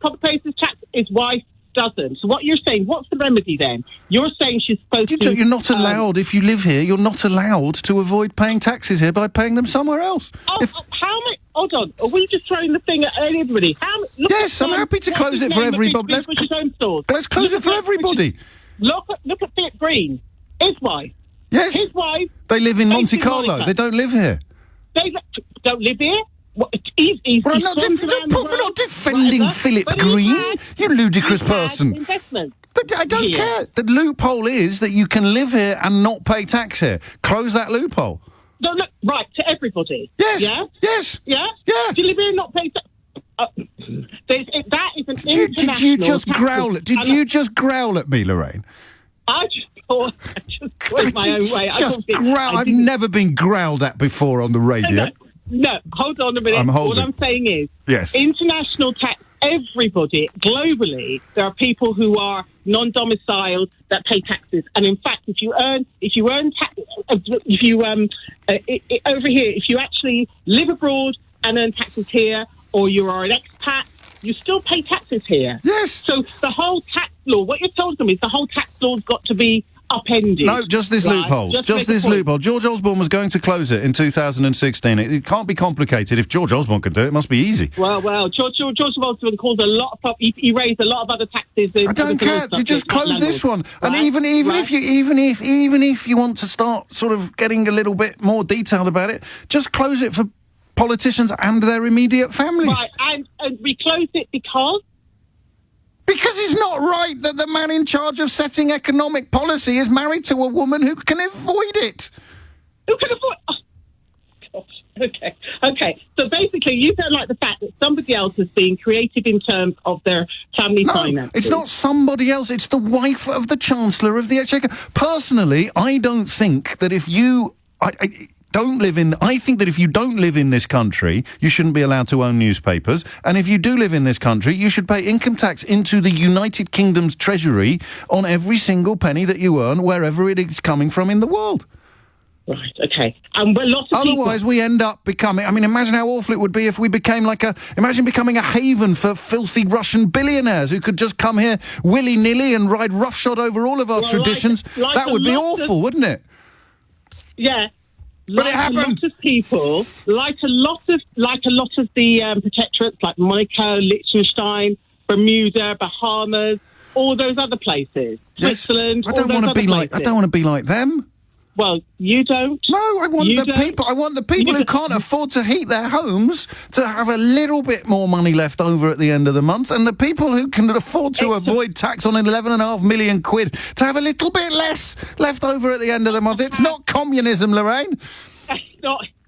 [SPEAKER 17] probably pays his tax. His wife doesn't. So what you're saying, what's the remedy then? You're saying she's supposed to...
[SPEAKER 3] You're not allowed, if you live here, you're not allowed to avoid paying taxes here by paying them somewhere else.
[SPEAKER 17] How many... Hold on. Are we just throwing the thing at everybody?
[SPEAKER 3] Yes, I'm happy to close it for everybody. Let's close it for everybody.
[SPEAKER 17] Look at Philip Green. His wife.
[SPEAKER 3] Yes.
[SPEAKER 17] His wife.
[SPEAKER 3] They live in Monte Carlo. They don't live here.
[SPEAKER 17] They don't live here? We're
[SPEAKER 3] not defending Philip Green, you ludicrous person. I don't care. The loophole is that you can live here and not pay tax here. Close that loophole.
[SPEAKER 17] No, look, right, to everybody.
[SPEAKER 3] Yes.
[SPEAKER 17] Yeah?
[SPEAKER 3] Yes.
[SPEAKER 17] Yeah?
[SPEAKER 3] Yeah.
[SPEAKER 17] Do you live here and not pay tax? That is an international...
[SPEAKER 3] Did you just growl? Did you just growl at me, Lorraine?
[SPEAKER 17] I just thought my own way.
[SPEAKER 3] I've never been growled at before on the radio.
[SPEAKER 17] No, hold on a minute. What I'm saying is,
[SPEAKER 3] yes,
[SPEAKER 17] international tax, everybody, globally, there are people who are non-domiciled that pay taxes. And in fact, if you earn tax, over here, if you actually live abroad and earn taxes here, or you are an expat, you still pay taxes here.
[SPEAKER 3] Yes.
[SPEAKER 17] So the whole tax law, what you're telling them is the whole tax law's got to be upended.
[SPEAKER 3] No, just this loophole. Just this loophole. George Osborne was going to close it in 2016. It can't be complicated. If George Osborne could do it, it must be easy.
[SPEAKER 17] Well, George Osborne caused a lot of problems. He raised a lot of other taxes.
[SPEAKER 3] I don't care. You just close this one, and even if you want to start sort of getting a little bit more detailed about it, just close it for politicians and their immediate families.
[SPEAKER 17] Right, and we closed it because.
[SPEAKER 3] Because it's not right that the man in charge of setting economic policy is married to a woman who can avoid it.
[SPEAKER 17] Who can avoid... Oh, gosh. Okay. So basically, you don't like the fact that somebody else is being creative in terms of their family finances.
[SPEAKER 3] It's not somebody else. It's the wife of the Chancellor of the Exchequer. Personally, I don't think that if you... I think that if you don't live in this country, you shouldn't be allowed to own newspapers. And if you do live in this country, you should pay income tax into the United Kingdom's treasury on every single penny that you earn, wherever it is coming from in the world.
[SPEAKER 17] Right, okay. And lots of
[SPEAKER 3] Otherwise, we end up becoming... I mean, imagine how awful it would be if we became imagine becoming a haven for filthy Russian billionaires who could just come here willy-nilly and ride roughshod over all of our traditions. That would be awful, wouldn't it?
[SPEAKER 17] Yeah.
[SPEAKER 3] But it happened.
[SPEAKER 17] A lot of people, like a lot of the protectorates, like Monaco, Liechtenstein, Bermuda, Bahamas, all those other places, Switzerland.
[SPEAKER 3] I don't want to be like them.
[SPEAKER 17] Well, you don't.
[SPEAKER 3] No, I want the people who can't afford to heat their homes to have a little bit more money left over at the end of the month, and the people who can afford to avoid tax on 11.5 million quid to have a little bit less left over at the end of the month. It's not communism, Lorraine.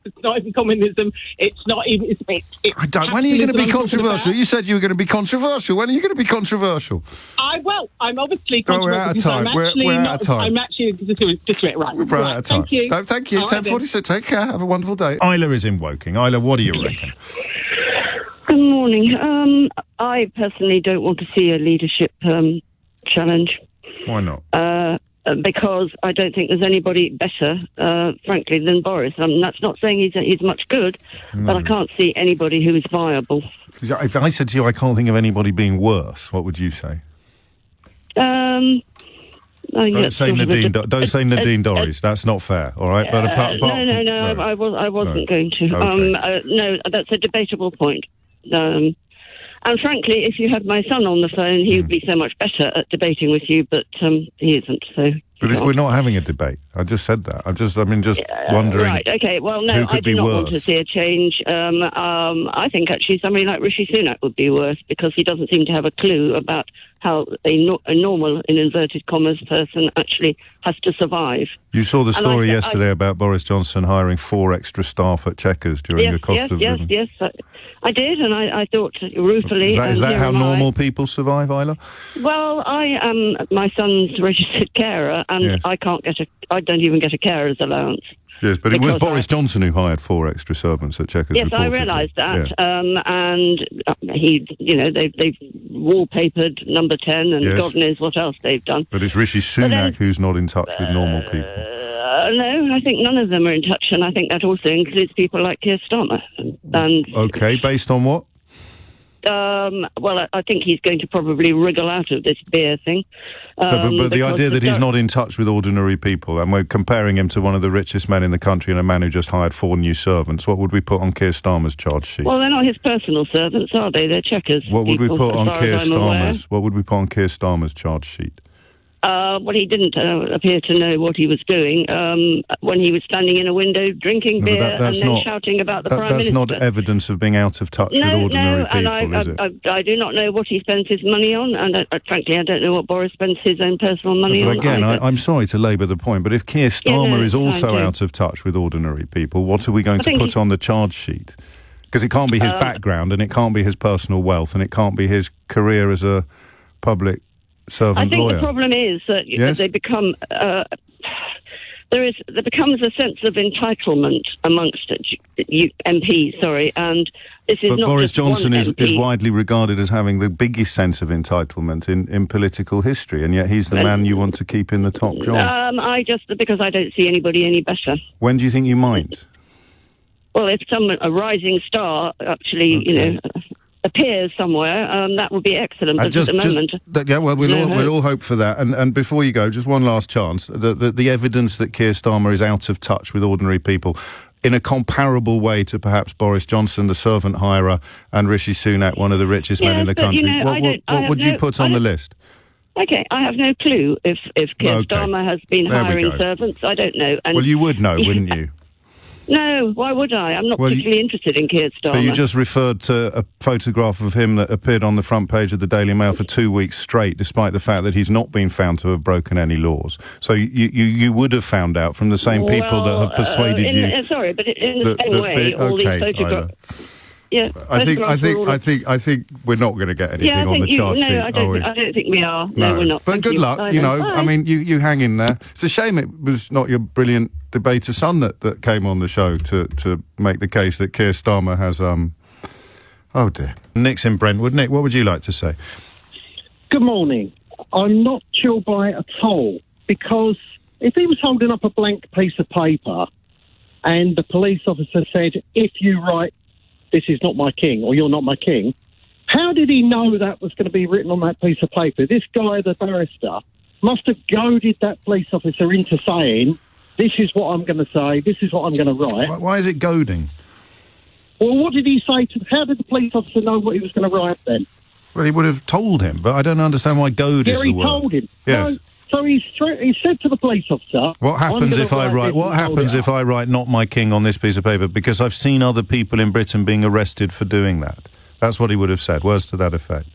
[SPEAKER 17] It's not even communism. It's not even...
[SPEAKER 3] When are you going to be controversial? You said you were going to be controversial. When are you going to be controversial?
[SPEAKER 17] I'm obviously controversial.
[SPEAKER 3] We're out of time. We're out of time.
[SPEAKER 17] I'm actually just right.
[SPEAKER 3] We've run out of time.
[SPEAKER 17] Thank you.
[SPEAKER 3] No, thank you. 10:46. Take care. Have a wonderful day. Isla is in Woking. Isla, what do you reckon?
[SPEAKER 18] Good morning. I personally don't want to see a leadership challenge.
[SPEAKER 3] Why not?
[SPEAKER 18] Because I don't think there's anybody better, frankly, than Boris. That's not saying he's much good, but I can't see anybody who is viable.
[SPEAKER 3] If I said to you I can't think of anybody being worse, what would you say?
[SPEAKER 18] Don't
[SPEAKER 3] say Nadine Dorries. That's not fair, all right? But
[SPEAKER 18] I wasn't going to.
[SPEAKER 3] Okay.
[SPEAKER 18] No, that's a debatable point. And frankly, if you had my son on the phone, he would be so much better at debating with you, but he isn't. So.
[SPEAKER 3] But we're not having a debate. I just said that. I'm just wondering.
[SPEAKER 18] Right. Okay. Well, no, I do not want to see a change. I think actually somebody like Rishi Sunak would be worse because he doesn't seem to have a clue about how a normal, in inverted commas, person actually has to survive.
[SPEAKER 3] You saw the story yesterday about Boris Johnson hiring 4 extra staff at Chequers during the cost of living.
[SPEAKER 18] Yes, I did, and I thought ruefully...
[SPEAKER 3] Is that how normal people survive, Isla?
[SPEAKER 18] Well, I am my son's registered carer, and I don't even get a carer's allowance.
[SPEAKER 3] Yes, but it was Boris Johnson who hired 4 extra servants at Chequers.
[SPEAKER 18] Yes, I realised that. Yeah. And they've wallpapered number 10, and God knows what else they've done.
[SPEAKER 3] But it's Rishi Sunak who's not in touch with normal people.
[SPEAKER 18] No, I think none of them are in touch, and I think that also includes people like Keir Starmer.
[SPEAKER 3] Okay, based on what?
[SPEAKER 18] Well, I think he's going to probably wriggle out of this beer thing.
[SPEAKER 3] But the idea that he's not in touch with ordinary people, and we're comparing him to one of the richest men in the country and a man who just hired 4 new servants, what would we put on Keir Starmer's charge sheet?
[SPEAKER 18] Well, they're not his personal servants, are they? They're Chequers.
[SPEAKER 3] What would we put on Keir Starmer's charge sheet?
[SPEAKER 18] Well, he didn't appear to know what he was doing when he was standing in a window drinking beer and then shouting about the Prime Minister.
[SPEAKER 3] That's not evidence of being out of touch with ordinary people, is it?
[SPEAKER 18] I do not know what he spends his money on, and frankly, I don't know what Boris spends his own personal money on.
[SPEAKER 3] But again, I'm sorry to labour the point, but if Keir Starmer is also out of touch with ordinary people, what are we going to put on the charge sheet? Because it can't be his background, and it can't be his personal wealth, and it can't be his career as a public servant
[SPEAKER 18] I think
[SPEAKER 3] lawyer.
[SPEAKER 18] The problem is that they become there becomes a sense of entitlement amongst MPs. And this is
[SPEAKER 3] but
[SPEAKER 18] not
[SPEAKER 3] Boris
[SPEAKER 18] just
[SPEAKER 3] Johnson
[SPEAKER 18] one
[SPEAKER 3] is
[SPEAKER 18] MP.
[SPEAKER 3] widely regarded as having the biggest sense of entitlement in political history, and yet he's the man you want to keep in the top job.
[SPEAKER 18] Because I don't see anybody any better.
[SPEAKER 3] When do you think you might?
[SPEAKER 18] Well, if a rising star actually, appears somewhere, that would be excellent. But at the moment,
[SPEAKER 3] we'll all hope for that. And before you go, just one last chance: the evidence that Keir Starmer is out of touch with ordinary people, in a comparable way to perhaps Boris Johnson, the servant hirer, and Rishi Sunak, one of the richest men in the country. What would you put on the list?
[SPEAKER 18] Okay, I have no clue if Keir Starmer has been hiring servants. I don't know.
[SPEAKER 3] Well, you would know, wouldn't you?
[SPEAKER 18] No, why would I? I'm not particularly interested in Keir Starmer.
[SPEAKER 3] But you just referred to a photograph of him that appeared on the front page of the Daily Mail for 2 weeks straight, despite the fact that he's not been found to have broken any laws. So you would have found out from the same people that have persuaded you.
[SPEAKER 18] Sorry, but in the same way, all these photographs. Yeah,
[SPEAKER 3] I think we're not going to get anything on the charge sheet.
[SPEAKER 18] I don't think we are. No, we're not.
[SPEAKER 3] But good luck. I mean, you hang in there. It's a shame it was not your brilliant debater son that came on the show to make the case that Keir Starmer has. Oh dear. Nick's in Brentwood. Nick, what would you like to say?
[SPEAKER 19] Good morning. I'm not chilled by it at all, because if he was holding up a blank piece of paper and the police officer said, "If you write, this is not my king," or "you're not my king," how did he know that was going to be written on that piece of paper? This guy, the barrister, must have goaded that police officer into saying, "This is what I'm going to say, this is what I'm going to write."
[SPEAKER 3] Why is it goading?
[SPEAKER 19] Well, what did he say how did the police officer know what he was going to write then?
[SPEAKER 3] Well, he would have told him, but I don't understand why goad is the word.
[SPEAKER 19] He told him.
[SPEAKER 3] Yes.
[SPEAKER 19] So he said to the police officer,
[SPEAKER 3] "What happens if I write? What happens if I write 'not my king' on this piece of paper? Because I've seen other people in Britain being arrested for doing that." That's what he would have said. Words to that effect.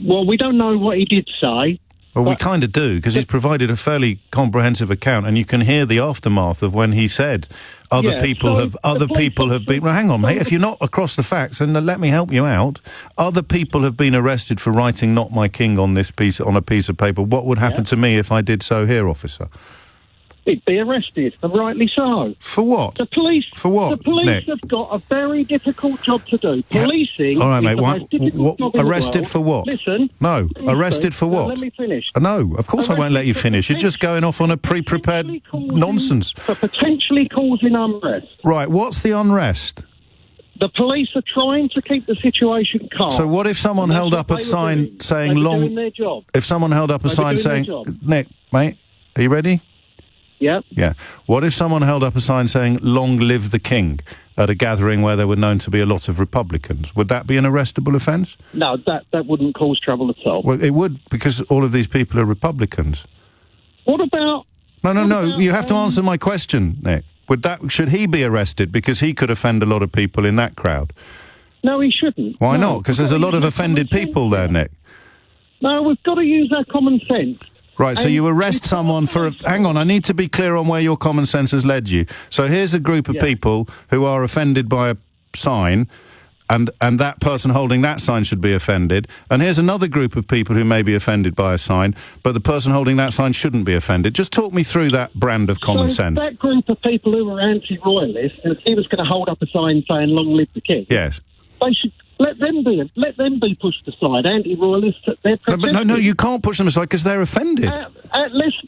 [SPEAKER 19] Well, we don't know what he did say.
[SPEAKER 3] Well, we kind of do, because he's provided a fairly comprehensive account, and you can hear the aftermath of when he said other people have been. Well, hang on, mate. If you're not across the facts, then let me help you out. Other people have been arrested for writing "not my king" on a piece of paper. What would happen to me if I did so here, officer?
[SPEAKER 19] He'd be arrested, and rightly so.
[SPEAKER 3] For what?
[SPEAKER 19] The police.
[SPEAKER 3] For what?
[SPEAKER 19] The police
[SPEAKER 3] Nick?
[SPEAKER 19] have got a very difficult job to do. Policing.
[SPEAKER 3] All right, mate.
[SPEAKER 19] is the most difficult job in the
[SPEAKER 3] Arrested
[SPEAKER 19] world.
[SPEAKER 3] for what?
[SPEAKER 19] Listen.
[SPEAKER 3] No. Arrested for what?
[SPEAKER 19] Let me finish.
[SPEAKER 3] No, of course I won't let you finish. You're just going off on a pre-prepared nonsense.
[SPEAKER 19] For potentially causing unrest.
[SPEAKER 3] Right. What's the unrest?
[SPEAKER 19] The police are trying to keep the situation calm.
[SPEAKER 3] So what if someone held up a sign saying "long"?
[SPEAKER 19] Doing their job.
[SPEAKER 3] If someone held up a sign saying, "Nick, mate, are you ready?"
[SPEAKER 19] Yep.
[SPEAKER 3] Yeah. What if someone held up a sign saying "Long live the King" at a gathering where there were known to be a lot of Republicans? Would that be an arrestable offence?
[SPEAKER 19] No, that wouldn't cause trouble at all.
[SPEAKER 3] Well, it would, because all of these people are Republicans.
[SPEAKER 19] What about...
[SPEAKER 3] No, you have to answer my question, Nick. Should he be arrested because he could offend a lot of people in that crowd?
[SPEAKER 19] No, he shouldn't.
[SPEAKER 3] Why not? Because there's a lot of offended people there, Nick.
[SPEAKER 19] No, we've got to use our common sense.
[SPEAKER 3] Right, so you arrest someone for... Hang on, I need to be clear on where your common sense has led you. So here's a group of people who are offended by a sign, and that person holding that sign should be offended. And here's another group of people who may be offended by a sign, but the person holding that sign shouldn't be offended. Just talk me through that brand of common sense.
[SPEAKER 19] That group of people who are anti-royalists, and if he was going to hold up a sign saying "Long live the King,"
[SPEAKER 3] yes,
[SPEAKER 19] they should... Let them be pushed aside. Anti-royalists, they're protected.
[SPEAKER 3] No, you can't push them aside because they're offended.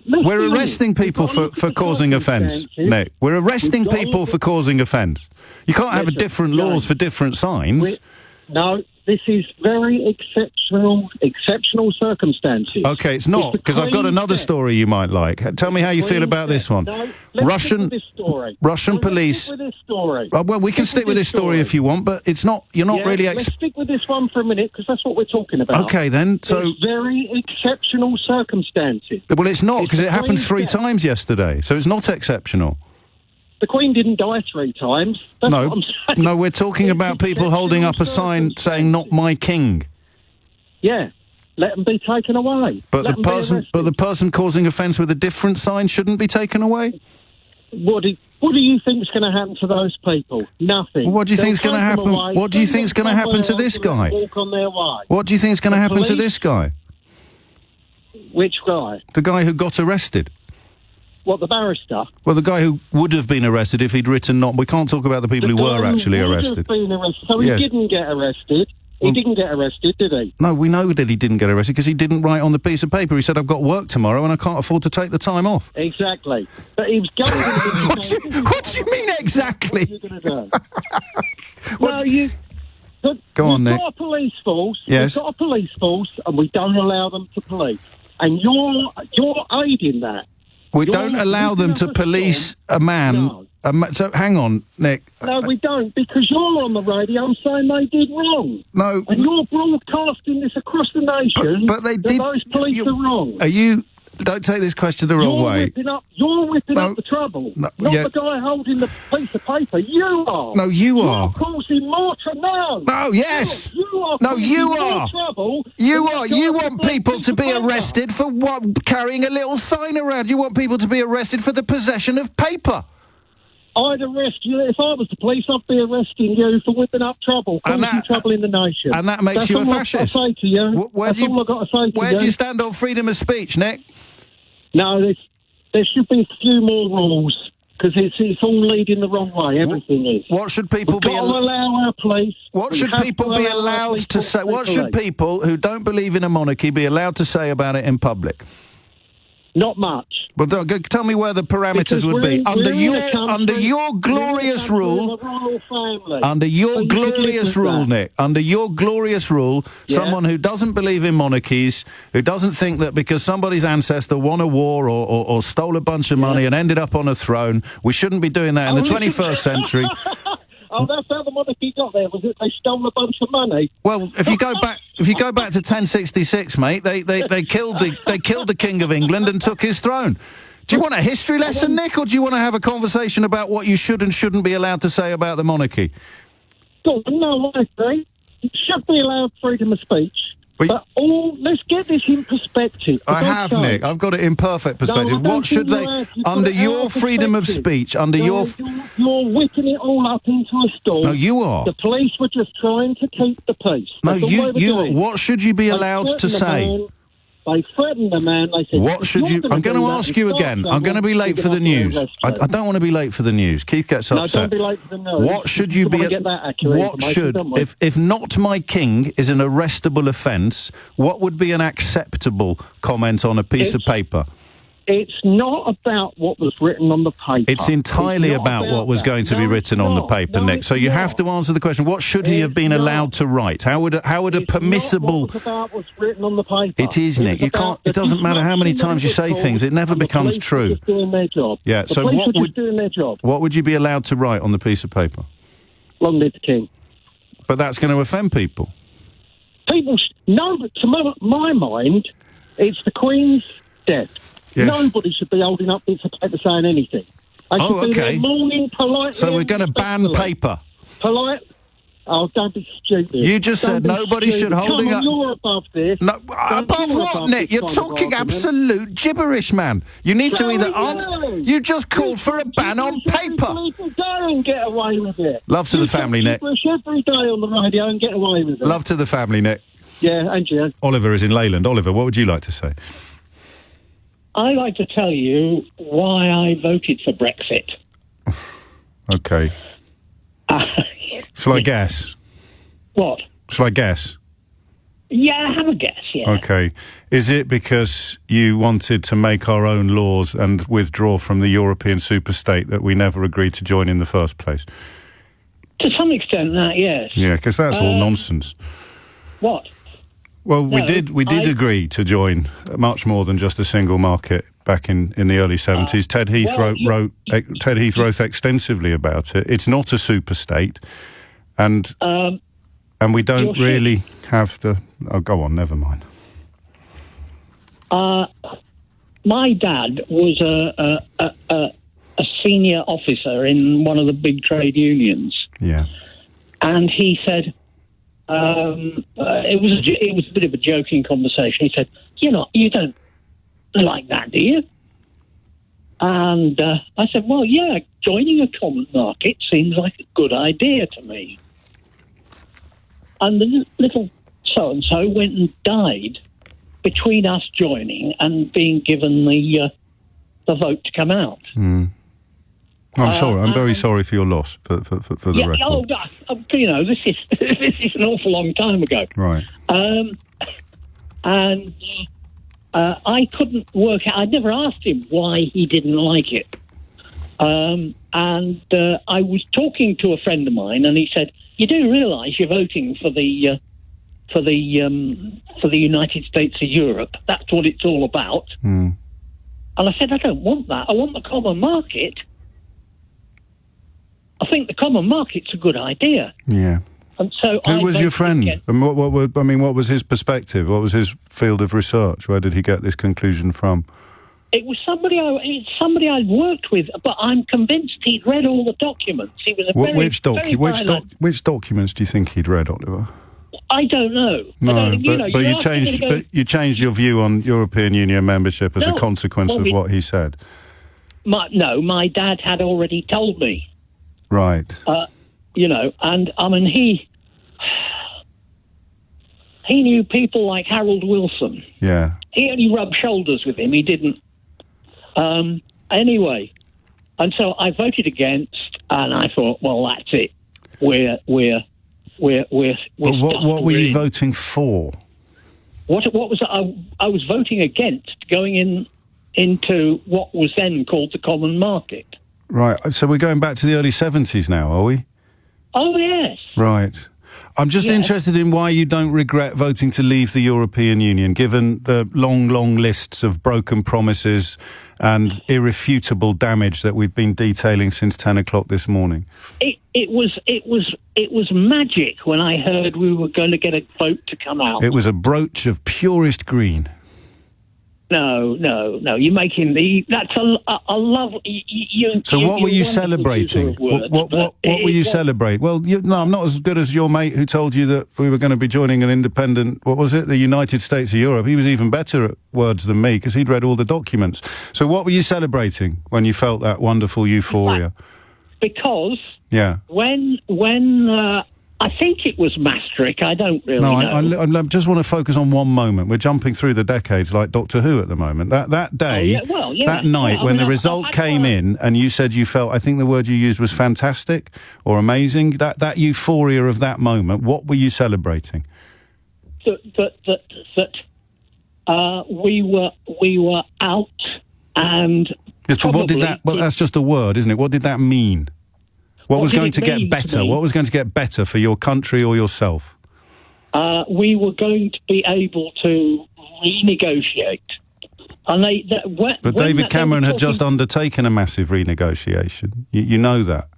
[SPEAKER 3] We're arresting people for causing offence, Nick. We're arresting people for causing offence. You can't have different laws for different signs.
[SPEAKER 19] No, this is very exceptional circumstances.
[SPEAKER 3] Okay, it's not, because I've got another story you might like. Tell me how you feel about this one.
[SPEAKER 19] No, Russian police... Stick with this story.
[SPEAKER 3] Well, we can stick with this story if you want, but it's not... You're not really...
[SPEAKER 19] Let's stick with this one for a minute, because that's what we're talking about.
[SPEAKER 3] Okay, then, so...
[SPEAKER 19] It's very exceptional circumstances.
[SPEAKER 3] Well, it's not, because it happened 3 times yesterday, so it's not exceptional.
[SPEAKER 19] The Queen didn't die 3 times. That's what I'm saying.
[SPEAKER 3] No, we're talking about people holding up a sign saying "not my king."
[SPEAKER 19] Yeah, let them be taken away.
[SPEAKER 3] But the person causing offence with a different sign shouldn't be taken away.
[SPEAKER 19] What do you think is going to happen to those people? Nothing.
[SPEAKER 3] Well, what do you think is going to happen? What do you think is going to happen to this guy?
[SPEAKER 19] Walk on their way.
[SPEAKER 3] What do you think is going to happen to this guy?
[SPEAKER 19] Which guy?
[SPEAKER 3] The guy who got arrested.
[SPEAKER 19] What, the barrister?
[SPEAKER 3] Well, the guy who would have been arrested if he'd written "not." We can't talk about the people who were actually arrested.
[SPEAKER 19] Been arrested. So he didn't get arrested. He didn't get arrested, did he?
[SPEAKER 3] No, we know that he didn't get arrested because he didn't write on the piece of paper. He said, "I've got work tomorrow and I can't afford to take the time off."
[SPEAKER 19] Exactly. But he was going
[SPEAKER 3] to... What do you mean exactly?
[SPEAKER 19] What are you going to do?
[SPEAKER 5] Go on, Nick.
[SPEAKER 19] We've got a police force.
[SPEAKER 5] Yes.
[SPEAKER 19] We've got a police force, and we don't allow them to police. And you're aiding that.
[SPEAKER 5] We don't allow them to police a man. So hang on, Nick.
[SPEAKER 19] No, we don't, because you're on the radio saying they did wrong.
[SPEAKER 5] No.
[SPEAKER 19] And you're broadcasting this across the nation.
[SPEAKER 5] But they did.
[SPEAKER 19] Those police are wrong.
[SPEAKER 5] Are you? Don't take this question the wrong way.
[SPEAKER 19] You're whipping up the trouble. Not the guy holding the piece of paper. You are.
[SPEAKER 5] No, you are.
[SPEAKER 19] You're causing more trouble.
[SPEAKER 5] No, yes.
[SPEAKER 19] You are.
[SPEAKER 5] No, you are.
[SPEAKER 19] More trouble.
[SPEAKER 5] You are. You want people to be arrested for what? Carrying a little sign around. You want people to be arrested for the possession of paper.
[SPEAKER 19] I'd arrest you. If I was the police, I'd be arresting you for whipping up trouble, causing trouble in the nation.
[SPEAKER 5] And that makes you a fascist.
[SPEAKER 19] That's all I've got to say to you. That's all I've got to say to you.
[SPEAKER 5] Where do you stand on freedom of speech, Nick?
[SPEAKER 19] No, there should be a few more rules, because it's all leading the wrong way. Everything is.
[SPEAKER 5] What should people be
[SPEAKER 19] allow our police?
[SPEAKER 5] What should people be allowed to say? What should people who don't believe in a monarchy be allowed to say about it in public?
[SPEAKER 19] Not much.
[SPEAKER 5] Well, tell me where the parameters would be under your glorious rule. Under your glorious rule, Nick. Under your glorious rule, someone who doesn't believe in monarchies, who doesn't think that because somebody's ancestor won a war or stole a bunch of money and ended up on a throne, we shouldn't be doing that in the 21st century.
[SPEAKER 19] Oh, that's how the monarchy got there, was it? They stole a bunch of money.
[SPEAKER 5] Well, if you go back to 1066, mate, they killed the King of England and took his throne. Do you want a history lesson, Nick, or do you want to have a conversation about what you should and shouldn't be allowed to say about the monarchy?
[SPEAKER 19] No, I say you should be allowed freedom of speech. But let's get this in perspective.
[SPEAKER 5] I have, Nick. I've got it in perfect perspective. What should they, under your freedom of speech, under your...
[SPEAKER 19] You're whipping it all up into a storm.
[SPEAKER 5] No, you are.
[SPEAKER 19] The police were just trying to keep the peace.
[SPEAKER 5] No, you. What should you be allowed to say?
[SPEAKER 19] They threatened the man. They said,
[SPEAKER 5] what should you... I'm going to ask you again. I'm going to be late for the news. I don't want to be late for the news. Keith gets upset.
[SPEAKER 19] No, don't be late for the news.
[SPEAKER 5] What should you be... What should... If not my king is an arrestable offence, what would be an acceptable comment on a piece of paper?
[SPEAKER 19] It's not about what was written on the paper.
[SPEAKER 5] It's entirely about what was going to be written on the paper, Nick. So you have to answer the question, what should he have been allowed to write? How would a permissible...
[SPEAKER 19] It's not about what's written on the paper.
[SPEAKER 5] It is, Nick. You can't... It doesn't matter how many times you say things. It never becomes true.
[SPEAKER 19] Just doing their job.
[SPEAKER 5] Yeah, so what would you be allowed to write on the piece of paper?
[SPEAKER 19] Long live the king.
[SPEAKER 5] But that's going to offend people.
[SPEAKER 19] No, but to my mind, it's the Queen's death. Yes. Nobody should be holding up bits of paper saying anything. Be there mourning politely.
[SPEAKER 5] So we're going to ban paper.
[SPEAKER 19] Polite. Oh, don't be stupid.
[SPEAKER 5] You just said nobody should holding up...
[SPEAKER 19] You're above this.
[SPEAKER 5] No, above what, Nick? You're talking absolute gibberish, man. You need to either answer... You just called for a ban on paper.
[SPEAKER 19] People go and get away with it.
[SPEAKER 5] Love to the family, Nick.
[SPEAKER 19] Every day on the radio and get away with it.
[SPEAKER 5] Love to the family, Nick.
[SPEAKER 19] Yeah, and you.
[SPEAKER 5] Oliver is in Leyland. Oliver, what would you like to say?
[SPEAKER 20] I'd like to tell you why I voted for Brexit.
[SPEAKER 5] Okay. Shall I guess?
[SPEAKER 20] What?
[SPEAKER 5] Shall I guess?
[SPEAKER 20] Yeah, have a guess, yeah.
[SPEAKER 5] Okay. Is it because you wanted to make our own laws and withdraw from the European superstate that we never agreed to join in the first place?
[SPEAKER 20] To some extent, that, yes.
[SPEAKER 5] Yeah, because that's all nonsense.
[SPEAKER 20] What?
[SPEAKER 5] Well, we did agree to join much more than just a single market back in the early 70s. Ted Heath wrote extensively about it. It's not a super state, and we don't really have the... Oh, go on, never mind.
[SPEAKER 20] My dad was a senior officer in one of the big trade unions.
[SPEAKER 5] Yeah.
[SPEAKER 20] And he said... it was a bit of a joking conversation. He said, you don't like that, do you? And I said, well, yeah, joining a common market seems like a good idea to me. And the little so-and-so went and died between us joining and being given the vote to come out.
[SPEAKER 5] Mm. I'm sorry. I'm very sorry for your loss, for the record.
[SPEAKER 20] This is an awful long time ago.
[SPEAKER 5] Right.
[SPEAKER 20] And I couldn't work out. I'd never asked him why he didn't like it. And I was talking to a friend of mine, and he said, "You do realise you're voting for the United States of Europe? That's what it's all about."
[SPEAKER 3] Mm.
[SPEAKER 20] And I said, "I don't want that. I want the common market. I think the common market's a good idea."
[SPEAKER 3] Yeah.
[SPEAKER 20] And so
[SPEAKER 3] who was your friend? And what was his perspective? What was his field of research? Where did he get this conclusion from?
[SPEAKER 20] It was somebody I'd worked with, but I'm convinced he'd read all the documents. He was
[SPEAKER 3] which documents do you think he'd read, Oliver?
[SPEAKER 20] I don't know.
[SPEAKER 3] No, you changed your view on European Union membership as a consequence of what he said.
[SPEAKER 20] My dad had already told me.
[SPEAKER 3] Right.
[SPEAKER 20] And I mean he knew people like Harold Wilson.
[SPEAKER 3] Yeah.
[SPEAKER 20] He only rubbed shoulders with him. He didn't. Anyway, and so I voted against, and I thought, well, that's it. We're
[SPEAKER 3] But what were you voting for?
[SPEAKER 20] What was I was voting against going into what was then called the common market.
[SPEAKER 3] Right. So we're going back to the early 70s now, are we?
[SPEAKER 20] Oh yes.
[SPEAKER 3] Right. I'm just interested in why you don't regret voting to leave the European Union, given the long lists of broken promises and irrefutable damage that we've been detailing since 10 o'clock this morning.
[SPEAKER 20] It was magic when I heard we were going to get a vote to come out.
[SPEAKER 3] It was a brooch of purest green.
[SPEAKER 20] No. You're making that's a lovely.
[SPEAKER 3] So what were you celebrating? What were you celebrating? Well, I'm not as good as your mate who told you that we were going to be joining an independent. What was it? The United States of Europe. He was even better at words than me because he'd read all the documents. So what were you celebrating when you felt that wonderful euphoria?
[SPEAKER 20] Because
[SPEAKER 3] when
[SPEAKER 20] I think it was Maastricht. I don't really know.
[SPEAKER 3] I just want to focus on one moment. We're jumping through the decades like Doctor Who at the moment. That day, that night, when the result came in and you said you felt, I think the word you used was fantastic or amazing, that euphoria of that moment, what were you celebrating?
[SPEAKER 20] That we were out and...
[SPEAKER 3] Yes, but what did that... Well, that's just a word, isn't it? What did that mean? What was going to get better? What was going to get better for your country or yourself?
[SPEAKER 20] We were going to be able to renegotiate.
[SPEAKER 3] But David Cameron had just undertaken a massive renegotiation. You know that.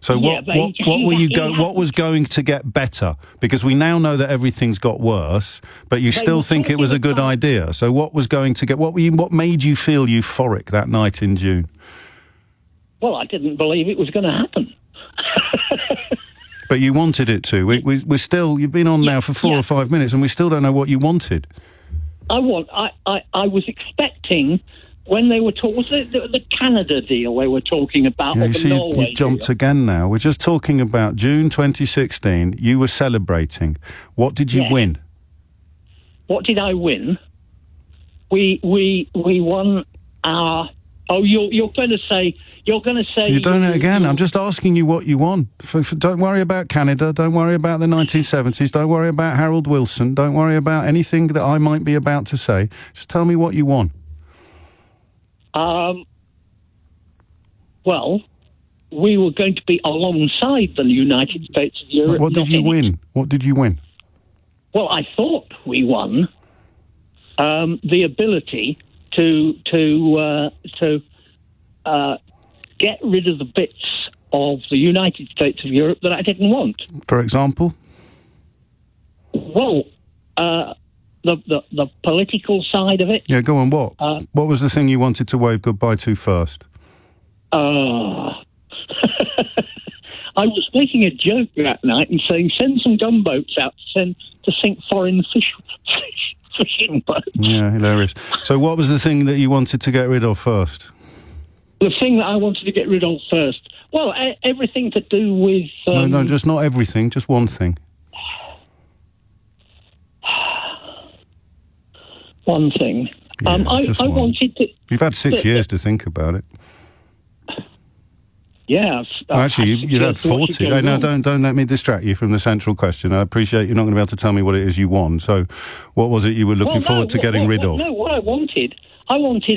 [SPEAKER 3] So what was going to get better? Because we now know that everything's got worse, but you still think it was a good idea. So what was going to get... What made you feel euphoric that night in June?
[SPEAKER 20] Well, I didn't believe it was going to happen.
[SPEAKER 3] But you wanted it to. We're still... You've been on now for 4 or 5 minutes, and we still don't know what you wanted.
[SPEAKER 20] I was expecting when they were talking... Was the Canada deal they were talking about, or the Norway
[SPEAKER 3] you jumped
[SPEAKER 20] deal?
[SPEAKER 3] Again now. We're just talking about June 2016. You were celebrating. What did you win?
[SPEAKER 20] What did I win? We won our... Oh, you're going to say... You're doing it
[SPEAKER 3] again. I'm just asking you what you want. Don't worry about Canada. Don't worry about the 1970s. Don't worry about Harold Wilson. Don't worry about anything that I might be about to say. Just tell me what you want.
[SPEAKER 20] Well, we were going to be alongside the United States of Europe.
[SPEAKER 3] What did you win? What did you win?
[SPEAKER 20] Well, I thought we won the ability to get rid of the bits of the United States of Europe that I didn't want.
[SPEAKER 3] For example?
[SPEAKER 20] Well, the political side of it.
[SPEAKER 3] Yeah, go on. What? What was the thing you wanted to wave goodbye to first?
[SPEAKER 20] I was making a joke that night and saying, send some gunboats out to sink foreign fishing boats.
[SPEAKER 3] Yeah, hilarious. So what was the thing that you wanted to get rid of first?
[SPEAKER 20] The thing that I wanted to get rid of first? Well, everything to do with...
[SPEAKER 3] No, just not everything, just one thing.
[SPEAKER 20] One thing.
[SPEAKER 3] Yeah,
[SPEAKER 20] I wanted to...
[SPEAKER 3] You've had 6 years to think about it.
[SPEAKER 20] Yeah.
[SPEAKER 3] Actually, you've had 40. No, don't let me distract you from the central question. I appreciate you're not going to be able to tell me what it is you want. So what was it you were looking forward to getting rid of?
[SPEAKER 20] No, what I wanted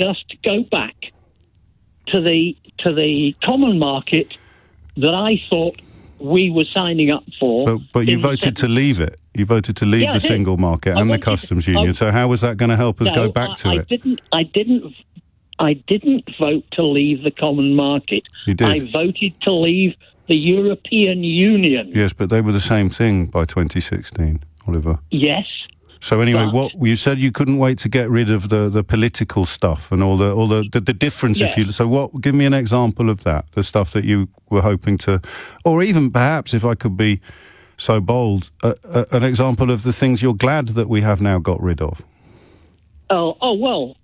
[SPEAKER 20] us to go back to the to the common market that I thought we were signing up for.
[SPEAKER 5] But you voted to leave it. You voted to leave the single market and the customs union. So how was that going to help us go back to it?
[SPEAKER 20] I didn't vote to leave the common market.
[SPEAKER 5] You did.
[SPEAKER 20] I voted to leave the European Union.
[SPEAKER 5] Yes, but they were the same thing by 2016, Oliver.
[SPEAKER 20] Yes.
[SPEAKER 5] So anyway, what you said, you couldn't wait to get rid of the political stuff and all the difference.
[SPEAKER 20] Yeah.
[SPEAKER 5] If you give me an example of that, the stuff that you were hoping to, or even perhaps, if I could be so bold, an example of the things you're glad that we have now got rid of.
[SPEAKER 20] Well,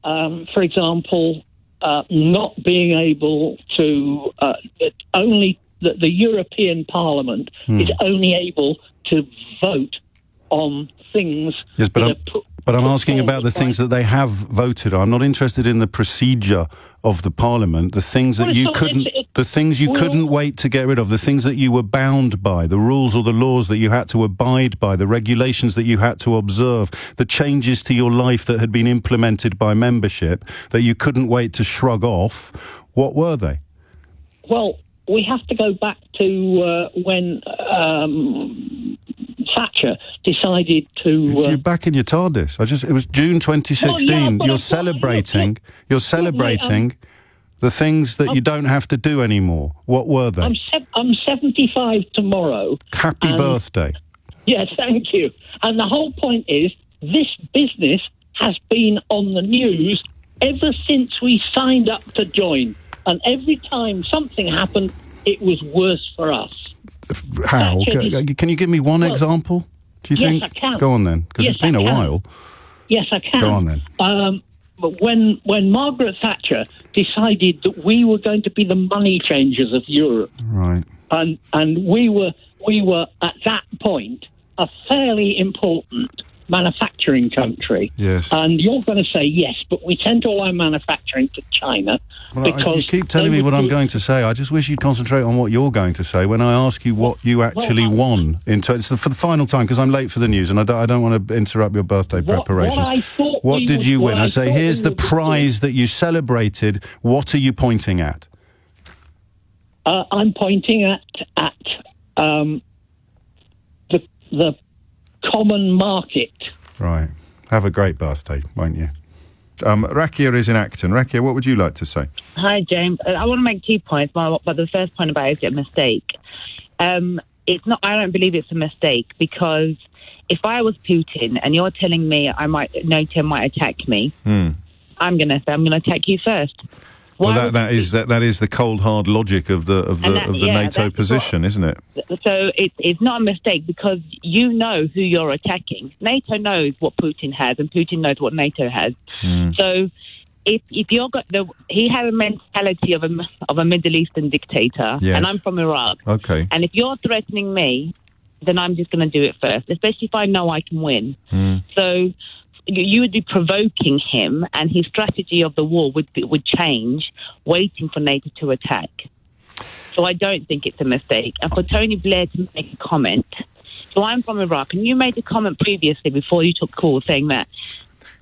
[SPEAKER 20] for example, not being able to the European Parliament is only able to vote on things.
[SPEAKER 5] Yes, but I'm asking about the things that they have voted on. I'm not interested in the procedure of the Parliament, the things that you couldn't wait to get rid of, the things that you were bound by, the rules or the laws that you had to abide by, the regulations that you had to observe, the changes to your life that had been implemented by membership that you couldn't wait to shrug off. What were they?
[SPEAKER 20] Well, we have to go back to when Thatcher decided to...
[SPEAKER 5] You're back in your TARDIS. It was June 2016. You're celebrating the things that you don't have to do anymore. What were they?
[SPEAKER 20] I'm 75 tomorrow.
[SPEAKER 5] Happy birthday.
[SPEAKER 20] Yes, thank you. And the whole point is, this business has been on the news ever since we signed up to join. And every time something happened, it was worse for us.
[SPEAKER 5] How? Can you give me one example? Do you think?
[SPEAKER 20] Yes, I can.
[SPEAKER 5] Go on then, because it's been a while.
[SPEAKER 20] Yes, I can.
[SPEAKER 5] Go on then.
[SPEAKER 20] But when Margaret Thatcher decided that we were going to be the money changers of Europe,
[SPEAKER 5] right,
[SPEAKER 20] and we were at that point a fairly important manufacturing country.
[SPEAKER 5] Yes.
[SPEAKER 20] And you're going to say yes, but we tend to allow manufacturing to China because
[SPEAKER 5] you keep telling me what I'm going to say. I just wish you'd concentrate on what you're going to say when I ask you what you actually won. It's for the final time, because I'm late for the news and I don't want to interrupt your birthday preparations. What did you win? I say, here's the prize that you celebrated. What are you pointing at?
[SPEAKER 20] I'm pointing at the common market.
[SPEAKER 5] Right. Have a great birthday, won't you? Rakia is in Acton. Rakia, what would you like to say?
[SPEAKER 21] Hi, James. I want to make 2 points, but the first point about it is a mistake. It's not. I don't believe it's a mistake, because if I was Putin and you're telling me NATO might attack me, I'm going to say I'm going to attack you first.
[SPEAKER 5] Well, that is the cold hard logic of the NATO position, isn't it?
[SPEAKER 21] So it's not a mistake, because you know who you're attacking. NATO knows what Putin has, and Putin knows what NATO has. So if you're he has a mentality of a Middle Eastern dictator,
[SPEAKER 5] yes,
[SPEAKER 21] and I'm from Iraq.
[SPEAKER 5] Okay.
[SPEAKER 21] And if you're threatening me, then I'm just going to do it first, especially if I know I can win. So you would be provoking him, and his strategy of the war would change, waiting for NATO to attack. So I don't think it's a mistake. And for Tony Blair to make a comment, so I'm from Iraq, and you made a comment previously before you took call saying that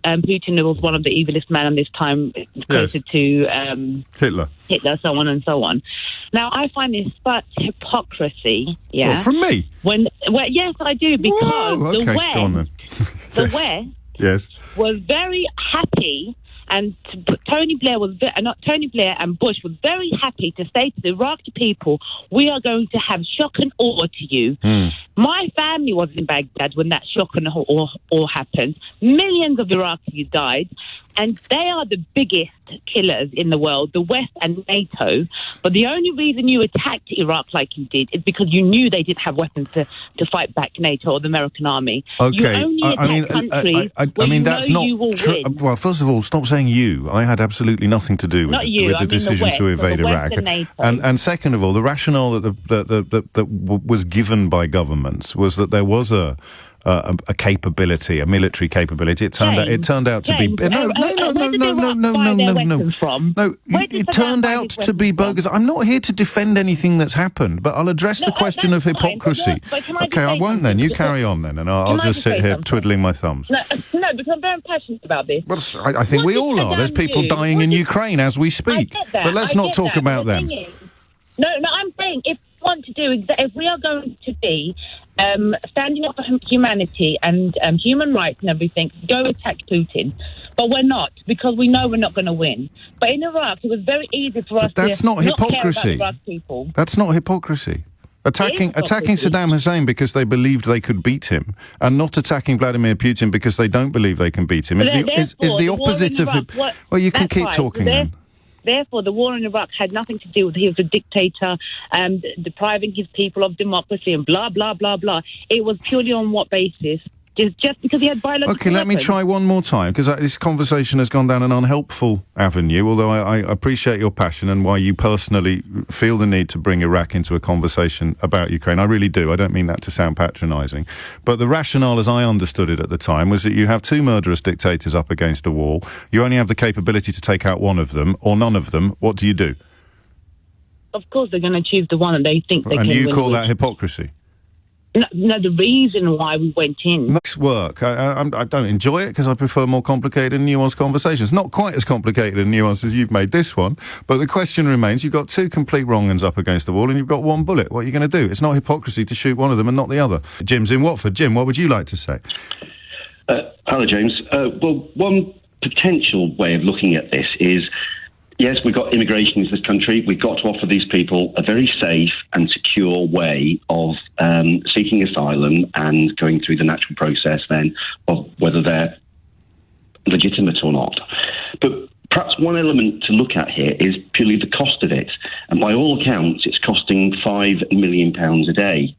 [SPEAKER 21] Putin was one of the evilest men in this time, closer to
[SPEAKER 5] Hitler,
[SPEAKER 21] so on and so on. Now, I find this such hypocrisy. Yeah,
[SPEAKER 5] well, from me.
[SPEAKER 21] Yes, I do, because
[SPEAKER 5] okay.
[SPEAKER 21] the West,
[SPEAKER 5] go on then.
[SPEAKER 21] West.
[SPEAKER 5] Yes.
[SPEAKER 21] Was very happy, and Tony Blair and Bush was very happy to say to the Iraqi people, we are going to have shock and awe to you. My family was in Baghdad when that shock and awe happened. Millions of Iraqis died, and they are the biggest killers in the world, the West and NATO. But the only reason you attacked Iraq like you did is because you knew they didn't have weapons to fight back NATO or the American army.
[SPEAKER 5] Okay.
[SPEAKER 21] You only attack countries where you
[SPEAKER 5] that's
[SPEAKER 21] know
[SPEAKER 5] not
[SPEAKER 21] you will win.
[SPEAKER 5] Well, first of all, stop saying you. I had absolutely nothing to do with the decision to invade Iraq. And second of all, the rationale that was given by governments was that there was a
[SPEAKER 3] a capability, a military capability. It turned out to be no. It turned out to be bogus. I'm not here to defend anything that's happened, but I'll address the question of hypocrisy. Okay, I won't then. You carry on then, and I'll just sit here twiddling my thumbs.
[SPEAKER 21] No, because I'm very passionate about this.
[SPEAKER 3] Well, I think we all are. There's people dying in Ukraine as we speak. But let's not talk about them.
[SPEAKER 21] No, I'm saying if we want to do, if we are going to be standing up for humanity and human rights and everything, go attack Putin. But we're not, because we know we're not going to win. But in Iraq, it was very easy for us
[SPEAKER 3] to not hypocrisy.
[SPEAKER 21] Care about Iraq people.
[SPEAKER 3] That's not hypocrisy. Attacking Saddam Hussein because they believed they could beat him, and not attacking Vladimir Putin because they don't believe they can beat him, is the opposite of... Well, you can keep talking then.
[SPEAKER 21] Therefore, the war in Iraq had nothing to do with he was a dictator, depriving his people of democracy and blah, blah, blah, blah. It was purely on what basis? Just because he had biological
[SPEAKER 3] Okay, let me try one more time, because this conversation has gone down an unhelpful avenue, although I appreciate your passion and why you personally feel the need to bring Iraq into a conversation about Ukraine. I really do. I don't mean that to sound patronising. But the rationale, as I understood it at the time, was that you have two murderous dictators up against a wall. You only have the capability to take out one of them, or none of them. What do you do?
[SPEAKER 21] Of course, they're going to choose the one that they think they can win.
[SPEAKER 3] And you call that hypocrisy?
[SPEAKER 21] No, the reason why we went in.
[SPEAKER 3] Nice work. I don't enjoy it because I prefer more complicated and nuanced conversations. Not quite as complicated and nuanced as you've made this one, but the question remains, you've got two complete wrong uns up against the wall and you've got one bullet. What are you going to do? It's not hypocrisy to shoot one of them and not the other. Jim's in Watford. Jim, what would you like to say?
[SPEAKER 2] Hello, James. Well, one potential way of looking at this is, yes, we've got immigration into this country. We've got to offer these people a very safe and secure way of seeking asylum and going through the natural process then of whether they're legitimate or not. But perhaps one element to look at here is purely the cost of it. And by all accounts, it's costing £5 million a day.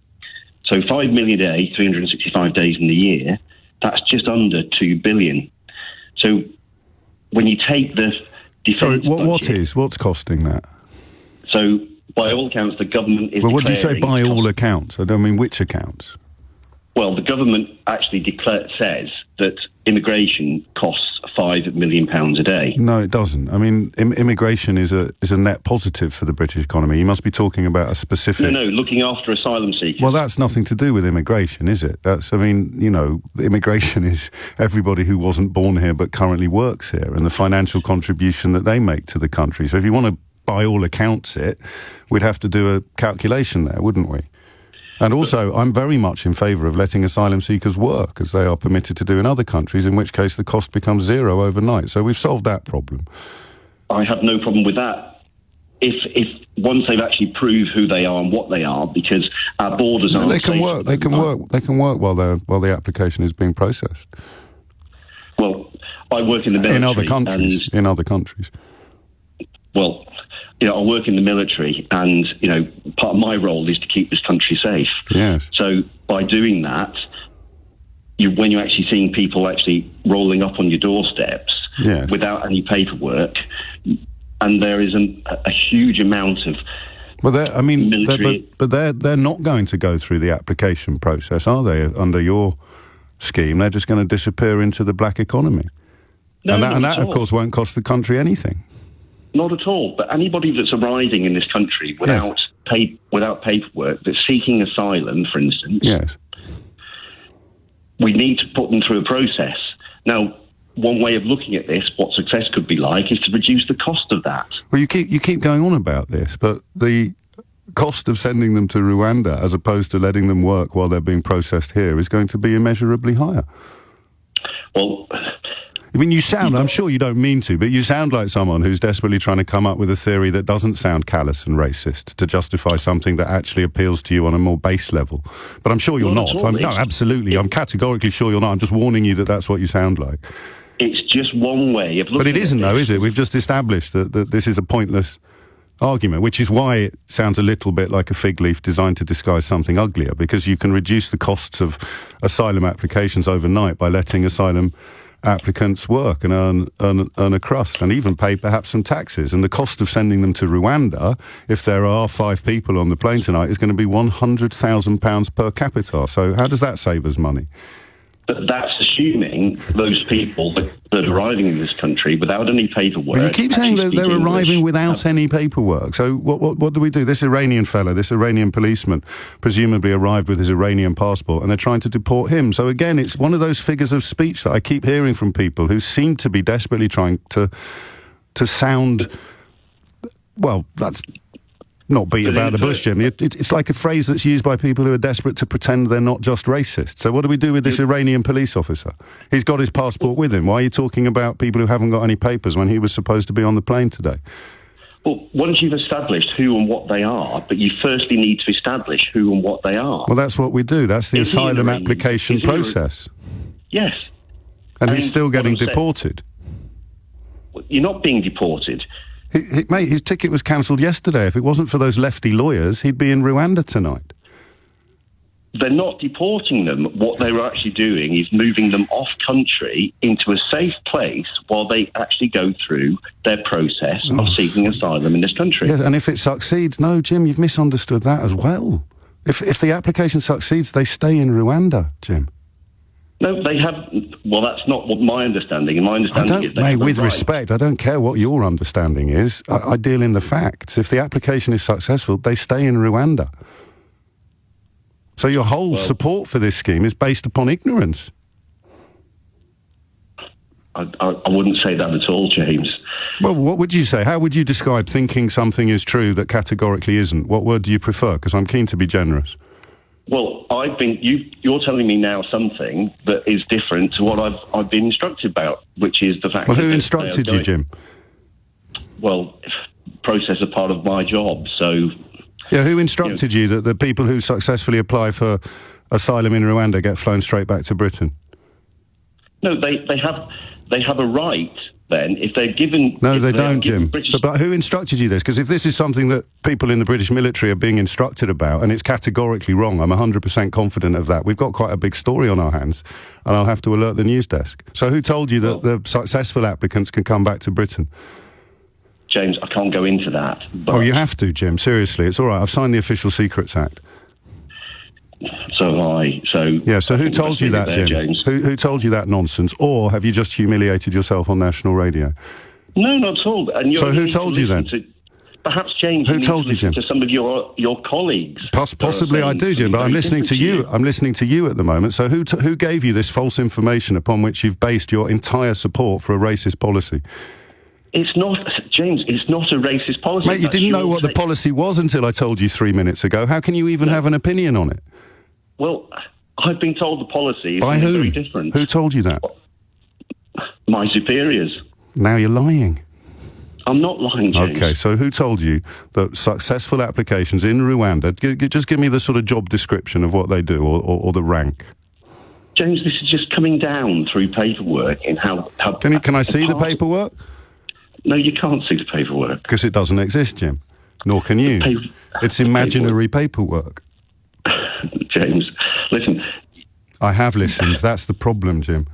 [SPEAKER 2] So £5 million a day, 365 days in the year, that's just under £2 billion. So when you take the...
[SPEAKER 3] Sorry, what's costing that?
[SPEAKER 2] So, by all accounts, the government is...
[SPEAKER 3] Well, what do you say, by all accounts? I don't mean which accounts.
[SPEAKER 2] Well, the government actually says that immigration costs £5 million a day.
[SPEAKER 3] No, it doesn't. I mean, immigration is a net positive for the British economy. You must be talking about a specific...
[SPEAKER 2] No, looking after asylum seekers.
[SPEAKER 3] Well, that's nothing to do with immigration, is it? Immigration is everybody who wasn't born here but currently works here and the financial contribution that they make to the country. So if you want to, by all accounts, we'd have to do a calculation there, wouldn't we? And also, I'm very much in favour of letting asylum seekers work, as they are permitted to do in other countries, in which case the cost becomes zero overnight. So we've solved that problem.
[SPEAKER 2] I have no problem with that. If once they've actually proved who they are and what they are, because our borders aren't
[SPEAKER 3] safe. They can work while the application is being processed.
[SPEAKER 2] Well, I work in the military.
[SPEAKER 3] In other countries.
[SPEAKER 2] Well, I work in the military, and part of my role is to keep this country safe.
[SPEAKER 3] Yes.
[SPEAKER 2] So by doing that, when you're actually seeing people actually rolling up on your doorsteps without any paperwork, and there is a huge amount of
[SPEAKER 3] they're not going to go through the application process, are they? Under your scheme, they're just going to disappear into the black economy, and that of course won't cost the country anything.
[SPEAKER 2] Not at all. But anybody that's arriving in this country without paperwork, that's seeking asylum, for instance, we need to put them through a process. Now, one way of looking at this, what success could be like, is to reduce the cost of that.
[SPEAKER 3] Well, you keep going on about this, but the cost of sending them to Rwanda, as opposed to letting them work while they're being processed here, is going to be immeasurably higher.
[SPEAKER 2] Well,
[SPEAKER 3] I mean, I'm sure you don't mean to, but you sound like someone who's desperately trying to come up with a theory that doesn't sound callous and racist to justify something that actually appeals to you on a more base level. But I'm sure you're not. No, absolutely. I'm categorically sure you're not. I'm just warning you that that's what you sound like.
[SPEAKER 2] It's just one way of looking at it.
[SPEAKER 3] But it isn't, though, is it? We've just established that this is a pointless argument, which is why it sounds a little bit like a fig leaf designed to disguise something uglier, because you can reduce the costs of asylum applications overnight by letting asylum
[SPEAKER 5] applicants work and earn a crust and even pay perhaps some taxes. And the cost of sending them to Rwanda, if there are 5 people on the plane tonight, is going to be £100,000 per capita. So how does that save us money?
[SPEAKER 2] But that's assuming those people that are arriving in this country without any paperwork.
[SPEAKER 5] Well, you keep saying that they're arriving without any paperwork. So what do we do? This Iranian fella, this Iranian policeman, presumably arrived with his Iranian passport, and they're trying to deport him. So again, it's one of those figures of speech that I keep hearing from people who seem to be desperately trying to sound, well, that's not beat about the bush, Jim. It's like a phrase that's used by people who are desperate to pretend they're not just racist. So what do we do with this Iranian police officer? He's got his passport with him. Why are you talking about people who haven't got any papers when he was supposed to be on the plane today?
[SPEAKER 2] Well, once you've established who and what they are, but you firstly need to establish who and what they are.
[SPEAKER 5] Well, that's what we do. That's the asylum application process.
[SPEAKER 2] Yes.
[SPEAKER 5] And he's still getting deported.
[SPEAKER 2] You're not being deported.
[SPEAKER 5] Mate, his ticket was cancelled yesterday. If it wasn't for those lefty lawyers, he'd be in Rwanda tonight.
[SPEAKER 2] They're not deporting them. What they were actually doing is moving them off country into a safe place while they actually go through their process of seeking asylum in this country.
[SPEAKER 5] Yes, and if it succeeds, no, Jim, you've misunderstood that as well. If the application succeeds, they stay in Rwanda, Jim.
[SPEAKER 2] No, they have. Well, that's not what my understanding. And my understanding is
[SPEAKER 5] mate, with respect, I don't care what your understanding is. I deal in the facts. If the application is successful, they stay in Rwanda. So your whole support for this scheme is based upon ignorance.
[SPEAKER 2] I wouldn't say that at all, James.
[SPEAKER 5] Well, what would you say? How would you describe thinking something is true that categorically isn't? What word do you prefer? Because I'm keen to be generous.
[SPEAKER 2] Well, you're telling me now something that is different to what I've been instructed about, which is the fact.
[SPEAKER 5] Well, who instructed you, Jim?
[SPEAKER 2] Well, process is part of my job, so.
[SPEAKER 5] Yeah, who instructed you that the people who successfully apply for asylum in Rwanda get flown straight back to Britain?
[SPEAKER 2] No, they have a right. Then, if they're given...
[SPEAKER 5] No, they don't, Jim. But who instructed you this? Because if this is something that people in the British military are being instructed about, and it's categorically wrong, I'm 100% confident of that. We've got quite a big story on our hands, and I'll have to alert the news desk. So who told you that the successful applicants can come back to Britain?
[SPEAKER 2] James, I can't go into that. But
[SPEAKER 5] oh, you have to, Jim. Seriously, it's all right. I've signed the Official Secrets Act.
[SPEAKER 2] So have I. So
[SPEAKER 5] yeah. So who told you that, Jim?
[SPEAKER 2] James?
[SPEAKER 5] Who told you that nonsense? Or have you just humiliated yourself on national radio?
[SPEAKER 2] No, not at all. And
[SPEAKER 5] so who told you then?
[SPEAKER 2] Perhaps, James.
[SPEAKER 5] Who told you, Jim?
[SPEAKER 2] To some of your colleagues.
[SPEAKER 5] Possibly I do, Jim. But I'm listening to you. I'm listening to you at the moment. So who gave you this false information upon which you've based your entire support for a racist policy?
[SPEAKER 2] It's not, James, it's not a racist policy.
[SPEAKER 5] Mate, you didn't know what the policy was until I told you 3 minutes ago. How can you even have an opinion on it?
[SPEAKER 2] Well, I've been told the policy is
[SPEAKER 5] by who?
[SPEAKER 2] Very different.
[SPEAKER 5] Who told you that?
[SPEAKER 2] My superiors.
[SPEAKER 5] Now you're lying.
[SPEAKER 2] I'm not lying, James.
[SPEAKER 5] Okay, so who told you that successful applications in Rwanda, just give me the sort of job description of what they do, or the rank.
[SPEAKER 2] James, this is just coming down through paperwork in how
[SPEAKER 5] Can I see the paperwork?
[SPEAKER 2] No, you can't see the paperwork.
[SPEAKER 5] Because it doesn't exist, Jim. Nor can you. It's imaginary paperwork.
[SPEAKER 2] James, listen.
[SPEAKER 5] I have listened. That's the problem, Jim.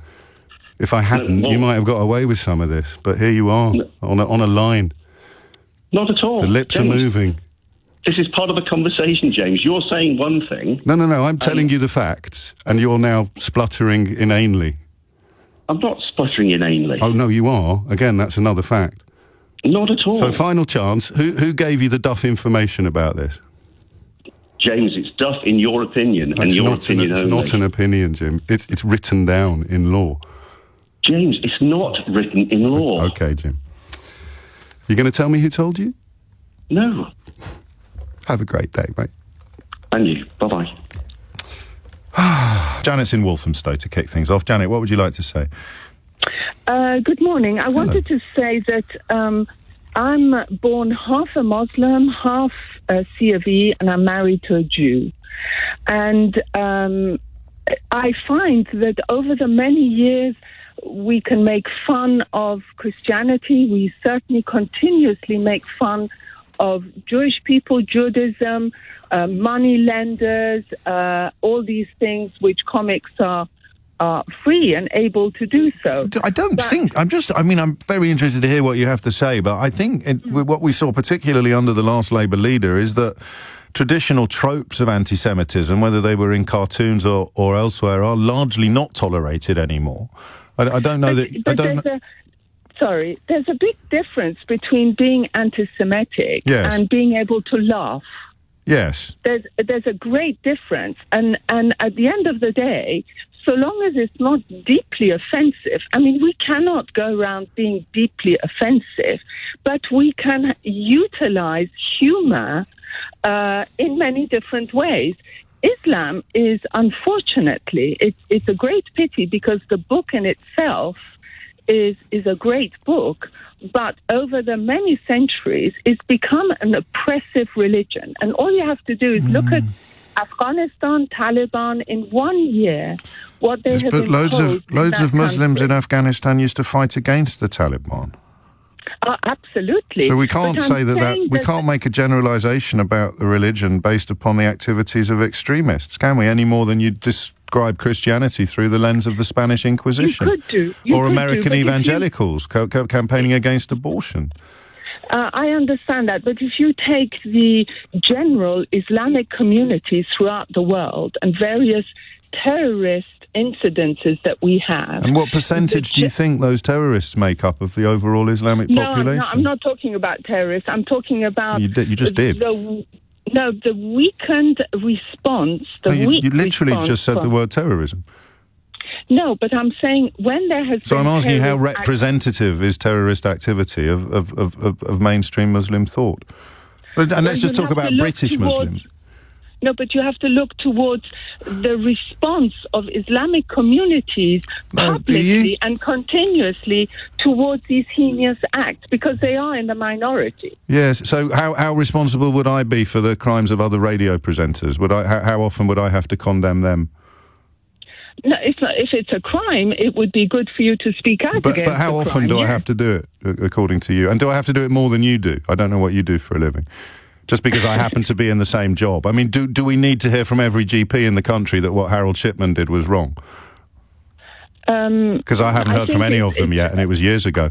[SPEAKER 5] If I hadn't, you might have got away with some of this. But here you are, on a line.
[SPEAKER 2] Not at all.
[SPEAKER 5] The lips
[SPEAKER 2] James,
[SPEAKER 5] are moving.
[SPEAKER 2] This is part of the conversation, James. You're saying one thing.
[SPEAKER 5] No. I'm telling you the facts, and you're now spluttering inanely.
[SPEAKER 2] I'm not spluttering inanely.
[SPEAKER 5] Oh, no, you are. Again, that's another fact.
[SPEAKER 2] Not at all.
[SPEAKER 5] So, final chance. Who gave you the duff information about this?
[SPEAKER 2] James, it's duff in your opinion, and your opinion only.
[SPEAKER 5] It's not an opinion, Jim. It's written down in law.
[SPEAKER 2] James, it's not written in law.
[SPEAKER 5] Okay, Jim. You going to tell me who told you?
[SPEAKER 2] No.
[SPEAKER 5] Have a great day, mate.
[SPEAKER 2] And you. Bye-bye.
[SPEAKER 5] Janet's in Walthamstow to kick things off. Janet, what would you like to say?
[SPEAKER 4] Good morning. I wanted to say that I'm born half a Muslim, half a C of E, and I'm married to a Jew. And I find that over the many years, we can make fun of Christianity. We certainly continuously make fun of Jewish people, Judaism, money lenders, all these things which comics are are free and able to do so.
[SPEAKER 3] I'm very interested to hear what you have to say, but I think what we saw particularly under the last Labour leader is that traditional tropes of anti-Semitism, whether they were in cartoons or elsewhere, are largely not tolerated anymore. I don't know
[SPEAKER 4] there's a big difference between being anti-Semitic and being able to laugh.
[SPEAKER 3] Yes.
[SPEAKER 4] There's a great difference. And at the end of the day, so long as it's not deeply offensive, I mean, we cannot go around being deeply offensive, but we can utilize humor in many different ways. Islam is, unfortunately, it's a great pity because the book in itself is a great book, but over the many centuries, it's become an oppressive religion. And all you have to do is look at Afghanistan, Taliban in 1 year, what they have imposed.
[SPEAKER 3] Loads of Muslims in Afghanistan used to fight against the Taliban.
[SPEAKER 4] Absolutely.
[SPEAKER 3] So we can't say that we can't make a generalisation about the religion based upon the activities of extremists, can we? Any more than you describe Christianity through the lens of the Spanish Inquisition.
[SPEAKER 4] You could do.
[SPEAKER 3] Or American evangelicals campaigning against abortion.
[SPEAKER 4] I understand that, but if you take the general Islamic communities throughout the world and various terrorist incidences that we have...
[SPEAKER 3] And what percentage do you think those terrorists make up of the overall Islamic population?
[SPEAKER 4] No, I'm not talking about terrorists. I'm talking about...
[SPEAKER 3] You just did.
[SPEAKER 4] The weakened response...
[SPEAKER 3] You literally just said the word terrorism.
[SPEAKER 4] No, but I'm saying when there has been...
[SPEAKER 3] So I'm asking you how representative is terrorist activity of mainstream Muslim thought? And let's just talk about British Muslims.
[SPEAKER 4] No, but you have to look towards the response of Islamic communities publicly and continuously towards these heinous acts, because they are in the minority.
[SPEAKER 3] Yes, so how responsible would I be for the crimes of other radio presenters? How often would I have to condemn them?
[SPEAKER 4] No, if it's a crime, it would be good for you to speak out against
[SPEAKER 3] But how often do I have to do it, according to you? And do I have to do it more than you do? I don't know what you do for a living. Just because I happen to be in the same job. I mean, do we need to hear from every GP in the country that what Harold Shipman did was wrong? Because I haven't heard from any of them yet, and it was years ago.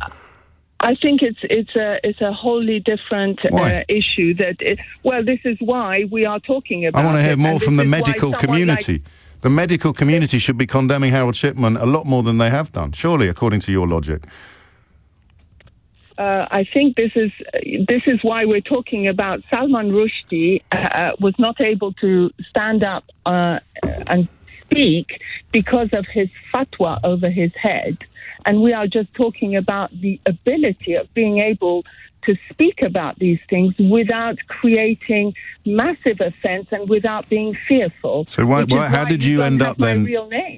[SPEAKER 4] I think it's a wholly different issue. This is why we are talking about it.
[SPEAKER 3] I want to hear more from the medical community. The medical community should be condemning Harold Shipman a lot more than they have done, surely, according to your logic.
[SPEAKER 4] I think this is why we're talking about Salman Rushdie was not able to stand up and speak because of his fatwa over his head. And we are just talking about the ability of being able to speak about these things without creating massive offence and without being fearful.
[SPEAKER 3] So how did you end up then?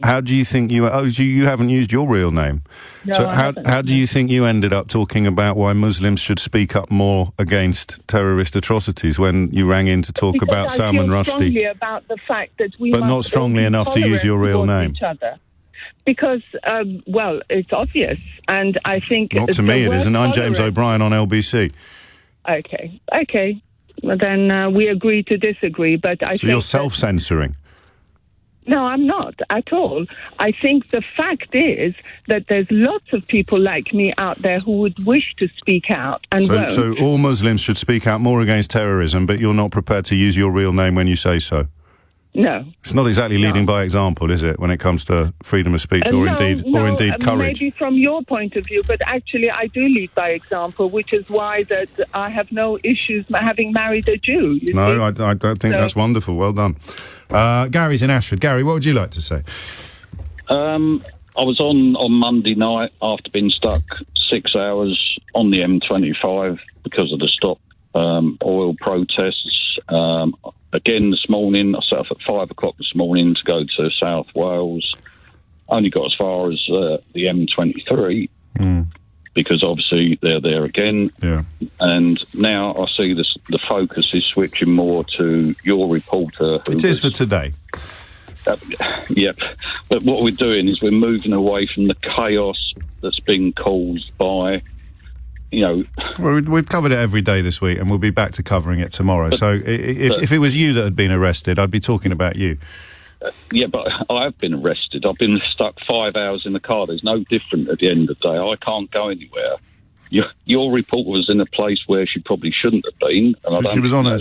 [SPEAKER 3] How do you think you... Oh, so you haven't used your real name.
[SPEAKER 4] No,
[SPEAKER 3] so how do you think you ended up talking about why Muslims should speak up more against terrorist atrocities when you rang in to talk about Salman Rushdie?
[SPEAKER 4] Strongly about the fact that we
[SPEAKER 3] but not strongly enough to use your real name.
[SPEAKER 4] Each other. Because, it's obvious, and I think...
[SPEAKER 3] Not to me, it isn't. I'm James O'Brien on LBC.
[SPEAKER 4] Okay. Well, then we agree to disagree, but I think...
[SPEAKER 3] So you're self-censoring?
[SPEAKER 4] No, I'm not at all. I think the fact is that there's lots of people like me out there who would wish to speak out and won't.
[SPEAKER 3] So all Muslims should speak out more against terrorism, but you're not prepared to use your real name when you say so?
[SPEAKER 4] No.
[SPEAKER 3] It's not exactly leading by example, is it, when it comes to freedom of speech or indeed courage?
[SPEAKER 4] Maybe from your point of view, but actually I do lead by example, which is why that I have no issues having married a Jew.
[SPEAKER 3] I don't think that's wonderful. Well done. Gary's in Ashford. Gary, what would you like to say?
[SPEAKER 6] I was on Monday night after being stuck 6 hours on the M25 because of the Stop Oil protests. Again this morning, I set off at 5 o'clock this morning to go to South Wales. Only got as far as the M23 because obviously they're there again.
[SPEAKER 3] Yeah.
[SPEAKER 6] And now I see the focus is switching more to your reporter.
[SPEAKER 3] It is for today.
[SPEAKER 6] Yep. But what we're doing is we're moving away from the chaos that's been caused by...
[SPEAKER 3] Well, we've covered it every day this week, and we'll be back to covering it tomorrow. So if it was you that had been arrested, I'd be talking about you.
[SPEAKER 6] Yeah, but I have been arrested. I've been stuck 5 hours in the car. There's no different at the end of the day. I can't go anywhere. Your reporter was in a place where she probably shouldn't have been. And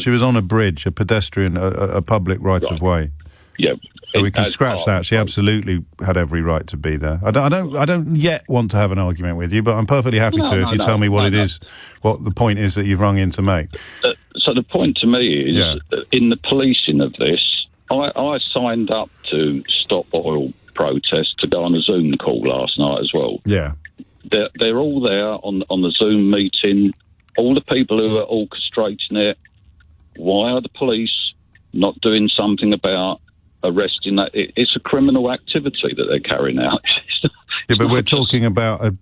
[SPEAKER 3] she was on a bridge, a pedestrian, a public right of way.
[SPEAKER 6] Yeah.
[SPEAKER 3] So we can scratch that. She absolutely had every right to be there. I don't yet want to have an argument with you, but I'm perfectly happy if you tell me what the point is that you've rung in to make.
[SPEAKER 6] So the point to me is, in the policing of this, I signed up to stop oil protests to go on a Zoom call last night as well.
[SPEAKER 3] Yeah.
[SPEAKER 6] They're all there on the Zoom meeting, all the people who are orchestrating it. Why are the police not doing something about arresting that? It's a criminal activity that they're carrying out.
[SPEAKER 3] Yeah, but we're talking about a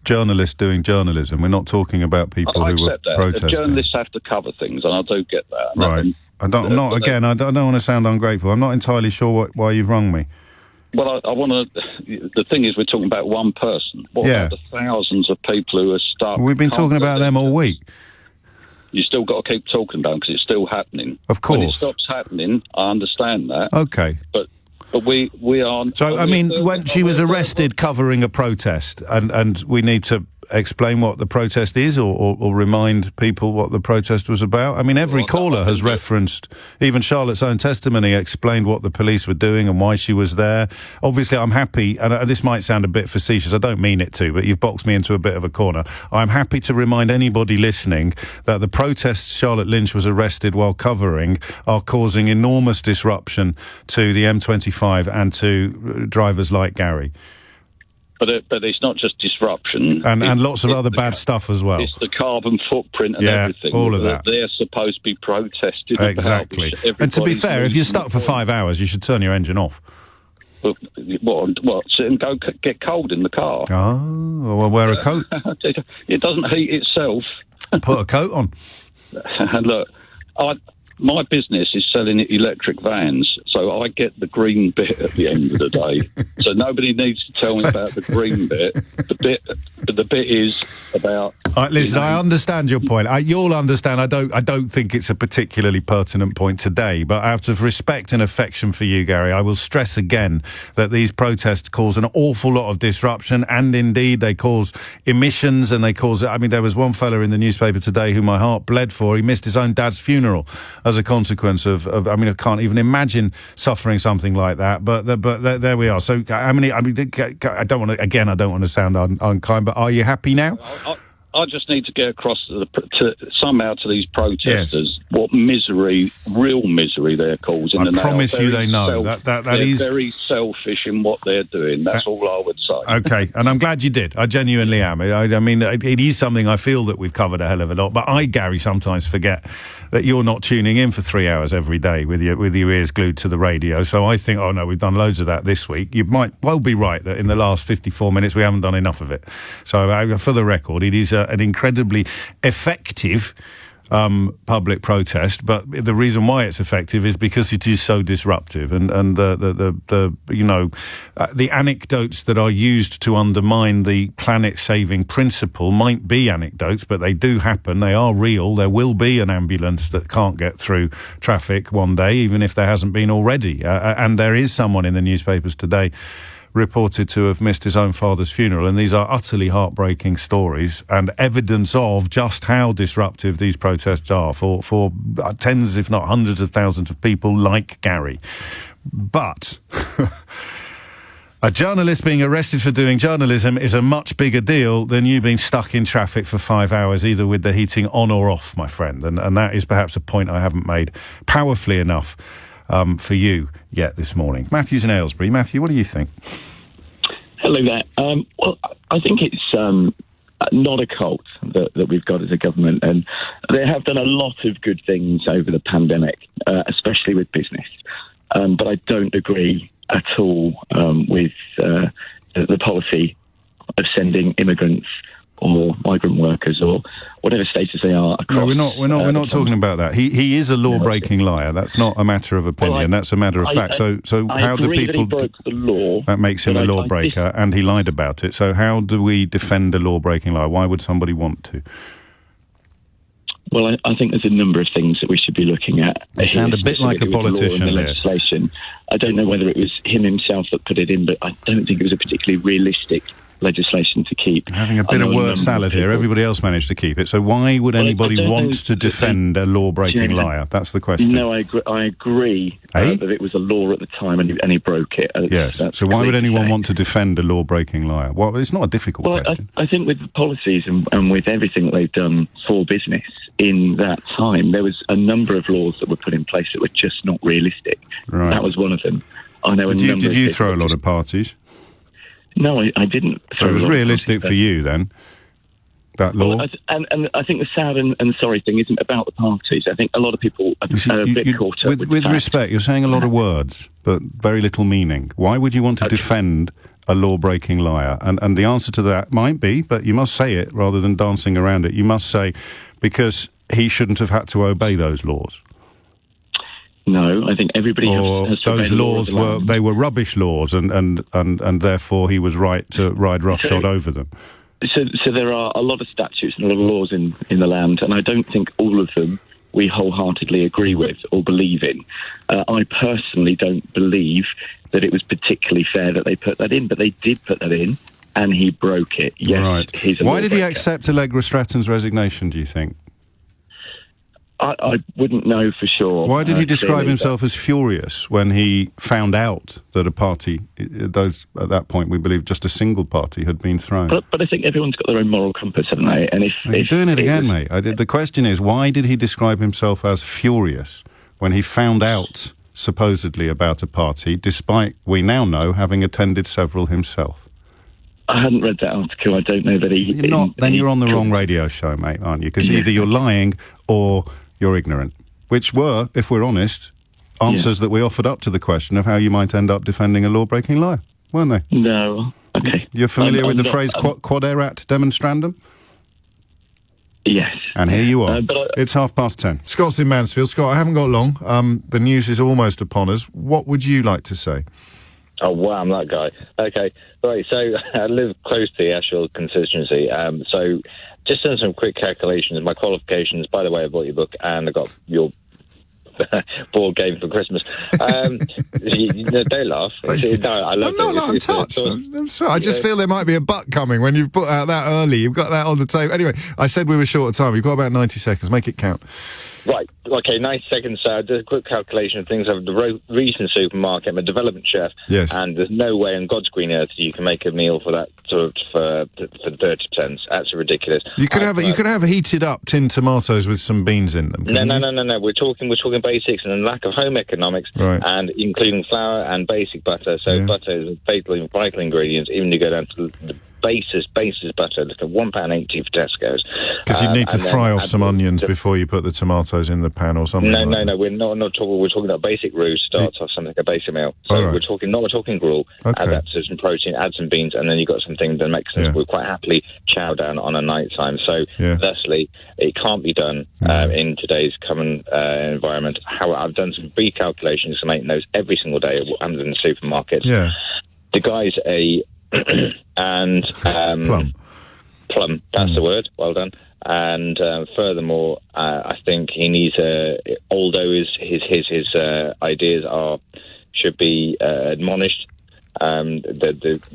[SPEAKER 3] journalist doing journalism. We're not talking about people who were protesting.
[SPEAKER 6] The journalists have to cover things, and I do get that.
[SPEAKER 3] Right. I don't want to sound ungrateful. I'm not entirely sure why you've rung me.
[SPEAKER 6] Well, I want to... The thing is, we're talking about one person. What about the thousands of people who are stuck?
[SPEAKER 3] We've been talking about them all week.
[SPEAKER 6] You still got to keep talking about them because it's still happening.
[SPEAKER 3] Of course.
[SPEAKER 6] When it stops happening, I understand that.
[SPEAKER 3] Okay.
[SPEAKER 6] But we are...
[SPEAKER 3] So, I mean, when she was arrested covering a protest, and we need to explain what the protest is or remind people what the protest was about? I mean, every caller has referenced, even Charlotte's own testimony explained what the police were doing and why she was there. Obviously, I'm happy, and this might sound a bit facetious, I don't mean it to, but you've boxed me into a bit of a corner. I'm happy to remind anybody listening that the protests Charlotte Lynch was arrested while covering are causing enormous disruption to the M25 and to drivers like Gary.
[SPEAKER 6] But it's not just disruption.
[SPEAKER 3] And lots of other bad stuff as well.
[SPEAKER 6] It's the carbon footprint and everything.
[SPEAKER 3] All of that.
[SPEAKER 6] They're supposed to be protested
[SPEAKER 3] exactly.
[SPEAKER 6] about.
[SPEAKER 3] And to be fair, if you're stuck for 5 hours, you should turn your engine off.
[SPEAKER 6] What? Sit and go get cold in the car.
[SPEAKER 3] Oh, well, wear a coat.
[SPEAKER 6] It doesn't heat itself.
[SPEAKER 3] Put a coat on.
[SPEAKER 6] Look, my business is selling electric vans, so I get the green bit at the end of the day. So nobody needs to tell me about the green bit. The bit is about...
[SPEAKER 3] listen, I understand your point. You'll understand. I don't think it's a particularly pertinent point today, but out of respect and affection for you, Gary, I will stress again that these protests cause an awful lot of disruption, and indeed they cause emissions, and they cause... I mean, there was one fella in the newspaper today who my heart bled for. He missed his own dad's funeral as a consequence of I mean, I can't even imagine suffering something like that. But there we are. So, I don't want to sound unkind, but are you happy now?
[SPEAKER 6] I just need to get across somehow to these protesters what real misery they're causing.
[SPEAKER 3] I promise you they know.
[SPEAKER 6] They're
[SPEAKER 3] is
[SPEAKER 6] very selfish in what they're doing. That's all I would say.
[SPEAKER 3] Okay, and I'm glad you did. I genuinely am. I mean, it is something I feel that we've covered a hell of a lot, but I, Gary, sometimes forget that you're not tuning in for 3 hours every day with your ears glued to the radio. So I think, oh no, we've done loads of that this week. You might well be right that in the last 54 minutes we haven't done enough of it. So for the record, it is an incredibly effective public protest, but the reason why it's effective is because it is so disruptive, and the anecdotes that are used to undermine the planet-saving principle might be anecdotes, but they do happen. They are real. There will be an ambulance that can't get through traffic one day, even if there hasn't been already. And there is someone in the newspapers today reported to have missed his own father's funeral, and these are utterly heartbreaking stories and evidence of just how disruptive these protests are for tens, if not hundreds of thousands of people like Gary. But a journalist being arrested for doing journalism is a much bigger deal than you being stuck in traffic for 5 hours, either with the heating on or off, my friend. And that is perhaps a point I haven't made powerfully enough for you yet this morning. Matthew's in Aylesbury. Matthew, what do you think?
[SPEAKER 7] Hello there. Well, I think it's not a cult that we've got as a government, and they have done a lot of good things over the pandemic, especially with business. But I don't agree at all with the policy of sending immigrants or migrant workers or whatever status they are.
[SPEAKER 3] No, we're not talking about that. He is a law-breaking liar. That's not a matter of opinion. That's a matter of fact. So how do people?
[SPEAKER 7] That he broke the law.
[SPEAKER 3] That makes him a lawbreaker, and he lied about it. So how do we defend a law-breaking liar? Why would somebody want to?
[SPEAKER 7] Well, I think there's a number of things that we should be looking at.
[SPEAKER 3] You sound a bit like a politician there.
[SPEAKER 7] Legislation. I don't know whether it was him himself that put it in, but I don't think it was a particularly realistic legislation to keep.
[SPEAKER 3] Having a bit of word salad here. Everybody else managed to keep it. So why would anybody want to defend a law-breaking liar? That's the question.
[SPEAKER 7] No, I agree that it was a law at the time and he broke it.
[SPEAKER 3] Yes. So why would anyone want to defend a law-breaking liar? Well, it's not a difficult question.
[SPEAKER 7] I think with the policies and with everything they've done for business in that time, there was a number of laws that were put in place that were just not realistic.
[SPEAKER 3] Right.
[SPEAKER 7] That was one of them. I know.
[SPEAKER 3] Did you throw a lot of parties?
[SPEAKER 7] No, I didn't.
[SPEAKER 3] So it was realistic for you then, that law?
[SPEAKER 7] Well, and I think the sad and sorry thing isn't about the parties. I think a lot of people are a bit caught up
[SPEAKER 3] with respect, you're saying a lot of words, but very little meaning. Why would you want to defend a law-breaking liar? And the answer to that might be, but you must say it rather than dancing around it. You must say, because he shouldn't have had to obey those laws.
[SPEAKER 7] No, I think everybody has to
[SPEAKER 3] those laws were rubbish laws, and therefore he was right to ride roughshod over them.
[SPEAKER 7] So there are a lot of statutes and a lot of laws in the land, and I don't think all of them we wholeheartedly agree with or believe in. I personally don't believe that it was particularly fair that they put that in, but they did put that in, and he broke it. Yes,
[SPEAKER 3] right. Why did he accept Allegra Stratton's resignation, do you think?
[SPEAKER 7] I wouldn't know for sure.
[SPEAKER 3] Why did he describe himself as furious when he found out that a party, at that point we believe just a single party, had been thrown?
[SPEAKER 7] But I think everyone's got their own moral compass, haven't they? And
[SPEAKER 3] you're doing it again, mate. The question is, why did he describe himself as furious when he found out, supposedly, about a party, despite, we now know, having attended several himself?
[SPEAKER 7] I hadn't read that article. I don't know that he...
[SPEAKER 3] Then you're on the wrong radio show, mate, aren't you? Because either you're lying or you're ignorant, which were, if we're honest, answers that we offered up to the question of how you might end up defending a law-breaking liar, weren't they?
[SPEAKER 7] No. Okay.
[SPEAKER 3] You're familiar with the phrase quod erat demonstrandum?
[SPEAKER 7] Yes.
[SPEAKER 3] And here you are. It's 10:30. Scott's in Mansfield. Scott, I haven't got long. The news is almost upon us. What would you like to say?
[SPEAKER 8] Oh, wow, I'm that guy. Okay, right, so I live close to the actual constituency, so just done some quick calculations. My qualifications, by the way, I bought your book and I got your board game for Christmas. Don't laugh.
[SPEAKER 3] I'm touched. I'm sorry. I just feel there might be a butt coming when you've put out that early. You've got that on the table. Anyway, I said we were short of time. We've got about 90 seconds. Make it count.
[SPEAKER 8] Right, okay, 90 seconds. So I did a quick calculation of things. I have the recent supermarket. I'm a development chef.
[SPEAKER 3] Yes.
[SPEAKER 8] And there's no way on God's green earth you can make a meal for that sort of for 30 cents. That's ridiculous.
[SPEAKER 3] You could have heated up tinned tomatoes with some beans in them.
[SPEAKER 8] No. We're talking basics and lack of home economics,
[SPEAKER 3] right,
[SPEAKER 8] and including flour and basic butter. So butter is a vital ingredient. Even you go down to the basis butter, look at £1.80 for Tesco's.
[SPEAKER 3] Because you need to fry off some onions before you put the tomatoes in the pan or something.
[SPEAKER 8] No, we're not talking. We're talking about basic roux starts off something like a basic meal. So we're talking gruel.
[SPEAKER 3] Okay.
[SPEAKER 8] Add that to some protein, add some beans, and then you've got something that makes sense. We'll quite happily chow down on a night time. So thusly, it can't be done in today's common environment. However, I've done some brief calculations to make those every single day at Amazon in the supermarkets.
[SPEAKER 3] Yeah.
[SPEAKER 8] The guy's a and plum. That's the word. Well done. And furthermore, I think he needs although his ideas should be admonished, it's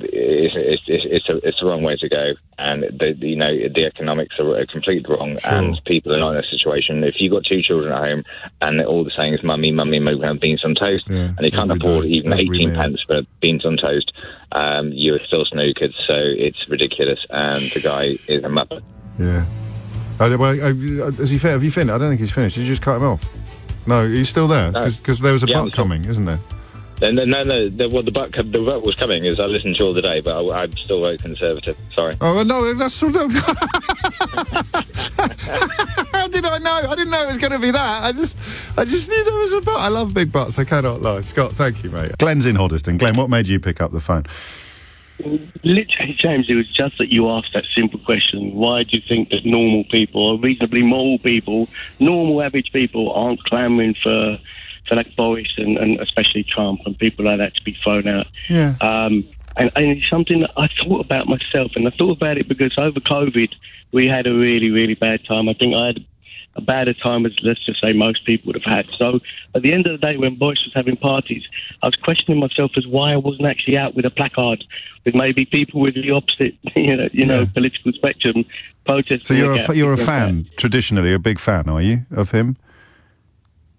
[SPEAKER 8] the wrong way to go, and the economics are completely wrong, and people are not in a situation. If you've got two children at home and all they're saying is mummy, have beans on toast, and you can't afford even 18 pence for beans on toast, you're still snookered. So it's ridiculous, and the guy is a muppet.
[SPEAKER 3] Yeah. Is he fair? Have you finished? I don't think he's finished. Did you just cut him off? No, he's still there? Because there was a butt coming, isn't there?
[SPEAKER 8] No. The butt was coming. As I listened to all the day, but I'm still very conservative. Sorry.
[SPEAKER 3] Oh no, that's sort of. How did I know? I didn't know it was going to be that. I just knew there was a butt. I love big butts. I cannot lie. Scott, thank you, mate. Glenn's in Hoddesdon. Glenn, what made you pick up the phone?
[SPEAKER 22] Literally, James, it was just that you asked that simple question. Why do you think that normal people, or reasonably moral people, normal average people, aren't clamouring for like Boris and especially Trump and people like that to be thrown out?
[SPEAKER 3] Yeah.
[SPEAKER 22] And it's something that I thought about myself, and I thought about it because over COVID we had a really, really bad time. I think I had bad a time as, let's just say, most people would have had. So at the end of the day, when Boris was having parties, I was questioning myself as why I wasn't actually out with a placard with maybe people with the opposite, political spectrum protesting.
[SPEAKER 3] So you're a fan, traditionally, a big fan, are you, of him?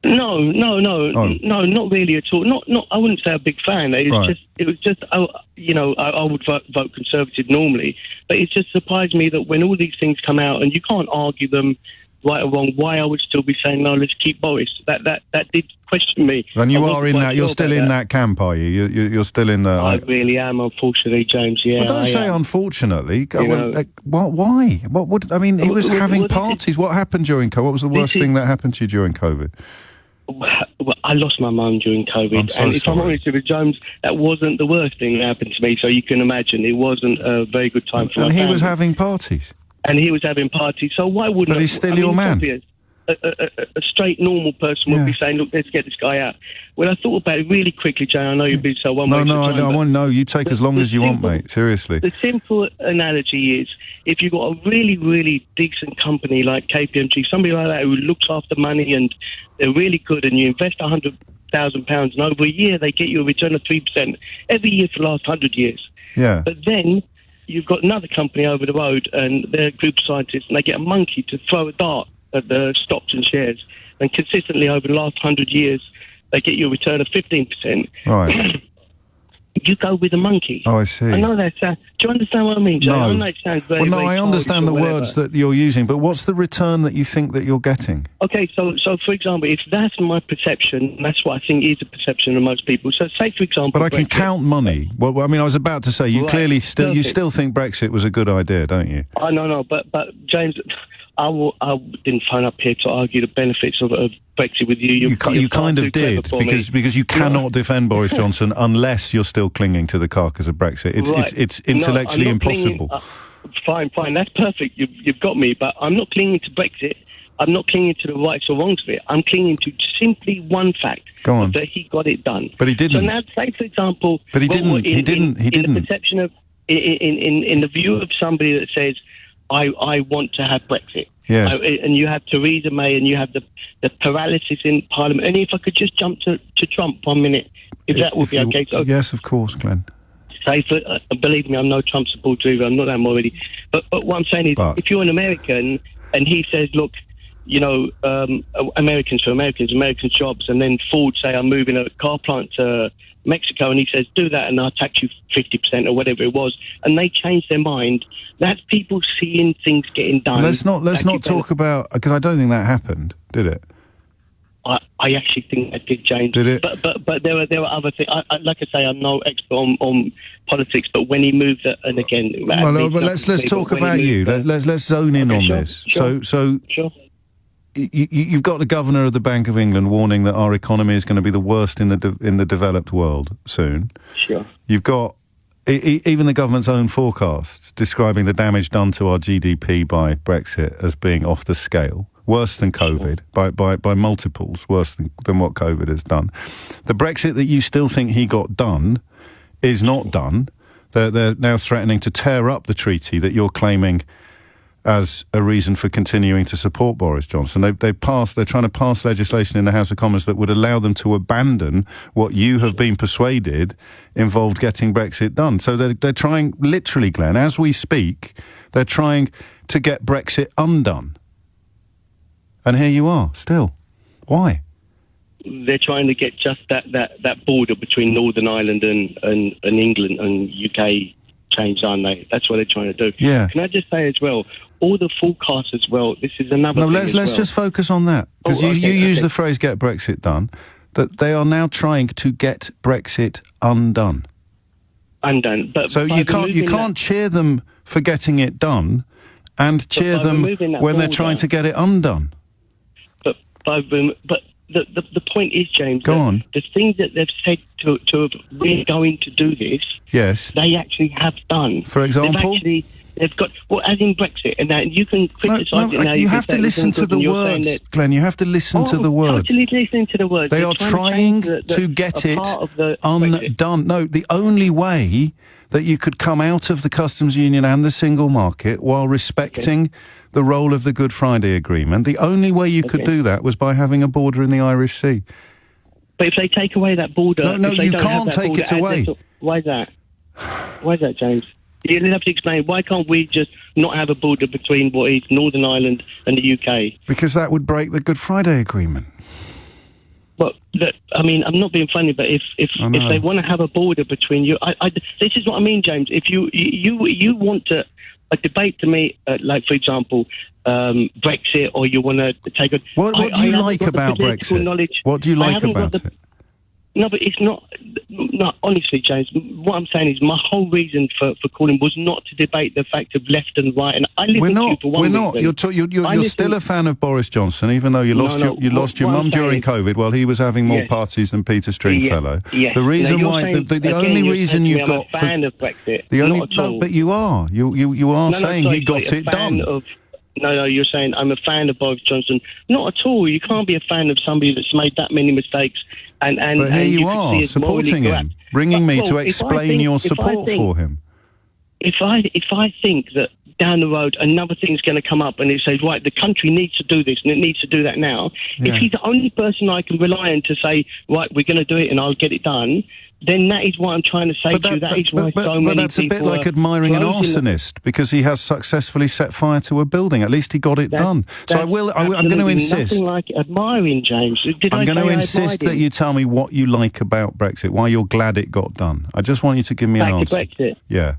[SPEAKER 22] No, not really at all. Not. I wouldn't say a big fan. It was just. I would vote Conservative normally, but it just surprised me that when all these things come out and you can't argue them right or wrong, why I would still be saying no. Let's keep Boris. That did question me.
[SPEAKER 3] And you are in that. You're still in that camp, are you? You're still in the.
[SPEAKER 22] I really am, unfortunately, James. Yeah.
[SPEAKER 3] Well, don't say unfortunately. Why? What would? I mean, he was having parties. What happened during COVID? What was the worst thing that happened to you during COVID?
[SPEAKER 22] Well, I lost my mum during COVID, and if I'm honest with you, James, that wasn't the worst thing that happened to me. So you can imagine it wasn't a very good time for my family.
[SPEAKER 3] And he was having parties.
[SPEAKER 22] So why wouldn't?
[SPEAKER 3] But he's still your man.
[SPEAKER 22] A straight, normal person would be saying, "Look, let's get this guy out." When I thought about it really quickly, Jay, I know you've been so one way.
[SPEAKER 3] No, I want no. You take as long as you want, mate. Seriously.
[SPEAKER 22] The simple analogy is, if you've got a really, really decent company like KPMG, somebody like that who looks after money and they're really good, and you invest £100,000, and over a year they get you a return of 3% every year for the last 100 years.
[SPEAKER 3] Yeah.
[SPEAKER 22] But then you've got another company over the road, and they're a group of scientists, and they get a monkey to throw a dart at the stocks and shares, and consistently over the last 100 years they get you a return of 15%.
[SPEAKER 3] Right.
[SPEAKER 22] You go with a monkey.
[SPEAKER 3] Oh, I see.
[SPEAKER 22] I know that. Do you understand what I mean, Joe?
[SPEAKER 3] No.
[SPEAKER 22] I know it sounds very,
[SPEAKER 3] I understand the words that you're using, but what's the return that you think that you're getting?
[SPEAKER 22] Okay, so for example, if that's my perception, that's what I think is a perception of most people. So say, for example...
[SPEAKER 3] But I can count money. Well, I mean, I was about to say, you clearly still think Brexit was a good idea, don't you?
[SPEAKER 22] No, but James... I didn't phone up here to argue the benefits of Brexit with you.
[SPEAKER 3] You kind of did, because you cannot defend Boris Johnson unless you're still clinging to the carcass of Brexit. It's intellectually impossible.
[SPEAKER 22] Fine, that's perfect. You've got me, but I'm not clinging to Brexit. I'm not clinging to the rights or wrongs of it. I'm clinging to simply one fact.
[SPEAKER 3] Go on.
[SPEAKER 22] That he got it done.
[SPEAKER 3] But he didn't.
[SPEAKER 22] So now, say, for example...
[SPEAKER 3] But he didn't. He didn't.
[SPEAKER 22] In the perception of... In the view of somebody that says... I want to have Brexit.
[SPEAKER 3] Yes.
[SPEAKER 22] And you have Theresa May, and you have the paralysis in Parliament. And if I could just jump to Trump 1 minute, if that would be okay. So,
[SPEAKER 3] yes, of course, Glenn.
[SPEAKER 22] Believe me, I'm no Trump supporter either. I'm not that already. But what I'm saying is, if you're an American and he says, look, Americans for Americans jobs, and then Ford say, I'm moving a car plant to Mexico, and he says, do that and I'll tax you 50% or whatever it was, and they change their mind. That's people seeing things getting done.
[SPEAKER 3] Let's not talk about, because I don't think that happened, did it?
[SPEAKER 22] I actually think that did, James.
[SPEAKER 3] Did it?
[SPEAKER 22] But there were other things. Like I say, I'm no expert on politics, but when he moved, and again...
[SPEAKER 3] but let's talk about you. Let's zone in on this.
[SPEAKER 22] Sure.
[SPEAKER 3] So you've got the governor of the Bank of England warning that our economy is going to be the worst in the developed world soon.
[SPEAKER 22] Sure.
[SPEAKER 3] You've got even the government's own forecasts describing the damage done to our GDP by Brexit as being off the scale, worse than COVID, by multiples, worse than what COVID has done. The Brexit that you still think he got done is not done. They're now threatening to tear up the treaty that you're claiming as a reason for continuing to support Boris Johnson. They're trying to pass legislation in the House of Commons that would allow them to abandon what you have been persuaded involved getting Brexit done. So they're trying, literally, Glenn, as we speak, they're trying to get Brexit undone. And here you are, still. Why?
[SPEAKER 22] They're trying to get just that border between Northern Ireland and England and UK changed, aren't they? That's what they're trying to do.
[SPEAKER 3] Yeah.
[SPEAKER 22] Can I just say as well, all the forecasts as well, this is another thing
[SPEAKER 3] let's just focus on that. Because you use the phrase get Brexit done, that they are now trying to get Brexit undone.
[SPEAKER 22] Undone. But
[SPEAKER 3] so you can't cheer them for getting it done and cheer them when they're trying to get it undone.
[SPEAKER 22] But the point is, James,
[SPEAKER 3] go on.
[SPEAKER 22] The things that they've said to we're going to do this,
[SPEAKER 3] yes,
[SPEAKER 22] they actually have done.
[SPEAKER 3] For example?
[SPEAKER 22] They've got, as in Brexit, and that you can criticise it now.
[SPEAKER 3] You have to listen to the words, Glenn. You have to listen to the words.
[SPEAKER 22] Totally listening to the words.
[SPEAKER 3] They are trying to get it undone. No, the only way
[SPEAKER 5] that you could come out of the customs union and the single market while respecting the role of the Good Friday Agreement. The only way you could do that was by having a border in the Irish Sea.
[SPEAKER 22] But if they take away that border...
[SPEAKER 5] No, you can't take it away.
[SPEAKER 22] Why is that? Why is that, James? You have to explain. Why can't we just not have a border between what is Northern Ireland and the UK?
[SPEAKER 5] Because that would break the Good Friday Agreement.
[SPEAKER 22] But I mean, I'm not being funny, but if they want to have a border between you, this is what I mean, James. If you want to a debate to me, like for example, Brexit, or you want to take a...
[SPEAKER 5] What do you like about Brexit? What do you like about it?
[SPEAKER 22] No, but it's not... No, honestly, James, what I'm saying is my whole reason for calling was not to debate the fact of left and right. And I listen to you for one reason.
[SPEAKER 5] You're still a fan of Boris Johnson, even though you lost your mum during COVID while he was having more parties than Peter Stringfellow.
[SPEAKER 22] Yes.
[SPEAKER 5] The reason why... The only reason you've got...
[SPEAKER 22] I'm a fan of Brexit.
[SPEAKER 5] But you are. You are saying he got it done.
[SPEAKER 22] No, you're saying I'm a fan of Boris Johnson. Not at all. You can't be a fan of somebody that's made that many mistakes. But
[SPEAKER 5] here you are, supporting him, bringing me to explain your support for him.
[SPEAKER 22] If I think that down the road another thing's going to come up and it says, right, the country needs to do this and it needs to do that now, if he's the only person I can rely on to say, right, we're going to do it and I'll get it done, then that is what I'm trying to say to you. That is why so many people...
[SPEAKER 5] But that's a bit like admiring an arsonist, because he has successfully set fire to a building. At least he got it done. So I'm going to insist...
[SPEAKER 22] nothing like admiring, James.
[SPEAKER 5] I'm going to insist that you tell me what you like about Brexit, why you're glad it got done. I just want you to give me an answer.
[SPEAKER 22] Brexit?
[SPEAKER 5] Yeah.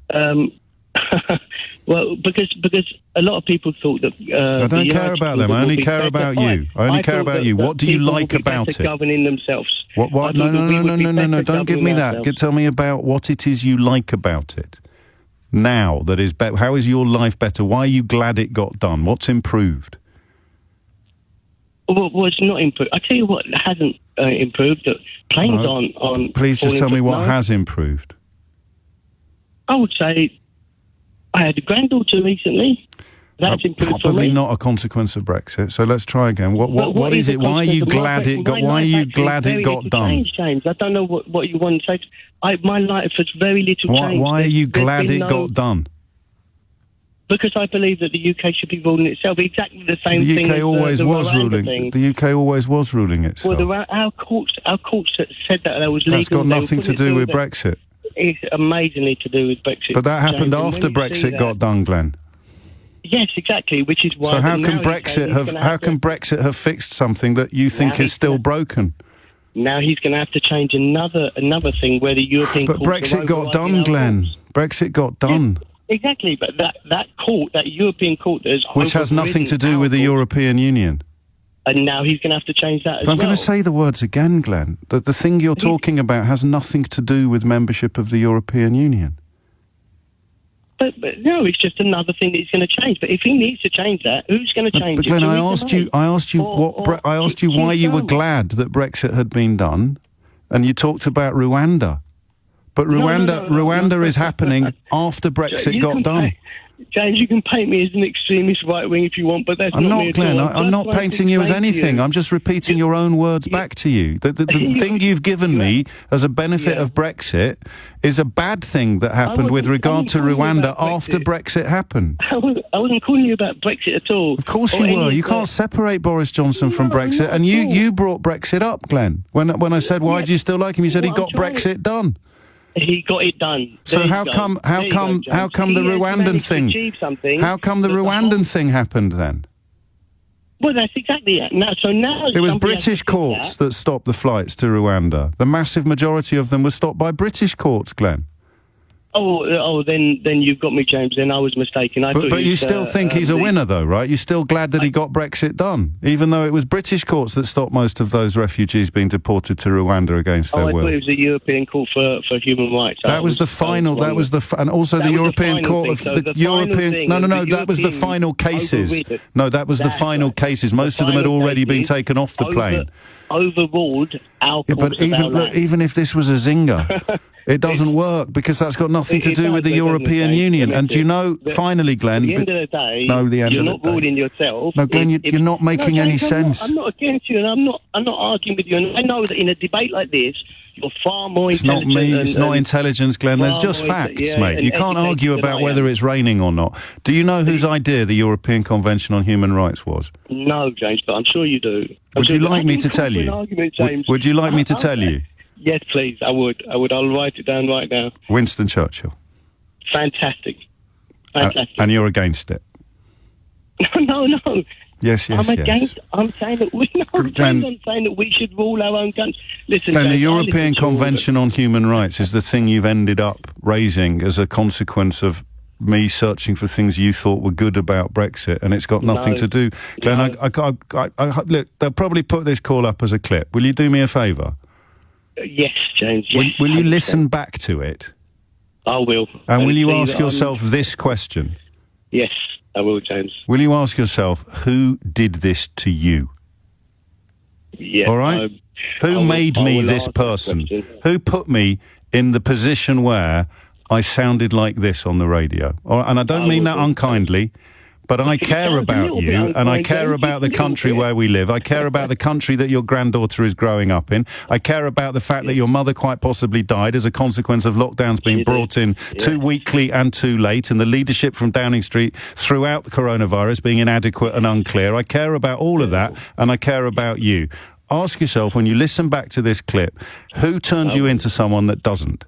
[SPEAKER 22] Well, because a lot of people thought that...
[SPEAKER 5] I don't care about them. I only care about you. I only care about you. What do you like about it?
[SPEAKER 22] Governing themselves.
[SPEAKER 5] What? No. Don't give me that. Tell me about what it is you like about it. Now, that is better. How is your life better? Why are you glad it got done? What's improved?
[SPEAKER 22] Well, it's not improved. I tell you what hasn't improved. That planes on.
[SPEAKER 5] Please just tell me what has improved.
[SPEAKER 22] I would say I had a granddaughter recently. That's improved
[SPEAKER 5] probably
[SPEAKER 22] for me.
[SPEAKER 5] Not a consequence of Brexit. So let's try again. What is it? Why are you glad it got? Why are you glad it got done?
[SPEAKER 22] James, I don't know what you want to say. My life has very little changed.
[SPEAKER 5] Why are you glad it got done?
[SPEAKER 22] Because I believe that the UK should be ruling itself. Exactly the same thing.
[SPEAKER 5] The UK always was ruling. The UK always was ruling itself.
[SPEAKER 22] Well, our courts said that there was legal.
[SPEAKER 5] That's got nothing to do with Brexit.
[SPEAKER 22] It's amazingly to do with Brexit.
[SPEAKER 5] But that happened after Brexit got done, Glenn.
[SPEAKER 22] Yes, exactly. Which is why.
[SPEAKER 5] So how can Brexit have fixed something that you think is still broken?
[SPEAKER 22] Now he's going to have to change another thing where the European.
[SPEAKER 5] But Brexit got done, Glenn. Brexit got done.
[SPEAKER 22] Yeah, exactly, but that court, that European court,
[SPEAKER 5] which has nothing to do with the European Union.
[SPEAKER 22] And now he's going to have to change that as well.
[SPEAKER 5] I'm going to say the words again, Glenn. That the thing you're talking about has nothing to do with membership of the European Union.
[SPEAKER 22] But no, it's just another thing that he's going to change. But if he needs to change that, who's going to change it?
[SPEAKER 5] But Glenn, I asked you why you were glad that Brexit had been done, and you talked about Rwanda. But Rwanda is happening after Brexit got done.
[SPEAKER 22] James, you can paint me as an extremist right wing if you want, but that's not me at
[SPEAKER 5] Glenn.
[SPEAKER 22] all.
[SPEAKER 5] I'm not painting you as anything. I'm just repeating your own words back to you. The thing you've given me as a benefit of Brexit is a bad thing that happened with regard to Rwanda after Brexit happened.
[SPEAKER 22] I wasn't calling you about Brexit at all.
[SPEAKER 5] Of course you were. You can't separate Boris Johnson from Brexit, and you brought Brexit up, Glenn. When I said, why do you still like him? You said he got Brexit done.
[SPEAKER 22] He got it done.
[SPEAKER 5] So how come the Rwandan thing? How come the Rwandan thing happened then?
[SPEAKER 22] Well, that's exactly it. Now
[SPEAKER 5] it was British courts that stopped the flights to Rwanda. The massive majority of them were stopped by British courts, Glenn.
[SPEAKER 22] Oh, then you've got me, James. Then I was mistaken.
[SPEAKER 5] But you still think he's a winner, though, right? You're still glad that he got Brexit done, even though it was British courts that stopped most of those refugees being deported to Rwanda against their will.
[SPEAKER 22] I thought it was the European Court for Human Rights.
[SPEAKER 5] That was the final. And also the European Court of the European. No. That was the final cases. No, that was the final cases. Most of them had already been taken off the plane.
[SPEAKER 22] Overruled our courts.
[SPEAKER 5] But even if this was a zinger. It doesn't work because that's got nothing to do with the European Union. And do you know, finally, Glenn...
[SPEAKER 22] At the end of the day,
[SPEAKER 5] you're
[SPEAKER 22] not ruling yourself.
[SPEAKER 5] No, Glenn, you're not making any sense.
[SPEAKER 22] I'm not against you, and I'm not arguing with you. And I know that in a debate like this, people far more
[SPEAKER 3] It's not
[SPEAKER 22] intelligent.
[SPEAKER 3] me. It's not intelligence, Glenn. There's just facts, mate. You can't argue about whether it's raining or not. Do you know whose idea the European Convention on Human Rights was?
[SPEAKER 22] No, James, but I'm sure you do.
[SPEAKER 3] Would you like me to tell you? Would you like me to tell you?
[SPEAKER 22] Yes, please. I would. I'll write it down right now.
[SPEAKER 3] Winston Churchill.
[SPEAKER 22] Fantastic.
[SPEAKER 3] And you're against it?
[SPEAKER 22] No.
[SPEAKER 3] Yes.
[SPEAKER 22] I'm against. I'm saying that I'm saying that we should rule our own guns. Listen,
[SPEAKER 3] Glenn, the European Convention on Human Rights is the thing you've ended up raising as a consequence of me searching for things you thought were good about Brexit, and it's got nothing to do. Glenn, I look, they'll probably put this call up as a clip. Will you do me a favour?
[SPEAKER 22] Yes, James. Yes,
[SPEAKER 3] will you listen back to it?
[SPEAKER 22] I will.
[SPEAKER 3] And will you ask yourself this question?
[SPEAKER 22] Yes, I will, James.
[SPEAKER 3] Will you ask yourself, who did this to you?
[SPEAKER 22] Yeah.
[SPEAKER 3] All right? Who made me this person? Who put me in the position where I sounded like this on the radio? And I don't mean that unkindly, but I care about you, and I care about the country where we live. I care about the country that your granddaughter is growing up in. I care about the fact that your mother quite possibly died as a consequence of lockdowns being brought in too weakly and too late, and the leadership from Downing Street throughout the coronavirus being inadequate and unclear. I care about all of that, and I care about you. Ask yourself, when you listen back to this clip, who turned you into someone that doesn't?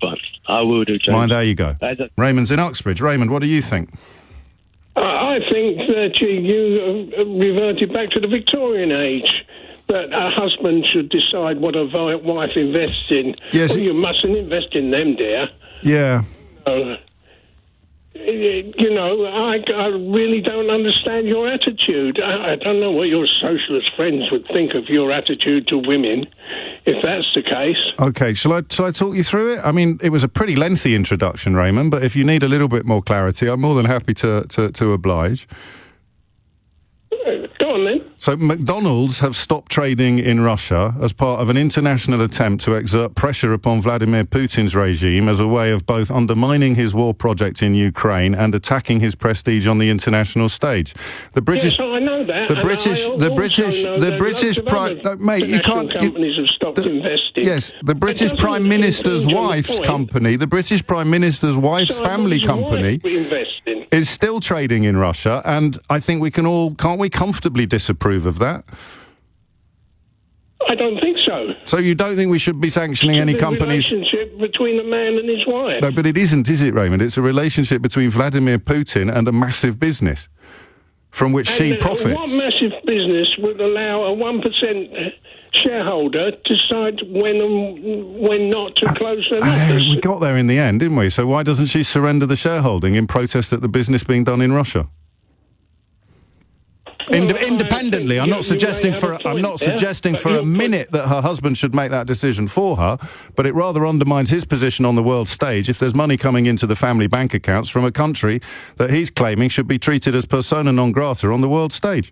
[SPEAKER 22] But I will do, James.
[SPEAKER 3] Right, there you go. Raymond's in Uxbridge. Raymond, what do you think?
[SPEAKER 9] I think that you reverted back to the Victorian age, that a husband should decide what a wife invests in.
[SPEAKER 3] Yes.
[SPEAKER 9] Well, you mustn't invest in them, dear.
[SPEAKER 3] Yeah.
[SPEAKER 9] I really don't understand your attitude. I don't know what your socialist friends would think of your attitude to women, if that's the case.
[SPEAKER 3] OK, shall I talk you through it? I mean, it was a pretty lengthy introduction, Raymond, but if you need a little bit more clarity, I'm more than happy to oblige.
[SPEAKER 9] Go on, then.
[SPEAKER 3] So McDonald's have stopped trading in Russia as part of an international attempt to exert pressure upon Vladimir Putin's regime as a way of both undermining his war project in Ukraine and attacking his prestige on the international stage. The British,
[SPEAKER 9] yes, I know that.
[SPEAKER 3] The British prime, mate, you can't.
[SPEAKER 9] Companies have stopped investing.
[SPEAKER 3] Yes, the British Prime Minister's wife's company, the British Prime Minister's wife's family company, is still trading in Russia, and I think we can all, can't we comfortably disapprove of that?
[SPEAKER 9] I don't think so.
[SPEAKER 3] So you don't think we should be sanctioning any companies?
[SPEAKER 9] Relationship between a man and his wife.
[SPEAKER 3] No, but it isn't, is it, Raymond? It's a relationship between Vladimir Putin and a massive business from which she profits.
[SPEAKER 9] What massive business would allow a 1% shareholder to decide when not to close their office?
[SPEAKER 3] We got there in the end, didn't we? So why doesn't she surrender the shareholding in protest at the business being done in Russia? Independently, I'm not suggesting for a minute that her husband should make that decision for her, but it rather undermines his position on the world stage if there's money coming into the family bank accounts from a country that he's claiming should be treated as persona non grata on the world stage.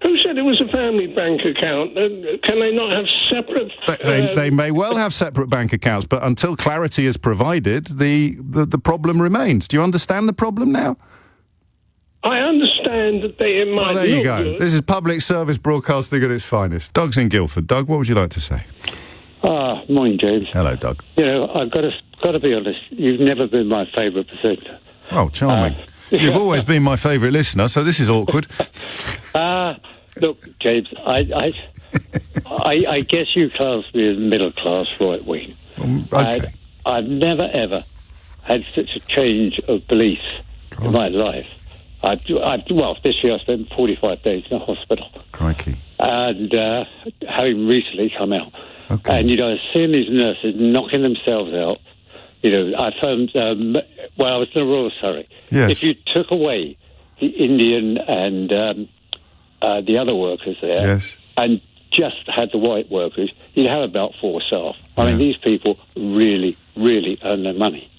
[SPEAKER 9] Who said it was a family bank account? Can they not have separate...
[SPEAKER 3] They may well have separate bank accounts, but until clarity is provided, the problem remains. Do you understand the problem now?
[SPEAKER 9] I understand that it might
[SPEAKER 3] there you go.
[SPEAKER 9] Good.
[SPEAKER 3] This is public service broadcasting at its finest. Doug's in Guildford. Doug, what would you like to say?
[SPEAKER 10] Morning, James.
[SPEAKER 3] Hello, Doug.
[SPEAKER 10] You know, I've got to be honest. You've never been my favourite presenter.
[SPEAKER 3] Oh, charming. You've always been my favourite listener, so this is awkward.
[SPEAKER 10] Look, James, I guess you class me as middle class right wing.
[SPEAKER 3] Okay.
[SPEAKER 10] I've never ever had such a change of belief in my life. This year I spent 45 days in the hospital.
[SPEAKER 3] Crikey.
[SPEAKER 10] And having recently come out.
[SPEAKER 3] Okay.
[SPEAKER 10] And, seeing these nurses knocking themselves out, I found, I was in the Royal Surrey.
[SPEAKER 3] Yes.
[SPEAKER 10] If you took away the Indian and the other workers there,
[SPEAKER 3] yes,
[SPEAKER 10] and just had the white workers, you'd have about 4 staff. I mean, these people really, really earn their money.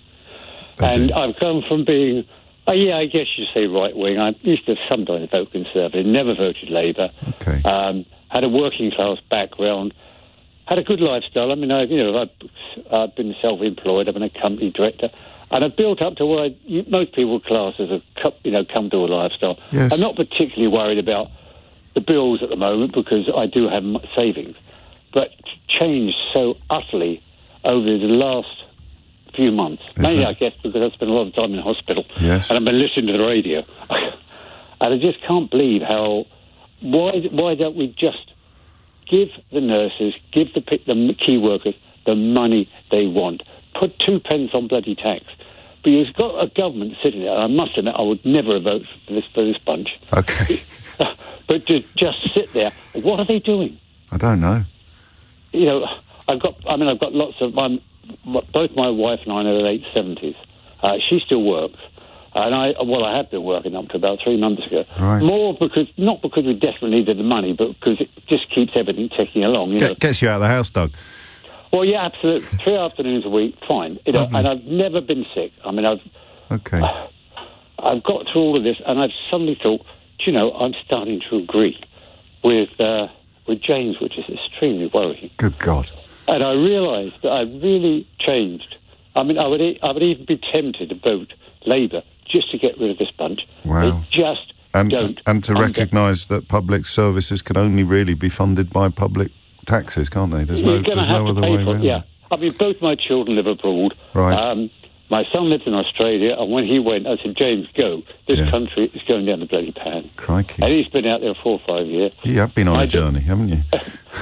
[SPEAKER 10] And I've come from being... I guess you say right-wing. I used to sometimes vote Conservative, never voted Labour.
[SPEAKER 3] Okay.
[SPEAKER 10] Had a working-class background, had a good lifestyle. I mean, I've been self-employed. I've been a company director. And I've built up to where most people class as come to a lifestyle.
[SPEAKER 3] Yes.
[SPEAKER 10] I'm not particularly worried about the bills at the moment because I do have savings. But changed so utterly over the last few months. Mainly, I guess, because I've spent a lot of time in hospital.
[SPEAKER 1] Yes.
[SPEAKER 10] And I've been listening to the radio. And I just can't believe how... Why don't we just give the nurses, give the key workers the money they want? Put 2 pence on bloody tax. But you've got a government sitting there, and I must admit, I would never vote for this bunch.
[SPEAKER 1] Okay.
[SPEAKER 10] But to just sit there, what are they doing?
[SPEAKER 1] I don't know.
[SPEAKER 10] You know, I've got lots of... both my wife and I are in her late 70s. She still works. And I have been working up to about 3 months ago.
[SPEAKER 1] Right.
[SPEAKER 10] Not because we desperately needed the money, but because it just keeps everything ticking along. You know?
[SPEAKER 3] Gets you out of the house, Doug.
[SPEAKER 10] Well, yeah, absolutely. 3 afternoons a week, fine. You know, and I've never been sick. I mean, I've got through all of this, and I've suddenly thought, do you know, I'm starting to agree with James, which is extremely worrying.
[SPEAKER 1] Good God.
[SPEAKER 10] And I realised that I've really changed. I mean, I would even be tempted to vote Labour just to get rid of this bunch.
[SPEAKER 1] Wow.
[SPEAKER 10] They just don't.
[SPEAKER 1] And to recognise that public services can only really be funded by public taxes, can't they? There's no other way around.
[SPEAKER 10] Yeah. I mean, both my children live abroad.
[SPEAKER 1] Right.
[SPEAKER 10] My son lives in Australia, and when he went, I said, James, go. This country is going down the bloody pan.
[SPEAKER 1] Crikey.
[SPEAKER 10] And he's been out there 4 or 5 years.
[SPEAKER 1] You have been on a journey, haven't you?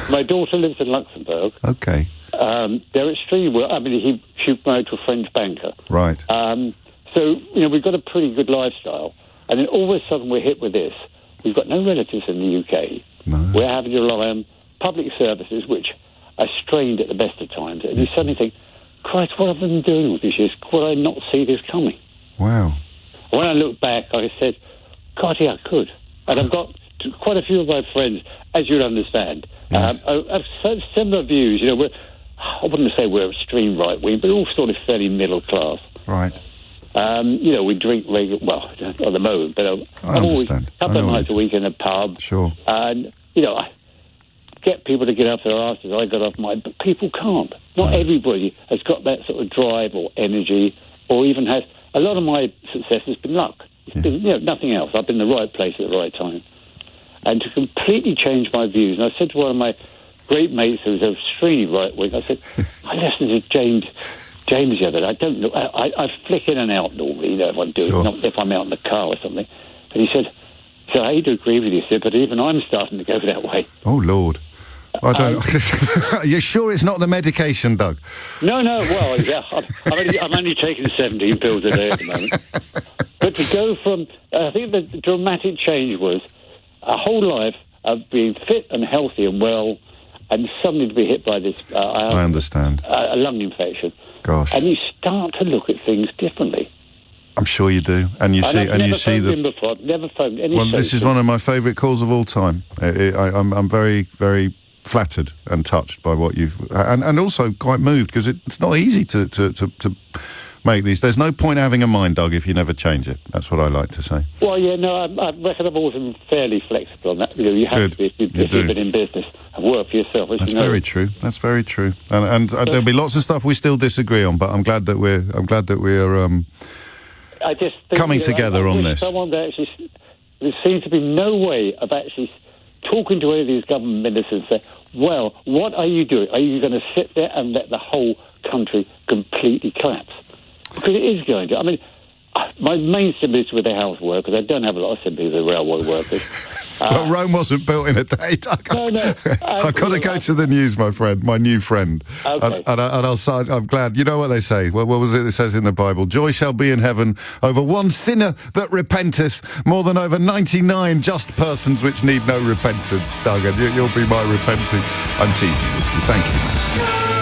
[SPEAKER 10] My daughter lives in Luxembourg.
[SPEAKER 1] Okay.
[SPEAKER 10] They're extremely well. I mean, she married to a French banker.
[SPEAKER 1] Right.
[SPEAKER 10] So, you know, we've got a pretty good lifestyle. And then all of a sudden we're hit with this. We've got no relatives in the UK.
[SPEAKER 1] No.
[SPEAKER 10] We're having to rely on public services, which are strained at the best of times. And you suddenly think, Christ, what have I been doing all these years? Could I not see this coming?
[SPEAKER 1] Wow.
[SPEAKER 10] When I look back, I said, God, yeah, I could. And I've got quite a few of my friends, as you'd understand, have similar views. You know, I wouldn't say we're extreme right-wing, but all sort of fairly middle class.
[SPEAKER 1] Right.
[SPEAKER 10] You know, we drink well, at the moment, but I'm always a couple of nights a week in a pub.
[SPEAKER 1] Sure.
[SPEAKER 10] And, you know, I get people to get off their asses. I got off mine, but people can't. Not everybody has got that sort of drive or energy, or even has... A lot of my success has been luck. It's been, you know, nothing else. I've been in the right place at the right time. And to completely change my views, and I said to one of my great mates who's extremely right-wing, I said, I listened to James the other day. I don't know. I flick in and out normally, you know, if I do. Sure. Not if I'm out in the car or something. But he said, I hate to agree with you, sir, but even I'm starting to go that way.
[SPEAKER 1] Oh, Lord. I don't... You're sure it's not the medication, Doug?
[SPEAKER 10] No. Well, yeah, I'm only taking 17 pills a day at the moment. But to go from... I think the dramatic change was a whole life of being fit and healthy and well, and suddenly to be hit by this...
[SPEAKER 1] I understand.
[SPEAKER 10] A lung infection.
[SPEAKER 1] Gosh.
[SPEAKER 10] And you start to look at things differently.
[SPEAKER 1] I'm sure you do, and you see,
[SPEAKER 10] I've never phoned any.
[SPEAKER 1] Well, this is one of my favourite calls of all time. I'm very, very flattered and touched by what you've, and also quite moved, because it's not easy to make these. There's no point having a mind, Doug, if you never change it. That's what I like to say.
[SPEAKER 10] Well, yeah, no, I reckon I've always been fairly flexible on that. You know, you have to be if you've been in business and work for yourself.
[SPEAKER 1] That's very true. That's very true. And there'll be lots of stuff we still disagree on, but I'm glad that we're
[SPEAKER 10] I just think,
[SPEAKER 1] coming together on this.
[SPEAKER 10] Someone that actually, there seems to be no way of actually talking to any of these government ministers and say, well, what are you doing? Are you going to sit there and let the whole country completely collapse? Because it is going to. I mean, my main sympathy is with the health workers. I don't have a lot of sympathy with the railway workers.
[SPEAKER 1] Well, Rome wasn't built in a day, Doug.
[SPEAKER 10] No.
[SPEAKER 1] I've got to go to the news, my friend, my new friend.
[SPEAKER 10] Okay.
[SPEAKER 1] And I'm glad. You know what they say? What was it says in the Bible? Joy shall be in heaven over one sinner that repenteth, more than over 99 just persons which need no repentance, Doug. And you'll be my repenting. I'm teasing you. Thank you.